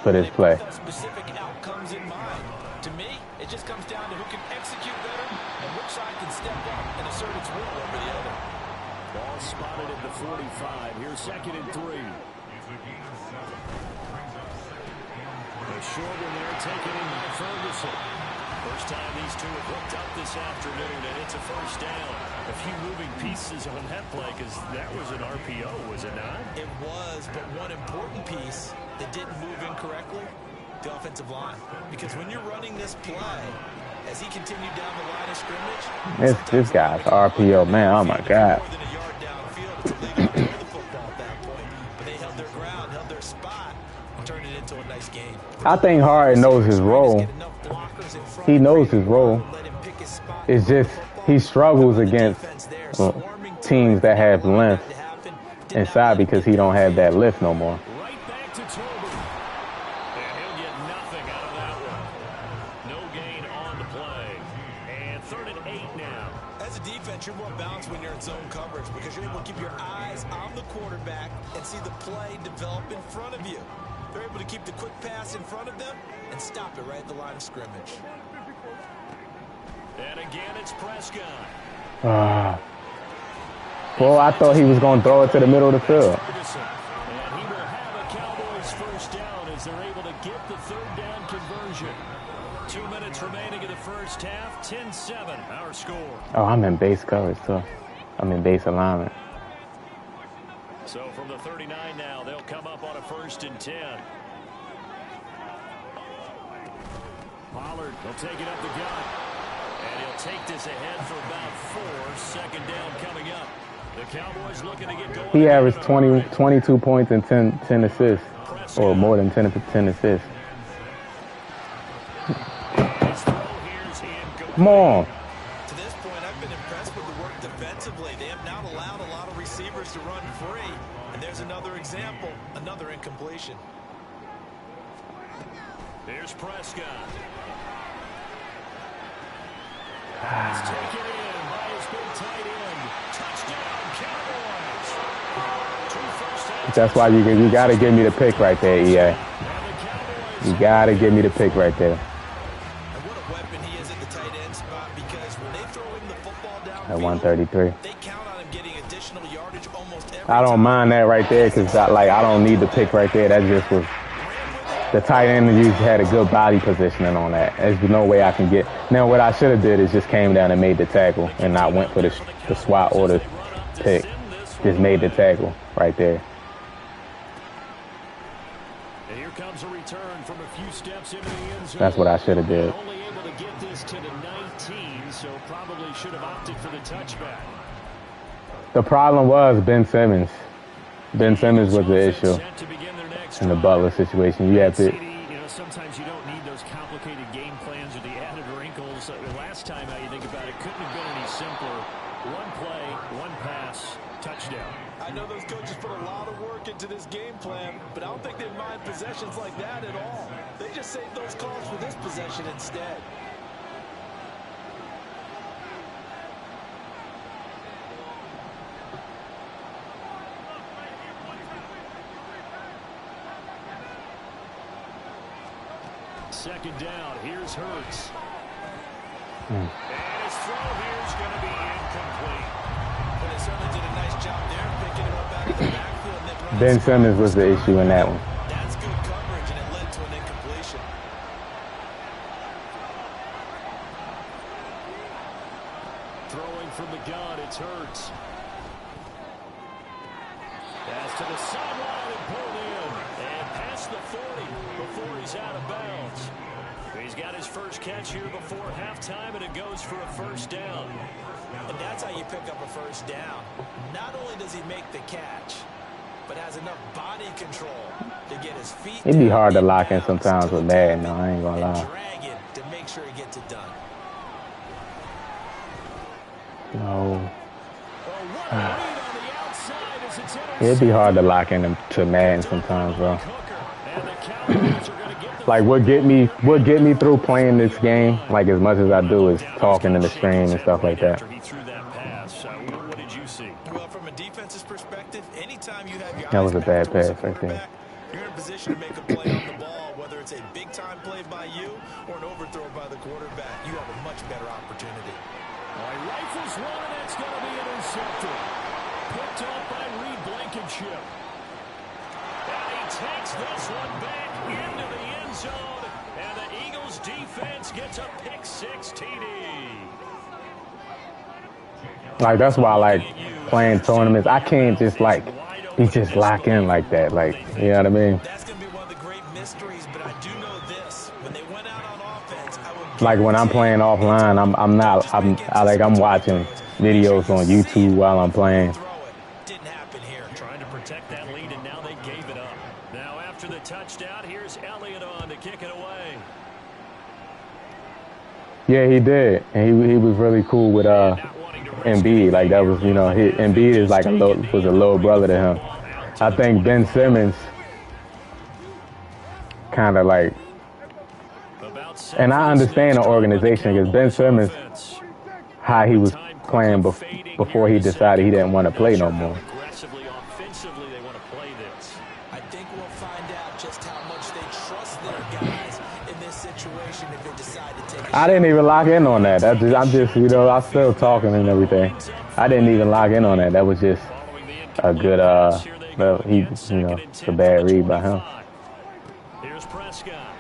for this play. Specific outcomes in mind. To me, it just comes down to who can execute better and which side can step up and assert its will over the other. Ball spotted at the 45. Here's 2nd and 3. A short one there taken in by Ferguson. First time these two have hooked up this afternoon, and it's a first down. A few moving pieces on that play because that was an RPO, was it not? It was, but one important piece that didn't move incorrectly, the offensive line. Because when you're running this play, as he continued down the line of scrimmage, This guy's RPO, man. Oh my God. more than a yard downfield to lead the football at that point. But they held their ground, held their spot, and turned it into a nice game. I think Harden knows his role. He knows his role. It's just he struggles against teams that have length inside because he don't have that lift no more. Right back to Tolbert. And he'll get nothing out of that one. No gain on the play. And 3rd and 8 now. As a defense, you're more balanced when you're in zone coverage because you're able to keep your eyes on the quarterback and see the play develop in front of you. They're able to keep the quick pass in front of them and stop it right at the line of scrimmage. And again, it's Prescott. Well, I thought he was going to throw it to the middle of the field. Ferguson. And he will have a Cowboys first down as they're able to get the 3rd down conversion. 2 minutes remaining in the first half. 10-7, our score. Oh, I'm in base coverage, too. I'm in base alignment. So from the 39 now, they'll come up on a 1st and 10. Pollard will take it up the gut. And he'll take this ahead for about 4. 2nd down coming up. The Cowboys looking to get going. He averaged 22 points and 10 assists, or more than 10 assists. Come on. To this point, I've been impressed with the work defensively. They have not allowed a lot of receivers to run free. And there's another example, another incompletion. Here's Prescott. He's taken in by his big tight end. Touchdown, Cowboys. 2 first downs. That's why you got to give me the pick right there, EA. You got to give me the pick right there. And what a weapon he is at the tight end spot because when they throw him the football down At 133. they count on him getting additional yardage almost every I don't mind that right there because I don't need the pick right there. That just was the tight end. You had a good body positioning on that. There's no way I can get. Now what I should have did is just came down and made the tackle and not went for the swat or the pick. Just made the tackle right there. And here comes a return from a few steps into the end zone. That's what I should have did. Only able to get this to the 19, so probably should have opted for the touchback. The problem was Ben Simmons. Ben Simmons was the issue in the Butler situation. You have to. Sometimes you don't need those complicated game plans or the added wrinkles. Last time, how you think about it, couldn't have been any simpler. One play, one pass, touchdown. I know those coaches put a lot of work into this game plan, but I don't think they mind possessions like that at all. They just save those calls for this possession instead. Second down, here's Hurts. And his throw here is going to be incomplete. But they certainly did a nice job there, picking him up out of the backfield. Ben Simmons was the issue in that one. That's good coverage, and it led to an incompletion. the sideline and pulled in. And past the 40 before he's out of bounds. He's got his first catch here before halftime, and it goes for a first down. And that's how you pick up a first down. Not only does he make the catch, but has enough body control to get his feet. It'd be hard to lock in sometimes with Madden, though. I ain't gonna lie. Drag it to make sure he gets it done. No. It'd be hard to lock in to Madden sometimes, bro. Like what get me through playing this game, like as much as I do, is talking in the stream and stuff like that. What did you see? Well, from a defense's perspective, anytime you have your That was a bad pass right there. You're in a position to make a play on the ball, whether it's a big-time play by you or an overthrow by the quarterback. You have a much better opportunity. He rifles one, and that's going to be intercepted. Picked up by Reed Blankenship. And he takes this one back into the end zone. And the Eagles defense gets a pick six TD. Like, that's why I like playing tournaments. I can't just, like, be just locked in like that. Like, you know what I mean? That's going to be one of the great mysteries, but I do know this. When they went out on offense, like when I'm playing offline, I'm watching videos on YouTube while I'm playing. Didn't happen here. Trying to protect that lead, and now they gave it up. Now after the touchdown, here's Elliott on to kick it away. Yeah, he did, and he was really cool with Embiid. Like that was, you know, Embiid is like was a little brother to him. I think Ben Simmons kind of like. And I understand the organization because Ben Simmons, how he was playing before he decided he didn't want to play no more. Aggressively, offensively, they want to play this. I think we'll find out just how much they trust their guys in this situation if they decide to take. I didn't even lock in on that. I'm just, you know, I'm still talking and everything. I didn't even lock in on that. That was just a good, it's a bad read by him. Here's Prescott.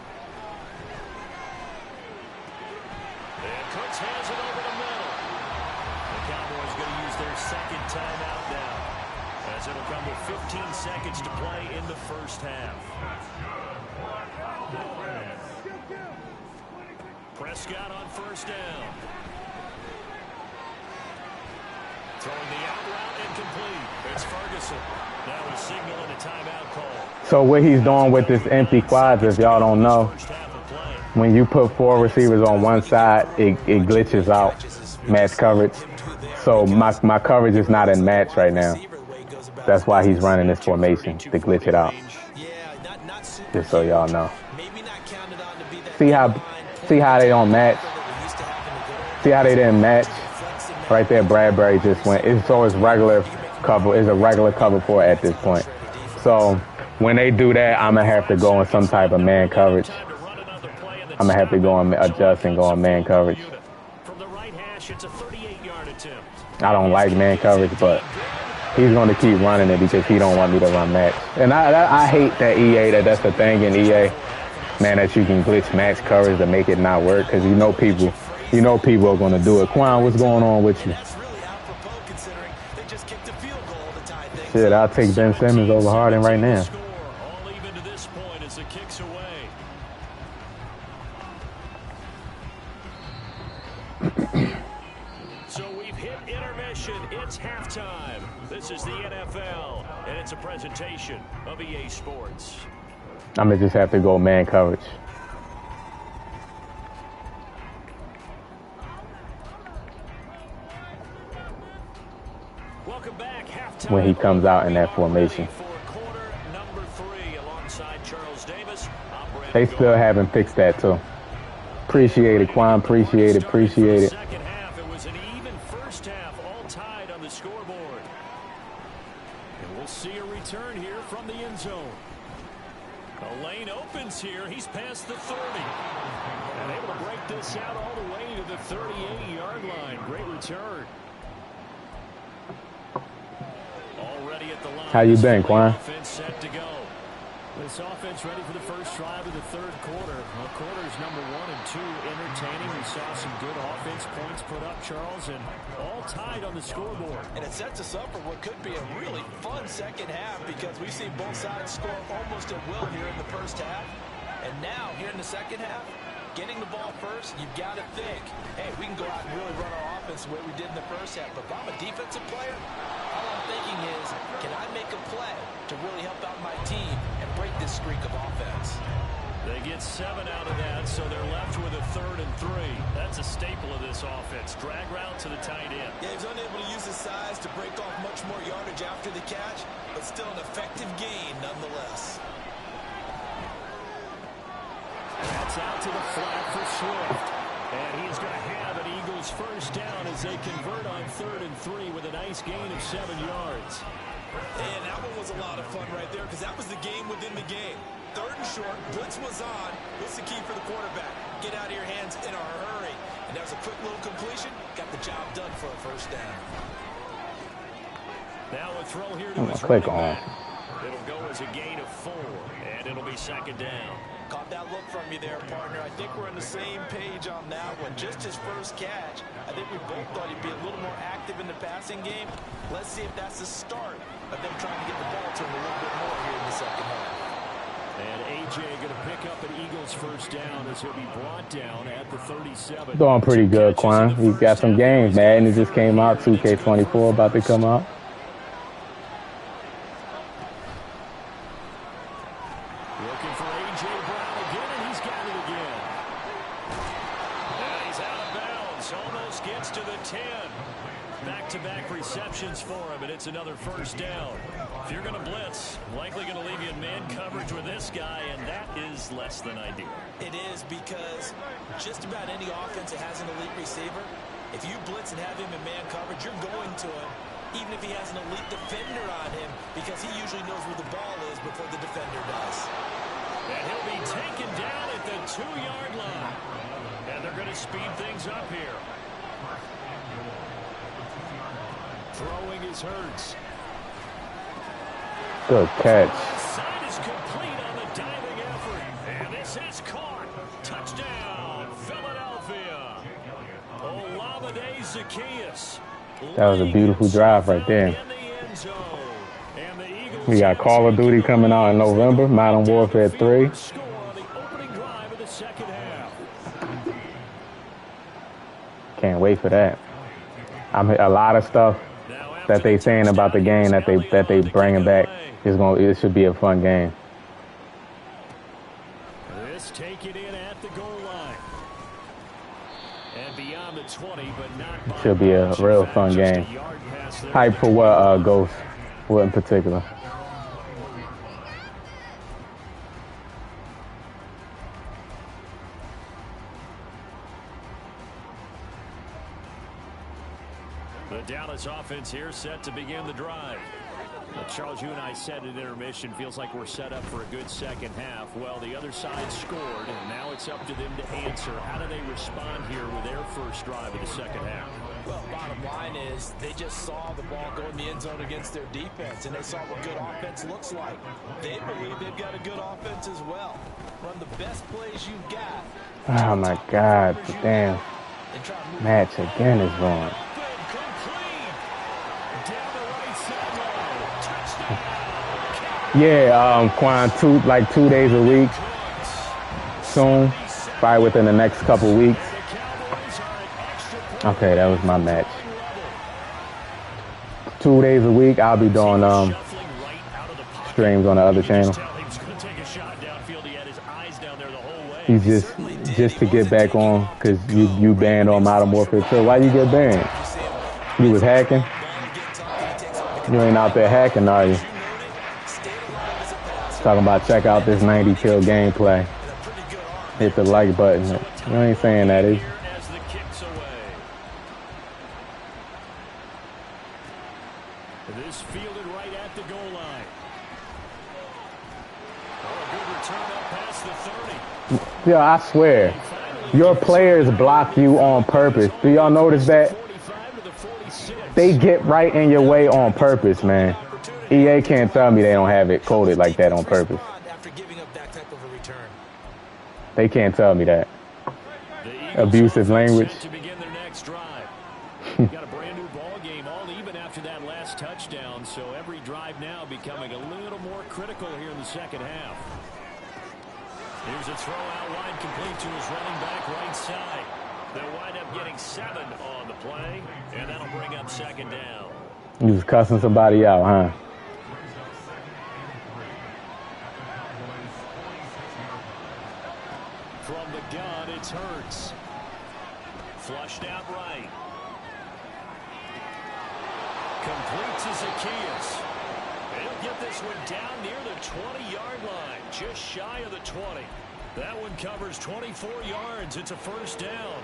Cooks has it over the middle. The Cowboys going to use their second timeout now, as it'll come with 15 seconds to play in the first half. Prescott on first down. Throwing the out route incomplete. It's Ferguson. Now he's signaling a timeout call. So what he's doing with this empty quads, if y'all don't know, when you put 4 receivers on one side, it glitches out match coverage. So my coverage is not in match right now. That's why he's running this formation, to glitch it out. Just so y'all know. See how they don't match? See how they didn't match? Right there, Bradbury just went. It's regular cover. It's a regular cover for at this point. So when they do that, I'm going to have to go in some type of man coverage. I'm going to have to go and adjust and go in man coverage. I don't like man coverage, but he's going to keep running it because he don't want me to run match. And I hate that that's the thing in EA, man, that you can glitch match coverage to make it not work because you know people are going to do it. Quan, what's going on with you? Shit, I'll take Ben Simmons over Harden right now. All even to this point as the kick's away. So we've hit intermission. It's halftime. This is the NFL, and it's a presentation of EA Sports. I'm going to just have to go man coverage. Welcome back. Halftime. When he comes out in that formation. Quarter number 3 alongside Charles Davis. They still haven't fixed that, too. Appreciate it, Quan. Appreciate it. Second half, it was an even first half, all tied on the scoreboard. And we'll see a return here from the end zone. The lane opens here. He's past the 30. And able to break this out all the way to the 38-yard line. Great return. Already at the line. How you been, Quan? Offense set to go. This offense ready for the first drive of the third quarter. Well, quarters number 1 and 2 entertaining. We saw some good offense points put up, Charles, and all tied on the scoreboard. And it sets us up for what could be a really fun second half because we've seen both sides score almost at will here in the first half. And now, here in the second half, getting the ball first, you've got to think, hey, we can go out and really run our offense the way we did in the first half. But if I'm a defensive player, all I'm thinking is, can I make a play to really help out my team and break this streak of offense? They get 7 out of that, so they're left with a 3rd and 3. That's a staple of this offense. Drag route to the tight end. Yeah, he's unable to use his size to break off much more yardage after the catch, but still an effective gain nonetheless. That's out to the flat for Swift. And he's going to have an Eagles first down as they convert on 3rd and 3 with a nice gain of 7 yards. And that one was a lot of fun right there because that was the game within the game. 3rd and short, blitz was on. What's the key for the quarterback? Get out of your hands in a hurry. And that was a quick little completion. Got the job done for a first down. Now a throw here to his click running on. back. It'll go as a gain of 4, and it'll be 2nd down. Caught that look from you there, partner. I think we're on the same page on that one. Just his first catch. I think we both thought he'd be a little more active in the passing game. Let's see if that's the start of them trying to get the ball to him a little bit more here in the second half. And A.J. going to pick up an Eagles first down as he'll be brought down at the 37. Doing pretty good, Quan. He's got some games, man. It just came out. 2K24 about to come out. Looking for A.J. Brown again, and he's got it again. And he's out of bounds. Almost gets to the 10. Back-to-back receptions for him, and it's another first down. If you're going to blitz, likely going to leave you in man coverage with this guy, and that is less than ideal. It is because just about any offense that has an elite receiver, if you blitz and have him in man coverage, you're going to him, even if he has an elite defender on him, because he usually knows where the ball is before the defender does. And he'll be taken down at the 2-yard line. And they're going to speed things up here. Throwing is Hurts. Good catch. Side is complete on the diving effort. And this is caught. Touchdown, Philadelphia. Olamide Zaccheaus. That was a beautiful drive right there. We got Call of Duty coming out in November, Modern Warfare 3. Can't wait for that. A lot of stuff that they saying about the game that they bringing back it should be a fun game. This taken in at the goal line. And beyond the 20, but not Should be a real fun game. Hype for what, Ghost? What in particular? The Dallas offense here set to begin the drive. Charles, you and I said at intermission, feels like we're set up for a good second half. Well, the other side scored, and now it's up to them to answer. How do they respond here with their first drive of the second half? Well, bottom line is they just saw the ball go in the end zone against their defense, and they saw what good offense looks like. They believe they've got a good offense as well. Run the best plays you've got. Oh, my God. Damn. Match again is wrong. Yeah, Quan, 2 days a week. Soon. Probably within the next couple weeks. Okay, that was my match. 2 days a week, I'll be doing streams on the other channel. He's just to get back on, because you banned on Modern Warfare 2. Why you get banned? You was hacking? You ain't out there hacking, are you? Talking about check out this 90 kill gameplay. Hit the like button. You ain't saying that, is you? This fielded right at the goal line. Oh, a good return up past the 30. Yeah, I swear. Your players block you on purpose. Do y'all notice that? They get right in your way on purpose, man. EA can't tell me they don't have it coded like that on purpose. They can't tell me that. Abusive language. To begin their next drive. Got a brand new ball game, all even after that last touchdown. So every drive now becoming a little more critical here in the second half. Here's a throw out wide, complete to his running back right side. They'll wind up getting 7 on the play, and that'll bring up second down. You was cussing somebody out, huh? From the gun, it's Hurts. Flushed out right. Complete to Zacchaeus. He'll get this one down near the 20-yard line, just shy of the 20. That one covers 24 yards. It's a first down.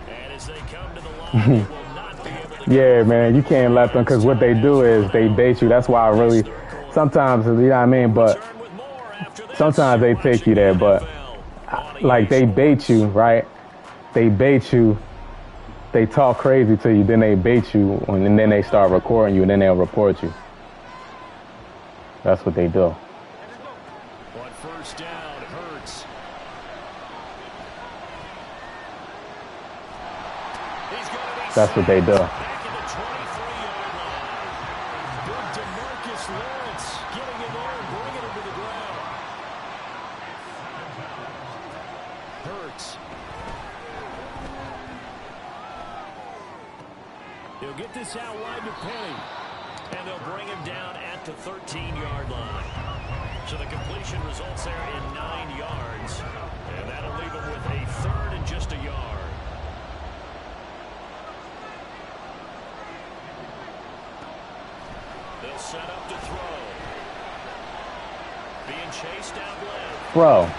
And as they come to the line, they will not be able to... Yeah, man, you can't let them, because what they do is they bait you. That's why I really, sometimes, you know what I mean, but sometimes they take you there, but like they bait you, right? They bait you, they talk crazy to you, then they bait you, and then they start recording you, and then they'll report you. That's what they do. But first down, Hurts. That's what they do. Back in the 23-yard line. Big DeMarcus Lawrence getting in there and bringing him to the ground. Hurts. He'll get this out wide to Penny. And they'll bring him down at the 13-yard line. So the completion results there in 9 yards. And that'll leave him with a third and just a yard. They'll set up to throw. Being chased out left. Bro,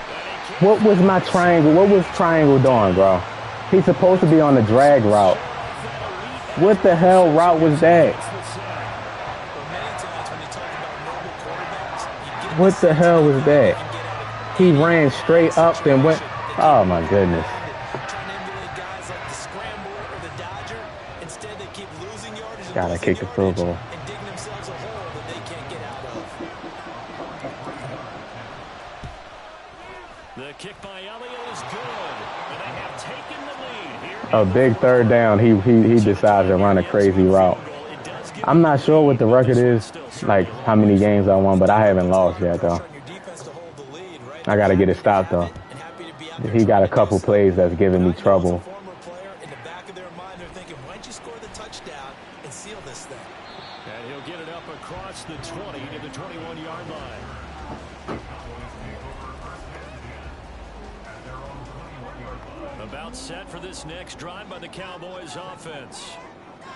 what was my triangle? What was triangle doing, bro? He's supposed to be on the drag route. What the hell route was that? What the hell was that? He ran straight up and went. Oh my goodness. Gotta kick the field goal. The kick by Elliott is good. And they have taken the lead here. A big third down. He decided to run a crazy route. I'm not sure what the record is, like how many games I won, but I haven't lost yet, though. I got to get it stopped, though. He got a couple plays that's giving me trouble. And he'll get it up across the 20 to the 21-yard line. About set for this next drive by the Cowboys offense.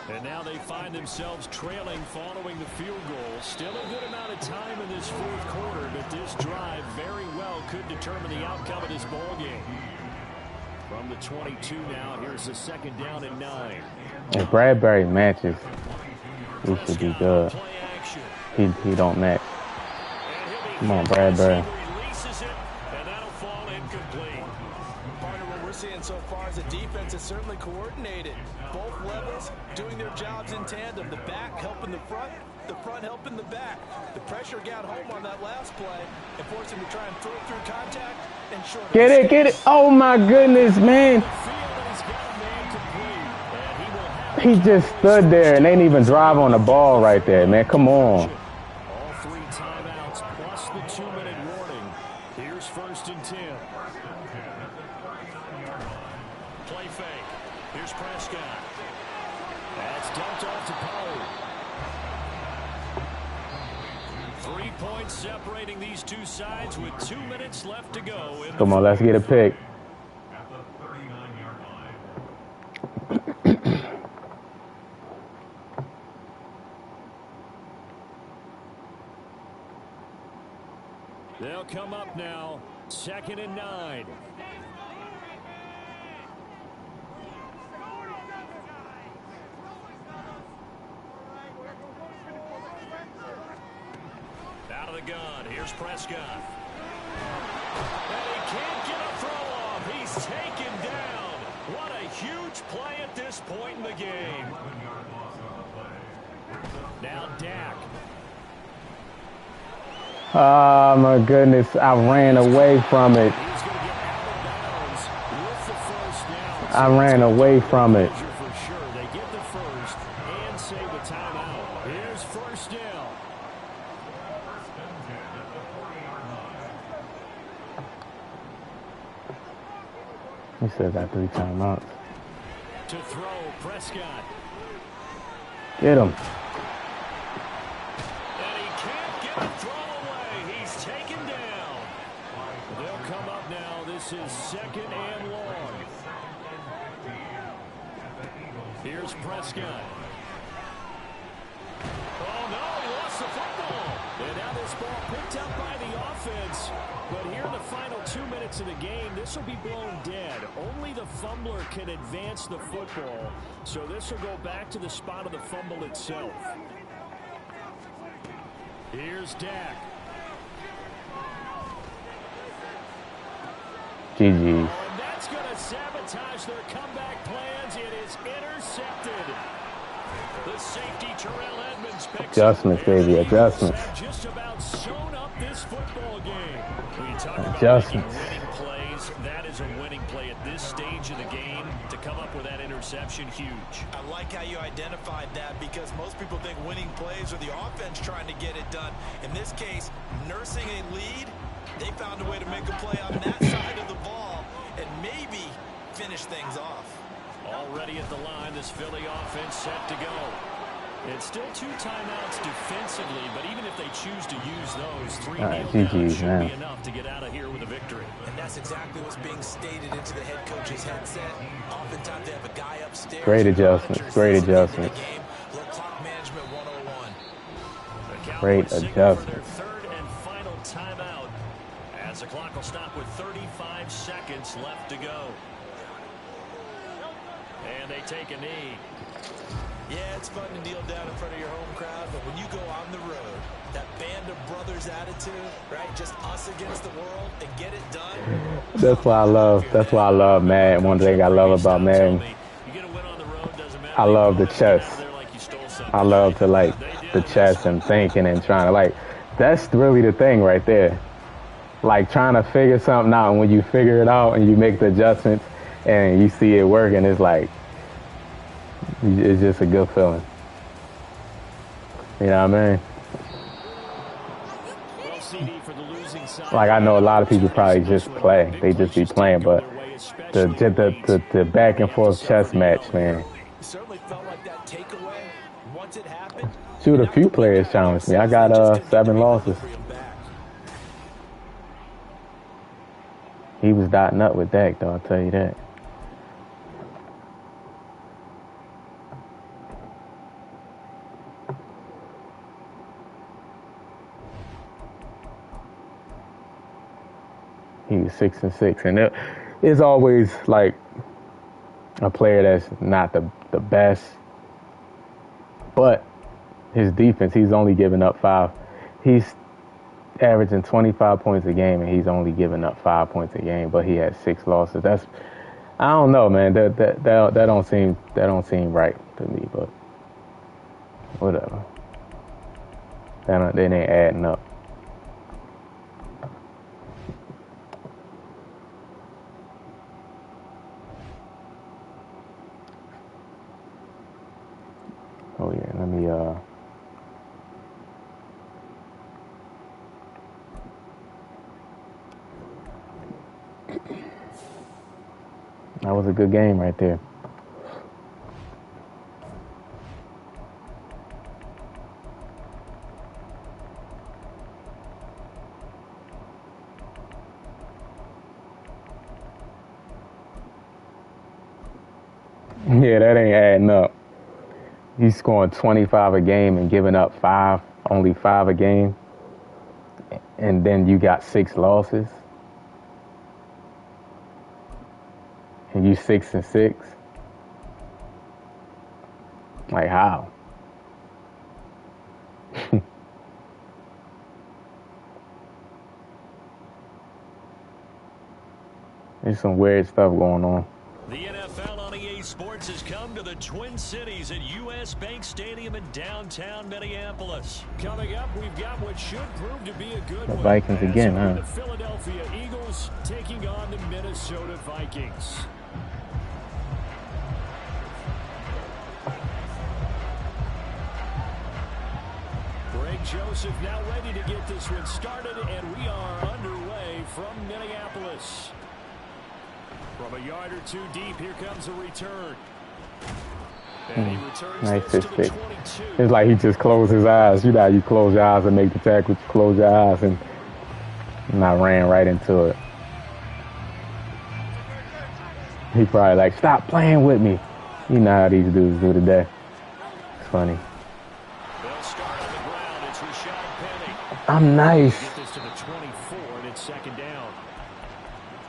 And now they find themselves trailing following the field goal. Still a good amount of time in this fourth quarter, but this drive very well could determine the outcome of this ball game. From the 22 now, here's the second down and 9. If Bradbury matches, he should be good. He don't match. Come on, Bradbury. So far as the defense is certainly coordinated. Both levels doing their jobs in tandem. The back helping the front helping the back. The pressure got home on that last play and forced him to try and throw through contact and short. Get it. Oh my goodness, man. He just stood there and they didn't even drive on the ball right there, man. Come on. All 3 timeouts plus the 2-minute warning. Here's 1st and 10. Play fake. Here's Prescott. That's dumped off to Poe. 3 points separating these two sides with 2 minutes left to go. Come on, let's get a pick. They'll come up now. 2nd and 9. Out of the gun. Here's Prescott. And he can't get a throw off. He's taken down. What a huge play at this point in the game. Now Dak. Oh my goodness, I ran away from it. He's going to get out of bounds with the first down. I ran away from it. For sure. They get the first and save a timeout. Here's first down. He still got 3 timeouts. To throw, Prescott. Get him. And he can't get a throw away. He's taken down. They'll come up now. This is 2nd and long. Here's Prescott. Oh, no, he lost the football. And now this ball picked up by the offense. But here in the final 2 minutes of the game, this will be blown dead. Only the fumbler can advance the football. So this will go back to the spot of the fumble itself. Here's Dak. GG's. And that's going to sabotage their comeback plans. It is intercepted. The safety, Terrell Edmonds, picks Adjustments, baby, adjustments. just about sewn up this football game. We talk about Adjustments. winning plays. That is a winning play at this stage of the game. To come up with that interception, huge. I like how you identified that because most people think winning plays are the offense trying to get it done. In this case, nursing a lead, they found a way to make a play on that side of the ball and maybe finish things off. Already at the line, this Philly offense set to go. It's still 2 timeouts defensively, but even if they choose to use those, 3 kneel-downs should be enough to get out of here with a victory. And that's exactly what's being stated into the head coach's headset. Oftentimes they have a guy upstairs. Great adjustments. Great adjustments. Clock management 101. Great adjustments. Their 3rd and final timeout. As the clock will stop with 35 seconds left to go. And they take a knee. Yeah, it's fun to kneel down in front of your home crowd, but when you go on the road, that band of brothers attitude, right? Just us against the world and get it done. That's what I love. That's what I love, Madden. One thing I love about Madden, I love the chess. I love to like the chess and thinking and trying to like. That's really the thing right there. Like trying to figure something out, and when you figure it out and you make the adjustments and you see it working, it's like it's just a good feeling. You know what I mean? Like I know a lot of people probably just play. They just be playing, but the back and forth chess match, man. Shoot, a few players challenged me. I got 7 losses. He was dotting up with Dak, though, I'll tell you that. He was 6-6, and it's always like a player that's not the best, but his defense, he's only giving up 5. He's averaging 25 points a game, and he's only giving up 5 points a game, but he has 6 losses. That's, I don't know, man. That don't seem right to me, but whatever. That ain't adding up. Oh yeah, let me that was a good game right there. Yeah, that ain't adding up. He's scoring 25 a game and giving up 5, only 5 a game. And then you got 6 losses. And you 6-6. Like how? There's some weird stuff going on. The NFL on EA Sports Leaderboards has come to the Twin Cities at U.S. Bank Stadium in downtown Minneapolis. Coming up, we've got what should prove to be a good The one. Vikings again, huh? The Philadelphia Eagles taking on the Minnesota Vikings. Greg Joseph now ready to get this one started, and we are underway from Minneapolis. From a yard or two deep, here comes a return. And he returns Nice this to the stick. 22. It's like he just closed his eyes. You know how you close your eyes and make the tackle, you close your eyes, and I ran right into it. He probably like, stop playing with me. You know how these dudes do today. It's funny. They'll start on the ground. It's Rashad Penny. I'm nice. Get this to the 24, and it's second down.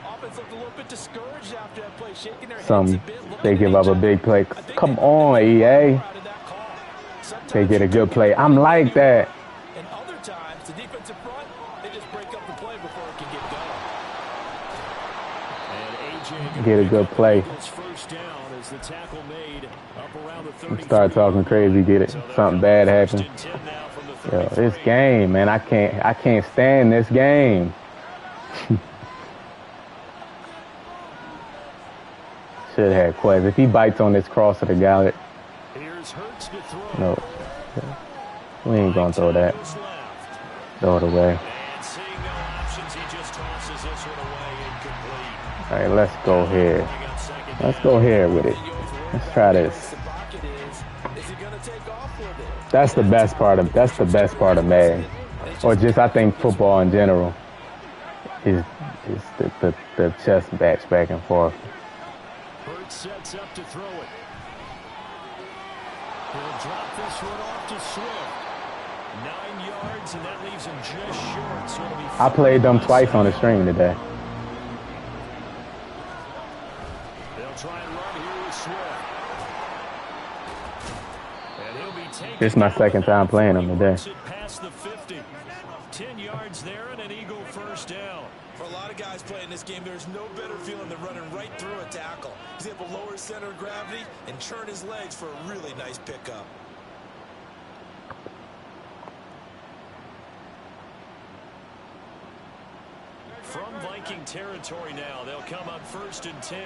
Offense looked a little bit discouraged after that play, shaking their heads Some a bit, looking they give up a anxious. big play. I think Come they on, felt EA. proud of that call. Sometimes They get a you good take play. it I'm like that. And other times, the defensive front, they just break up the play before it can get going. And AJ Get a good play. Eagles first down as the tackle made up around the 33. Start talking crazy, get it. So they'll Something come bad first happen. and 10 now from the Yo, 33. this game, man, I can't stand this game. Should have Quez. If he bites on this cross of the galley, Here's Hurts to throw. no. We ain't gonna throw that. Tackles left. Throw it away. And seeing no options, he just tosses this one away incomplete. All right, let's go here. Bring up second Let's down. go here with it. Let's try this. The pocket is he going to take off with it? That's the best part of Madden, or just I think football in general is the chess match back and forth. Hurts sets up to throw it. He'll drop this one off to Swift. 9 yards, and that leaves him just short. So it'll be I played them twice on the string today. They'll try and run here with Swift. And he'll be taken. This is my second time playing them today. Works it past the 50. 10 yards there and an Eagle first down. For a lot of guys playing this game, there's no better feeling than running right through a tackle. He's able to lower his center of gravity and churn his legs for a really nice pickup. From Viking territory now, they'll come up first and 10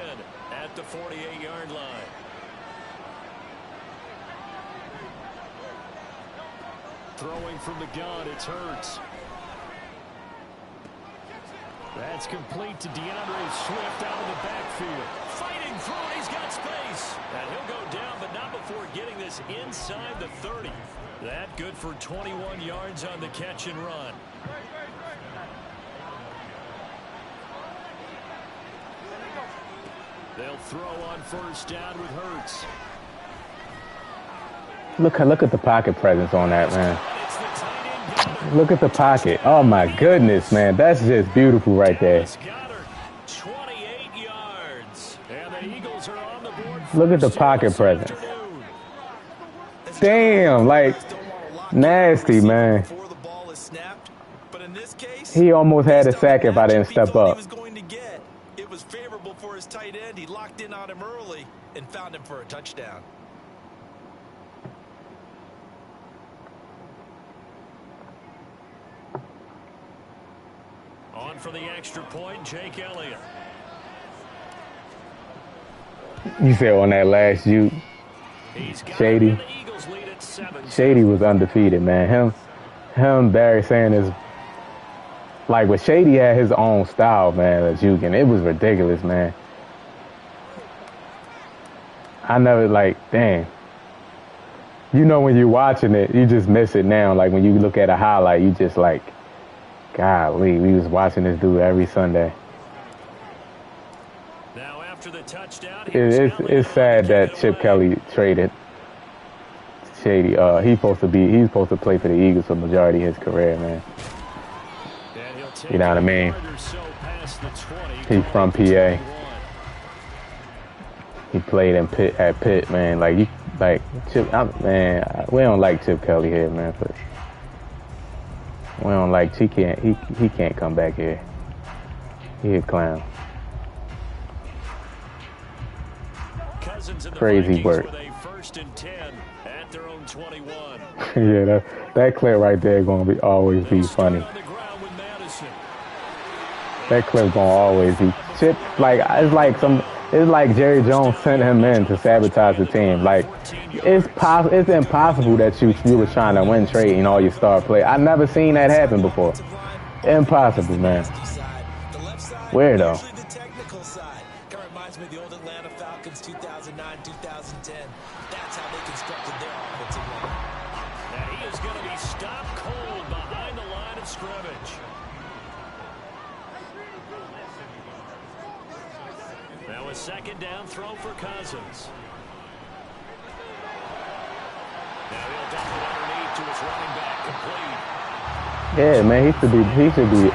at the 48-yard line. Throwing from the gun, it's Hurts. That's complete to DeAndre Swift out of the backfield. Fighting through, he's got space. And he'll go down, but not before getting this inside the 30. That good for 21 yards on the catch and run. They'll throw on first down with Hurts. Look at the pocket presence on that, man. It's the tight end. Look at the pocket. Oh my goodness, man. That's just beautiful right there. Dallas Goedert, 28 yards. And the Eagles are on the board. Look at the first pocket this presence. afternoon. Damn, like nasty, man. Before the ball is snapped, but in this case, He almost had a based on sack the if I didn't matchup he step thought he up. was going to get, it was favorable for his tight end. He locked in on him early and found him for a touchdown. On for the extra point, Jake Elliott. You said on that last shoot, He's got Shady. it, and the Eagles lead at 7. Shady was undefeated, man. Him, Barry Sanders, like, but Shady had his own style, man, of juking. It was ridiculous, man. I never, like, dang. You know when you're watching it, you just miss it now. Like, when you look at a highlight, you just like, golly, we was watching this dude every Sunday. Now after the touchdown, It's sad that Chip Kelly traded Shady. He's supposed to play for the Eagles for the majority of his career, man. You know what I mean? He's from PA. He played at Pitt, man. Like Chip, man. We don't like Chip Kelly here, man. But we don't like. He can't come back here. He a clown. Cousins and the Crazy Vikings work. with a 1st and 10 at their own 21. Yeah, that clip right there gonna be always be funny. On the ground with Madison. That clip gonna always be shit. Like it's like Jerry Jones sent him in to sabotage the team. Like it's impossible that you was trying to win trading all your star play. I never seen that happen before. Impossible, man. Weirdo. Usually the technical side. Kind of reminds me of the old Atlanta Falcons 2009, 2010. That's how they constructed their offensive line. Now he is going to be stopped cold behind the line of scrimmage. Now a 2nd down throw for Cousins. Now he'll dump it underneath to his running back, complete. Yeah, man, he should be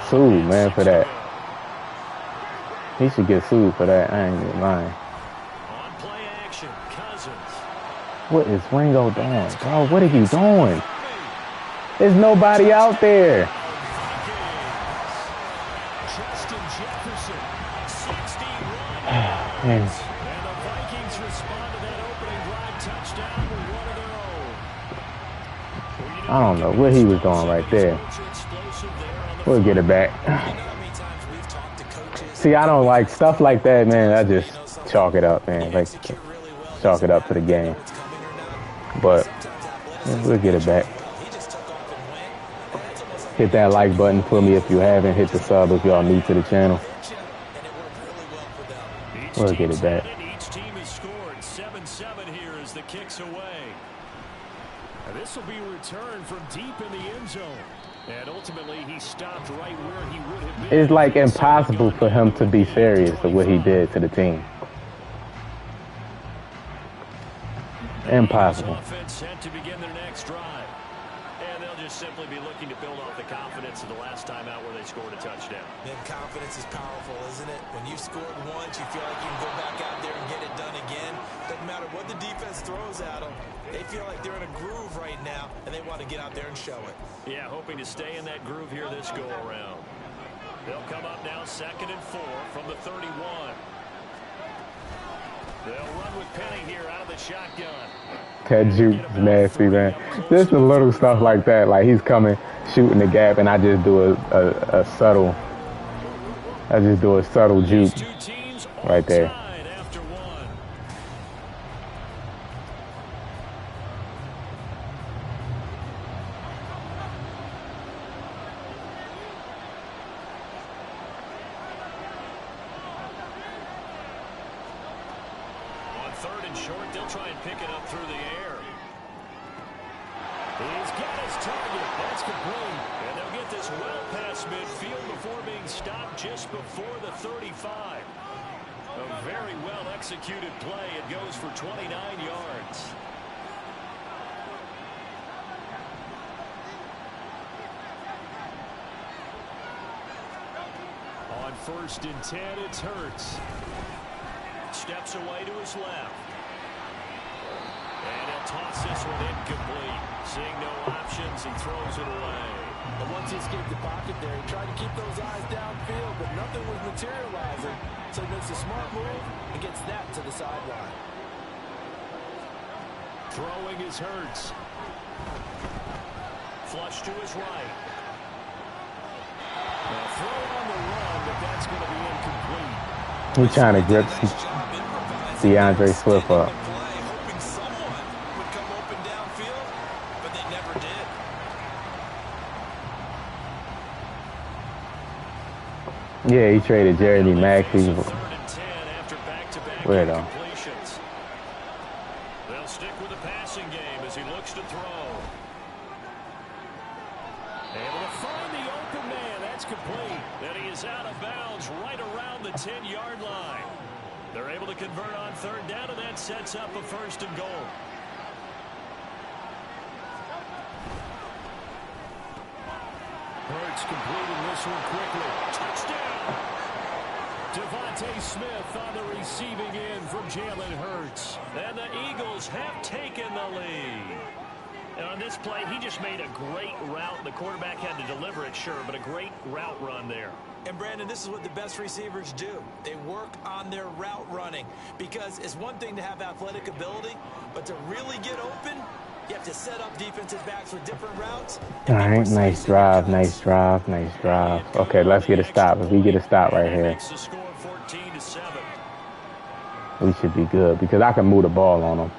sued, man, for that. He should get sued for that. I ain't even lying. On play action, Cousins. What is Ringo doing, bro? What are you doing? There's nobody out there. Justin Jefferson, 61. Man. And the Vikings respond to that opening drive touchdown with one of their own. I don't know what he was doing right there. We'll get it back. See, I don't like stuff like that, man. I just chalk it up, man. Like, chalk it up to the game. But we'll get it back. Hit that like button for me if you haven't. Hit the sub if y'all new to the channel. We'll get it back. Each team has scored 7-7 here as the kicks away. And this will be returned from deep in the end zone. And ultimately, he stopped right where he would have been. It's like impossible for him to be serious to what he did to the team. Impossible. Offense set to begin their next drive. And they'll just simply be looking to build off the confidence of the last time out where they scored a touchdown. Man, confidence is powerful, isn't it? When you've scored once, you feel like you can go back out there and get it done again. Doesn't matter what the defense throws at them. They feel like they're in a groove right now, and they want to get out there and show it. Yeah, hoping to stay in that groove here this go-around. They'll come up now 2nd and 4 from the 31. They'll run with Penny here out of the shotgun. That juke is nasty, man. Just the little stuff like that. Like he's coming, shooting the gap, and I just do a subtle juke right there. Short, they'll try and pick it up through the air. He's got his target. That's complete. And they'll get this well past midfield before being stopped just before the 35. A very well executed play. It goes for 29 yards. On 1st and 10, it's Hurts. Steps away to his left. And he'll toss this one incomplete. Seeing no options, he throws it away. But once he escaped the pocket there, he tried to keep those eyes downfield, but nothing was materializing. So he makes a smart move and gets that to the sideline. Throwing is Hurts. Flush to his right. A throw on the run, but that's going to be incomplete. He's trying to grip DeAndre Swift up. Hoping someone would come open downfield, but they never did. Yeah, he traded Jeremy Maxey. 3rd and 10 after back-to-back Weirdo. incompletions. They'll stick with the passing game as he looks to throw. Able to find the open man. That's complete. And he is out of bounds right around the 10-yard line. They're able to convert on 3rd down, and that sets up a 1st and goal. Hurts completing this one quickly. Touchdown! Devontae Smith on the receiving end from Jalen Hurts. And the Eagles have taken the lead. And on this play, he just made a great route. The quarterback had to deliver it, sure, but a great route run there. And, Brandon, this is what the best receivers do. They work on their route running because it's one thing to have athletic ability, but to really get open, you have to set up defensive backs with different routes. All right, nice drive, nice drive, nice drive. Okay, let's get a stop. If we get a stop right here, we should be good because I can move the ball on him.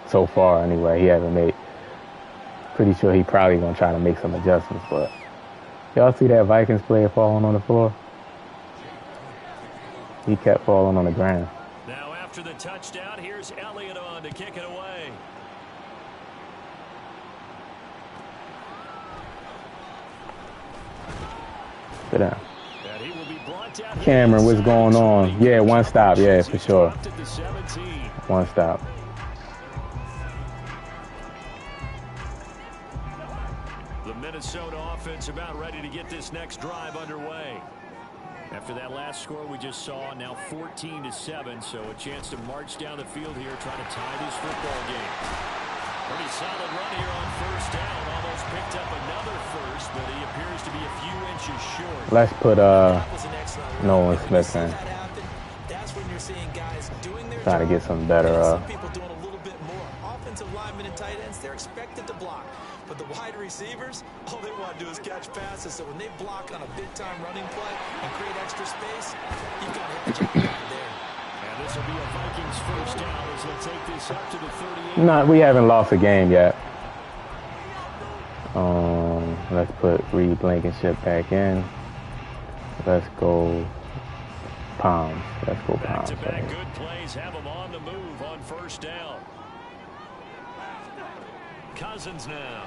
So far, anyway, he hasn't made. Pretty sure he probably gonna try to make some adjustments, but y'all see that Vikings player falling on the floor? He kept falling on the ground. Now after the touchdown, here's Elliott on to kick it away. Sit down. Cameron, what's going on? Yeah, one stop. Yeah, for sure. One stop. The Minnesota offense about ready to get this next drive underway. After that last score we just saw, now 14-7, so a chance to march down the field here, trying to tie this football game. Pretty solid run here on first down. Almost picked up another first, but he appears to be a few inches short. Let's put Nolan Smith in. That's when you're seeing guys doing their Try to get some better. Some people doing a little bit more. Offensive linemen and tight ends, they're expected to block. But the wide receivers, all they want to do is catch passes. So when they block on a big-time running play and create extra space, you've got to hit the jackpot there. And this will be a Vikings first down as they'll take this up to the 38. No, we haven't lost a game yet. Let's put Reed Blankenship back in. Let's go Palms. Let's go Palms. Back-to-back good plays have them on the move on first down. Cousins now.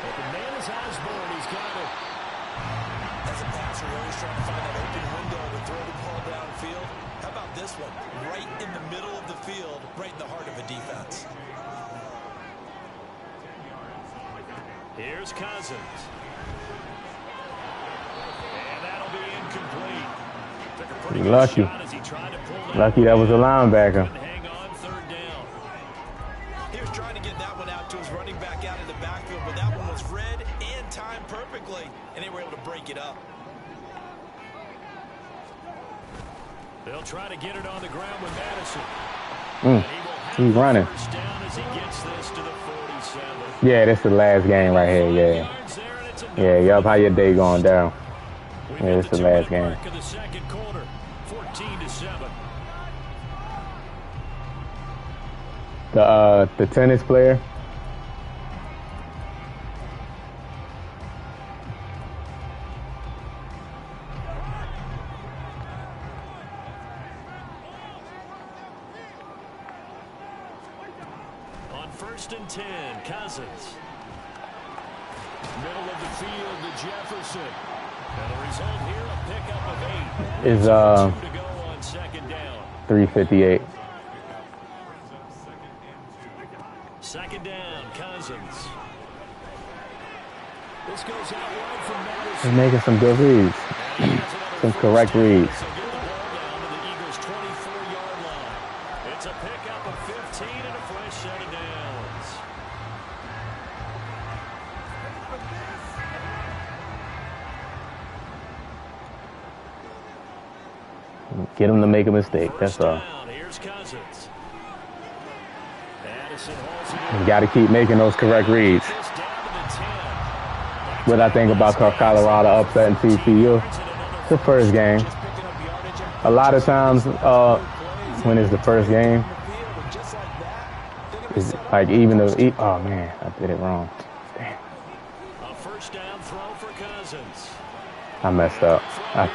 But the man is Osborne. He's got it. As a passer, you're always trying to find that open window to throw the ball downfield. How about this one? Right in the middle of the field, right in the heart of a defense. Here's Cousins. And that'll be incomplete. Took a pretty good Lucky. shot as he tried to pull Lucky that was a linebacker. hang on third down. He was trying to get that one out to his running back out in the backfield, but that one was read and timed perfectly, and they were able to break it up. They'll try to get it on the ground with Madison. He's running. First down as he gets this to the 47. Yeah, this is the last game right here. Yeah. Yeah, yup. How your day going down? Yeah, this is the last game. Of the second quarter, 14-7. The tennis player. On 1st and 10, Cousins. Middle of the field to Jefferson. And the result here, a pickup of 8. Is 2 to go on second down. 3:58. Second down, Cousins. This goes out wide from Madison. He's making some good reads. Some correct reads. So get the ball down to the Eagles' 24-yard line. It's a pickup of 15 and a fresh set of downs. Get him to make a mistake. That's all. Here's Cousins. Addison hauls it You got to keep making those correct reads. down to the 10. What I think about Colorado upsetting TCU. It's the first game. A lot of times when it's the first game, it's like even though, oh man, I did it wrong. Damn. A first down throw for Cousins. I messed up. I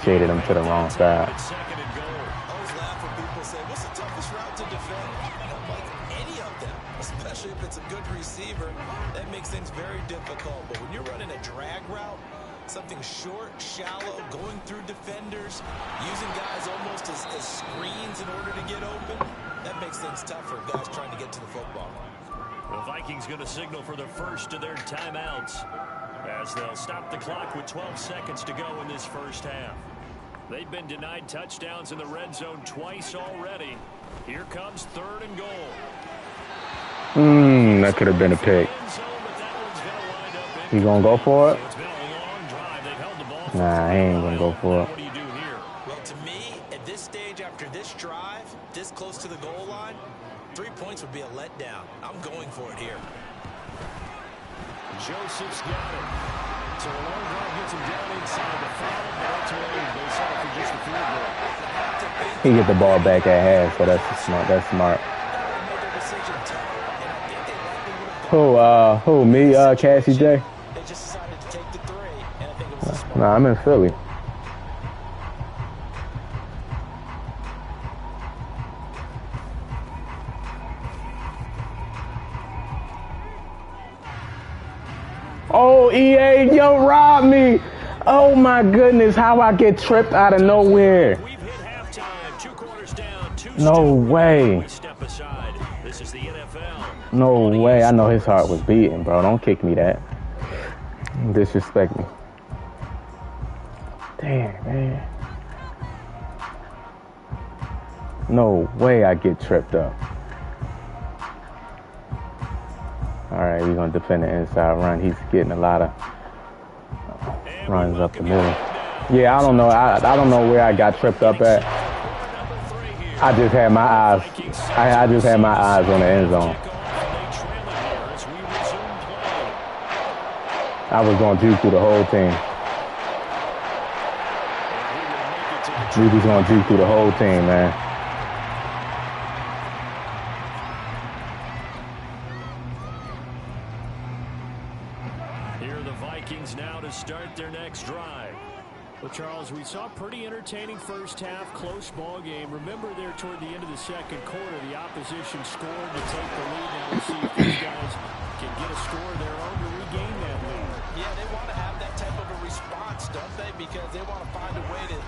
shaded him to the wrong side. Second and goal. I always laugh when people say, what's the toughest route to defend? I don't like any of them, especially if it's a good receiver. That makes things very difficult. But when you're running a drag route, something short, shallow, going through defenders, using guys almost as screens in order to get open, that makes things tough for guys trying to get to the football. The Vikings going to signal for the first of their timeouts as they'll stop the clock with 12 seconds to go in this first half. They've been denied touchdowns in the red zone twice already. Here comes 3rd and goal. That could have been a pick. End zone, but that one's going to line You gonna go for it? So it's been a long drive. They've held the ball for Nah, he ain't gonna go for now, it. what do you do here? Well, to me, at this stage after this drive, this close to the goal line, 3 points would be a letdown. I'm going for it here. Joseph's got it. So a long drive gets him down inside the foul, but ultimately they settle for just a field goal. He get the ball back at half, so that's smart. That's smart. Who, me, Cassie J? They just decided to take the 3, and I think it was a smart. Nah, I'm in Philly. Oh, EA, yo, robbed me. Oh, my goodness, how I get tripped out of nowhere. We've hit halftime. 2 quarters down. No way. Step aside. This is the NFL. No way. I know his heart was beating, bro. Don't kick me that. Disrespect me. Damn, man. No way I get tripped up. All right, we're going to defend the inside run. He's getting a lot of runs up the middle. Yeah, I don't know. I don't know where I got tripped up at. I just had my eyes. I just had my eyes on the end zone. I was going to juke through the whole team. We was going to juke through the whole team, man. Here are the Vikings now to start their next drive. Well, Charles, we saw a pretty entertaining first half, close ball game. Remember there toward the end of the second quarter, the opposition scored to take the lead. Now we'll see if these guys can get a score of their own to regain that lead. Yeah, they want to have that type of a response, don't they? Because they want to find a way to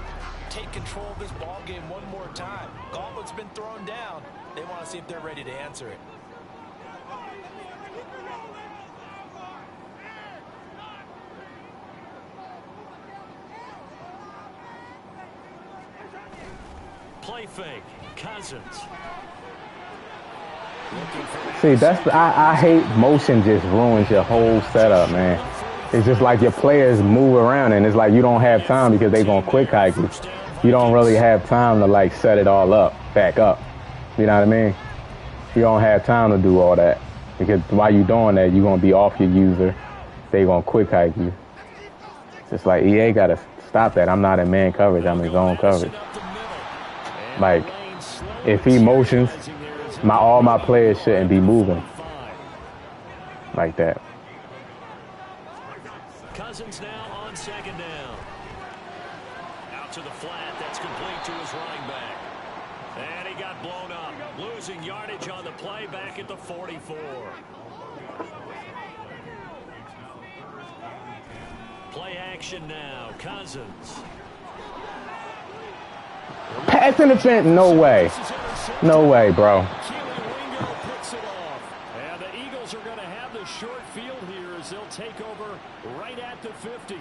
take control of this ball game one more time. Gauntlet's been thrown down. They want to see if they're ready to answer it. Play fake. Cousins. See, I hate motion just ruins your whole setup, man. It's just like your players move around and it's like you don't have time because they're going to quick hike you. You don't really have time to like set it all up, back up. You know what I mean? You don't have time to do all that because while you're doing that, you're going to be off your user. They're going to quick hike you. It's like EA got to stop that. I'm not in man coverage. I'm in zone coverage. Like, if he motions, all my players shouldn't be moving like that. Cousins now on second down. Out to the flat. That's complete to his running back. And he got blown up. Losing yardage on the play back at the 44. Play action now. Cousins. Pass interference? No way. No way, bro. Puts it off. And the Eagles are going to have the short field here as they'll take over right at the 50.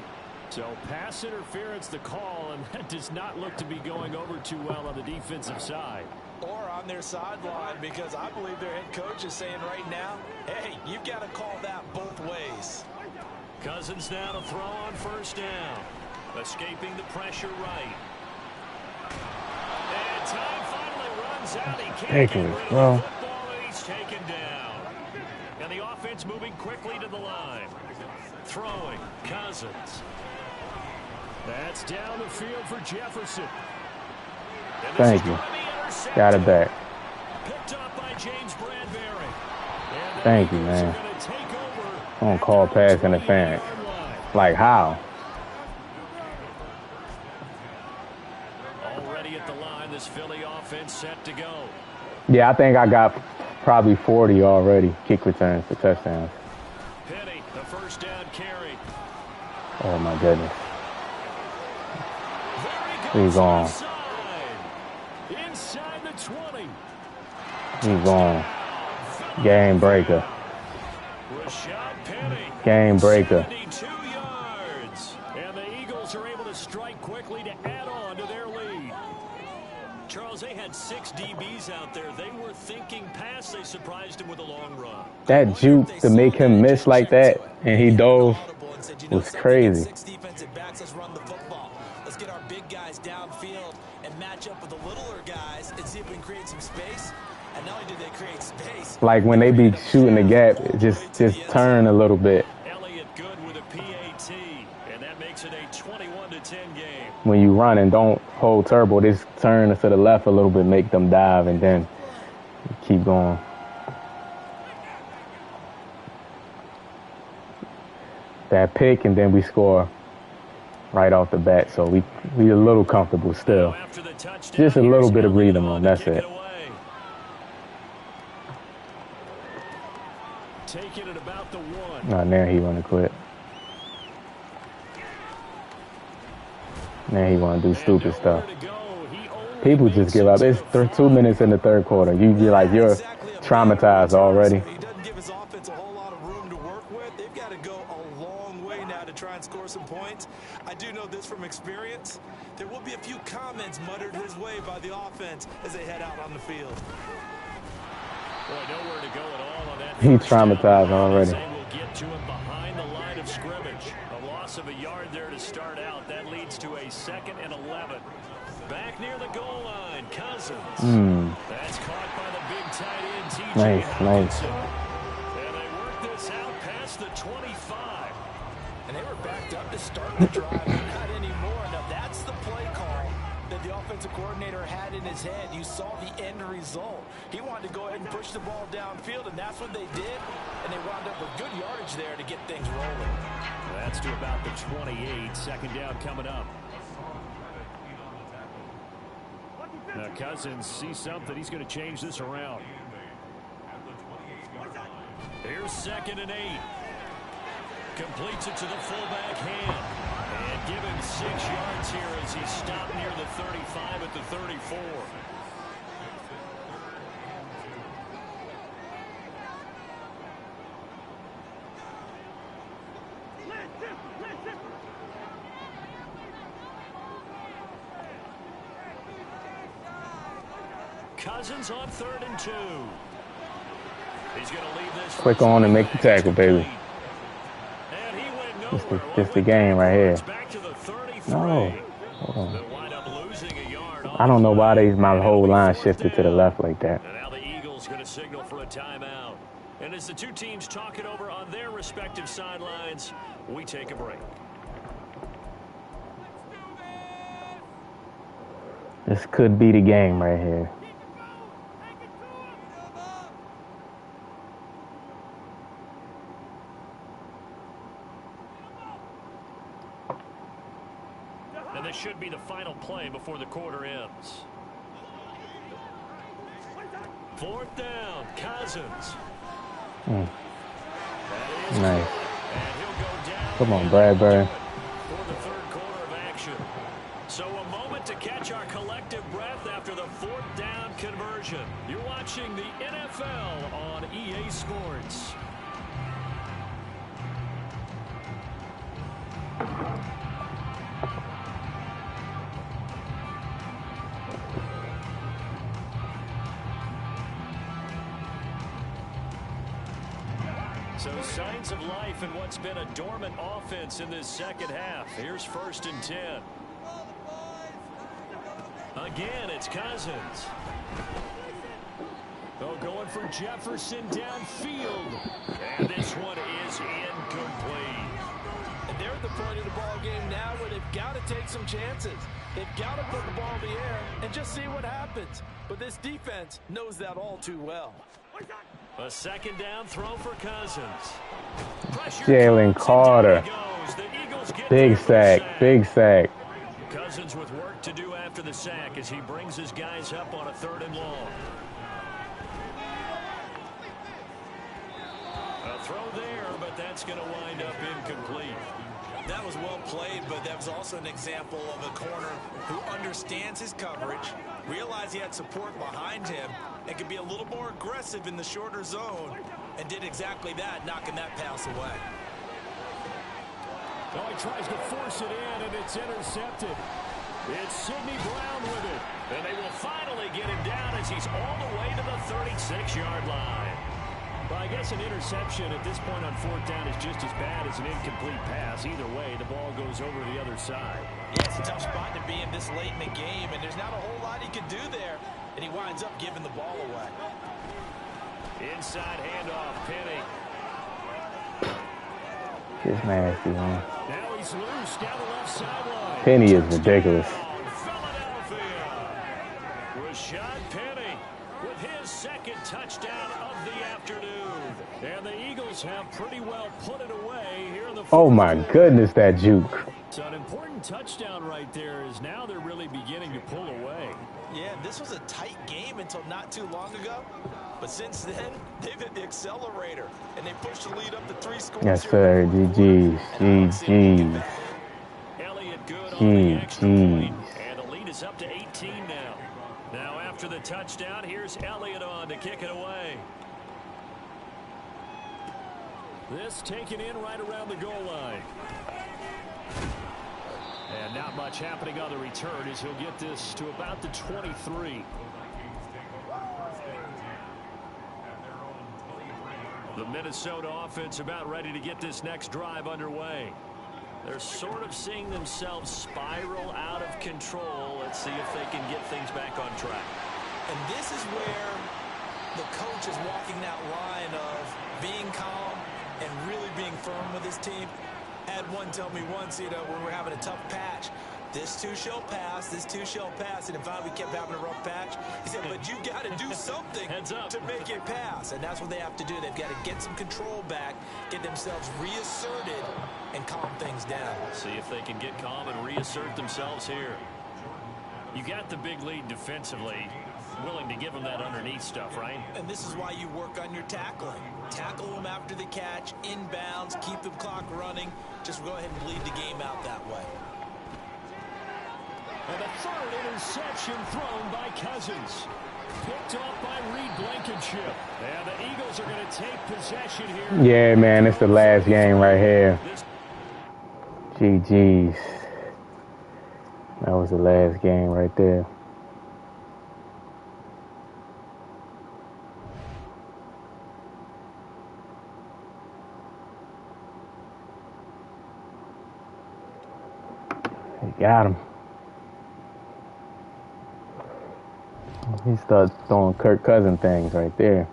So pass interference the call, and that does not look to be going over too well on the defensive side. Or on their sideline, because I believe their head coach is saying right now, hey, you've got to call that both ways. Cousins now to throw on first down. Escaping the pressure right. And time finally runs out. He can't get rid of the football, and he's taken down. And the offense moving quickly to the line. Throwing, Cousins. That's down the field for Jefferson. Thank you. Got it back. Picked up by James Bradbury. Thank you, man. I'm going to call pass interference. Like how? Already at the line, this Philly offense set to go. Yeah, I think I got probably 40 already. Kick returns for touchdowns. Penny, the first down carry. Oh, my goodness. He's gone. Inside the 20. He's gone. Game breaker. Game breaker. 72 yards. And the Eagles are able to strike quickly to add on to their lead. Charles, they had 6 DBs out there. They were thinking pass. They surprised him with a long run. That juke to make him miss like that, and he dove, was crazy. 6 defensive backs, let's run the football. Let's get our big guys downfield and match up with the littler guys and see if we can create some space. And not only did they create space, Like when they be shooting the gap, just turn a little bit. Elliott good with a PAT, and that makes it a 21-10 game. When you run and don't hold turbo, just turn to the left a little bit, make them dive, and then keep going. That pick, and then we score right off the bat, so we a little comfortable still. Just a little bit of breathing room, that's it. Taking it about the 1. Now he want to quit. Now he want to do stupid stuff. People just give up. It's 2 minutes in the third quarter. You're traumatized already. He doesn't give his offense a whole lot of room to work with. They've got to go a long way now to try and score some points. I do know this from experience. There will be a few comments muttered his way by the offense as they head out on the field. Boy, nowhere to go at all on that. He's traumatized already. Will get to him behind the line of scrimmage. A loss of a yard there to start out. That leads to a 2nd and 11. Back near the goal line, Cousins. That's caught by the big tight end, TJ. Nice. And they work this out past the 25. And they were backed up to start the drive. Not anymore. Now that's the play call that the offensive coordinator had in his head. You saw the end result. He wanted to go ahead and push the ball downfield, and that's what they did. And they wound up with good yardage there to get things rolling. That's to about the 28. 2nd down coming up. Now Cousins sees something. He's going to change this around. Here's 2nd and 8. Completes it to the fullback hand. And give him 6 yards here as he stopped near the 35 at the 34. Cousins on 3rd and 2. He's going to leave this. Click on and make the tackle, baby. Just the game right here. No. Hold on. I don't know why my whole line shifted to the left like that. And now the Eagles going to signal for a timeout. And as the two teams talk it over on their respective sidelines, we take a break. This could be the game right here. And this should be the final play before the quarter ends. 4th down, Cousins. Nice. Come on, Bradbury. For the 3rd quarter of action. So a moment to catch our collective breath after the 4th down conversion. You're watching the NFL on EA Sports. So signs of life in what's been a dormant offense in this 2nd half. Here's 1st and 10. Again, it's Cousins. Oh, going for Jefferson downfield. And this one is incomplete. And they're at the point of the ball game now where they've got to take some chances. They've got to put the ball in the air and just see what happens. But this defense knows that all too well. A 2nd down throw for Cousins. Jalen Carter. Big sack. Cousins with work to do after the sack as he brings his guys up on a 3rd and long. A throw there, but that's going to wind up incomplete. That was well played, but that was also an example of a corner who understands his coverage, realized he had support behind him, and could be a little more aggressive in the shorter zone, and did exactly that, knocking that pass away. Oh, he tries to force it in, and it's intercepted. It's Sidney Brown with it. And they will finally get him down as he's all the way to the 36-yard line. Well, I guess an interception at this point on fourth down is just as bad as an incomplete pass. Either way, the ball goes over the other side. Yeah, it's a tough spot to be in this late in the game, and there's not a whole lot he can do there. And he winds up giving the ball away. Inside handoff, Penny. It's nasty, man. Now he's loose down the left sideline. Penny is ridiculous. Philadelphia. Rashad Penny with his second touchdown of the afternoon. And the Eagles have pretty well put it away here in the fourth. Oh my goodness, that juke. So an important touchdown right there is now they're really beginning to pull away. Yeah, this was a tight game until not too long ago. But since then, they've hit the accelerator, and they pushed the lead up to 3 scores. Yes, sir. GG's. GG's. Elliott good on the extra point, and the lead is up to 18 now. Now after the touchdown, here's Elliott on to kick it away. This taken in right around the goal line. And not much happening on the return as he'll get this to about the 23. The Minnesota offense about ready to get this next drive underway. They're sort of seeing themselves spiral out of control. Let's see if they can get things back on track. And this is where the coach is walking that line of being calm and really being firm with his team. Had one tell me once, when we're having a tough patch, this too shall pass, this too shall pass. And in fact, we kept having a rough patch. He said, but you got to do something to make it pass. And that's what they have to do. They've got to get some control back, get themselves reasserted, and calm things down. See if they can get calm and reassert themselves here. You got the big lead defensively. Willing to give them that underneath stuff, right? And this is why you work on your tackling. Tackle them after the catch, inbounds, keep the clock running. Just go ahead and bleed the game out that way. And the third interception thrown by Cousins. Picked off by Reed Blankenship. And the Eagles are going to take possession here. Yeah, man, it's the last game right here. GG's. That was the last game right there. Got him. He starts throwing Kirk Cousins things right there.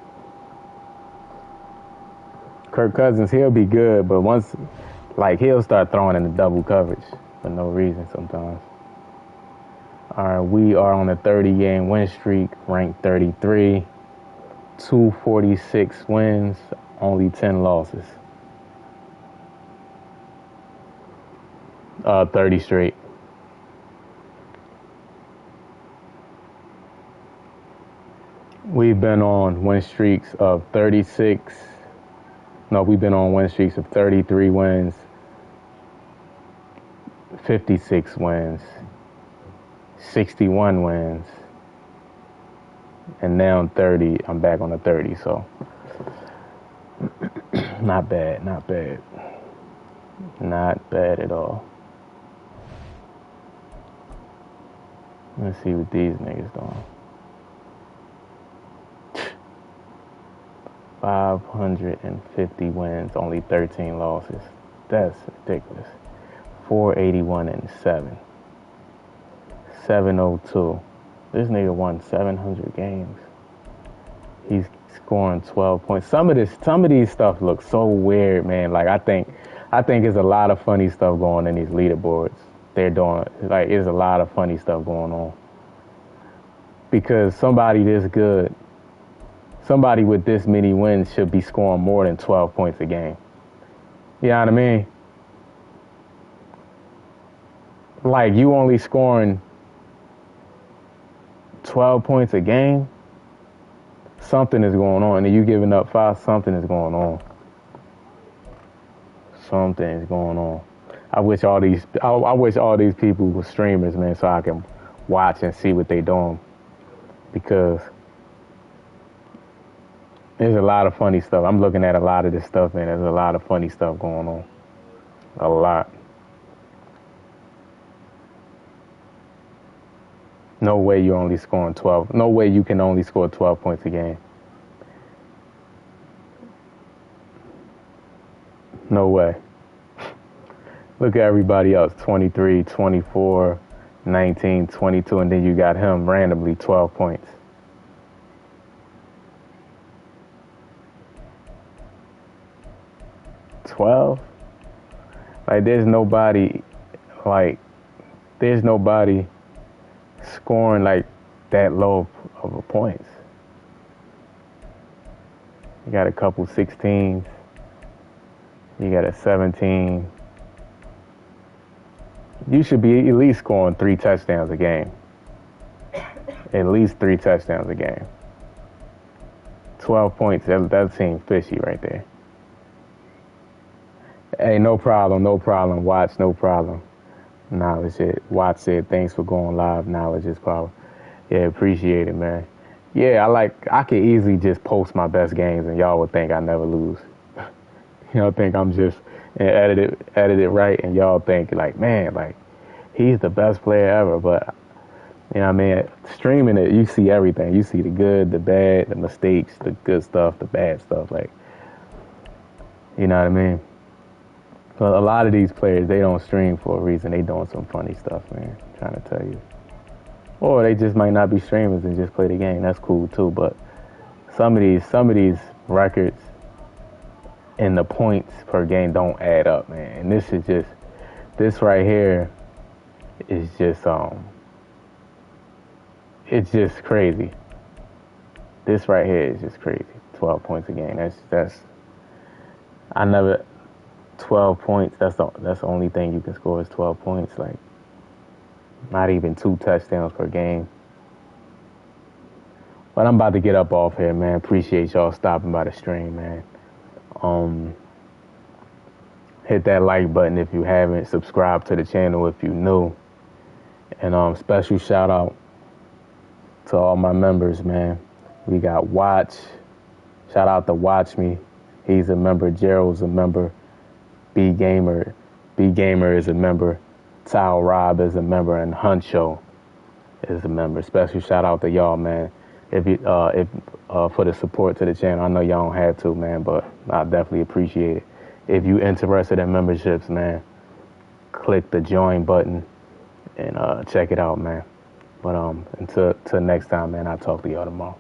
Kirk Cousins, he'll be good, but once, he'll start throwing in the double coverage for no reason sometimes. All right, we are on a 30-game win streak, ranked 33, 246 wins, only 10 losses. 30 straight. We've been on win streaks of 36. No, we've been on win streaks of 33 wins, 56 wins, 61 wins, and now 30. I'm back on the 30, so not bad, not bad. Not bad at all. Let's see what these niggas doing. 550 wins, only 13 losses. That's ridiculous. 481-7. 702. This nigga won 700 games. He's scoring 12 points. Some of these stuff looks so weird, man. I think there's a lot of funny stuff going on in these leaderboards. They're doing there's a lot of funny stuff going on. Because somebody this good, somebody with this many wins should be scoring more than 12 points a game. You know what I mean? You only scoring 12 points a game, something is going on. And you giving up 5, something is going on. Something is going on. I wish all these people were streamers, man, so I can watch and see what they doing. Because there's a lot of funny stuff. I'm looking at a lot of this stuff, and there's a lot of funny stuff going on. A lot. No way you only scoring 12. No way you can only score 12 points a game. No way. Look at everybody else. 23, 24, 19, 22, and then you got him randomly 12 points. $12? Like, there's nobody scoring like that low of a points. You got a couple 16s. You got a 17. You should be at least scoring 3 touchdowns a game. At least 3 touchdowns a game. 12 points, that seems fishy right there. Hey, no problem. Watch, no problem. Knowledge it. Watch said, thanks for going live. Knowledge is power. Yeah, appreciate it, man. Yeah, I could easily just post my best games and y'all would think I never lose. Y'all think I'm just edit it right, and y'all think like, man, like he's the best player ever. But you know what I mean? Streaming it, you see everything. You see the good, the bad, the mistakes, the good stuff, the bad stuff. Like, you know what I mean? But a lot of these players, they don't stream for a reason. They doing some funny stuff, man. I'm trying to tell you. Or they just might not be streamers and just play the game. That's cool too. But some of these records and the points per game don't add up, man. And this right here is just it's just crazy. This right here is just crazy. 12 points a game. That's 12 points. That's the only thing you can score is 12 points. Like, not even 2 touchdowns per game. But I'm about to get up off here, man. Appreciate y'all stopping by the stream, man. Hit that like button if you haven't. Subscribe to the channel if you're new. And special shout out to all my members, man. We got Watch. Shout out to Watch Me. He's a member. Gerald's a member. B Gamer is a member. Tao Rob is a member, and Huncho is a member. Special shout out to y'all, man. If for the support to the channel. I know y'all don't have to, man, but I definitely appreciate it. If you interested in memberships, man, click the join button and check it out, man. But until next time, man, I'll talk to y'all tomorrow.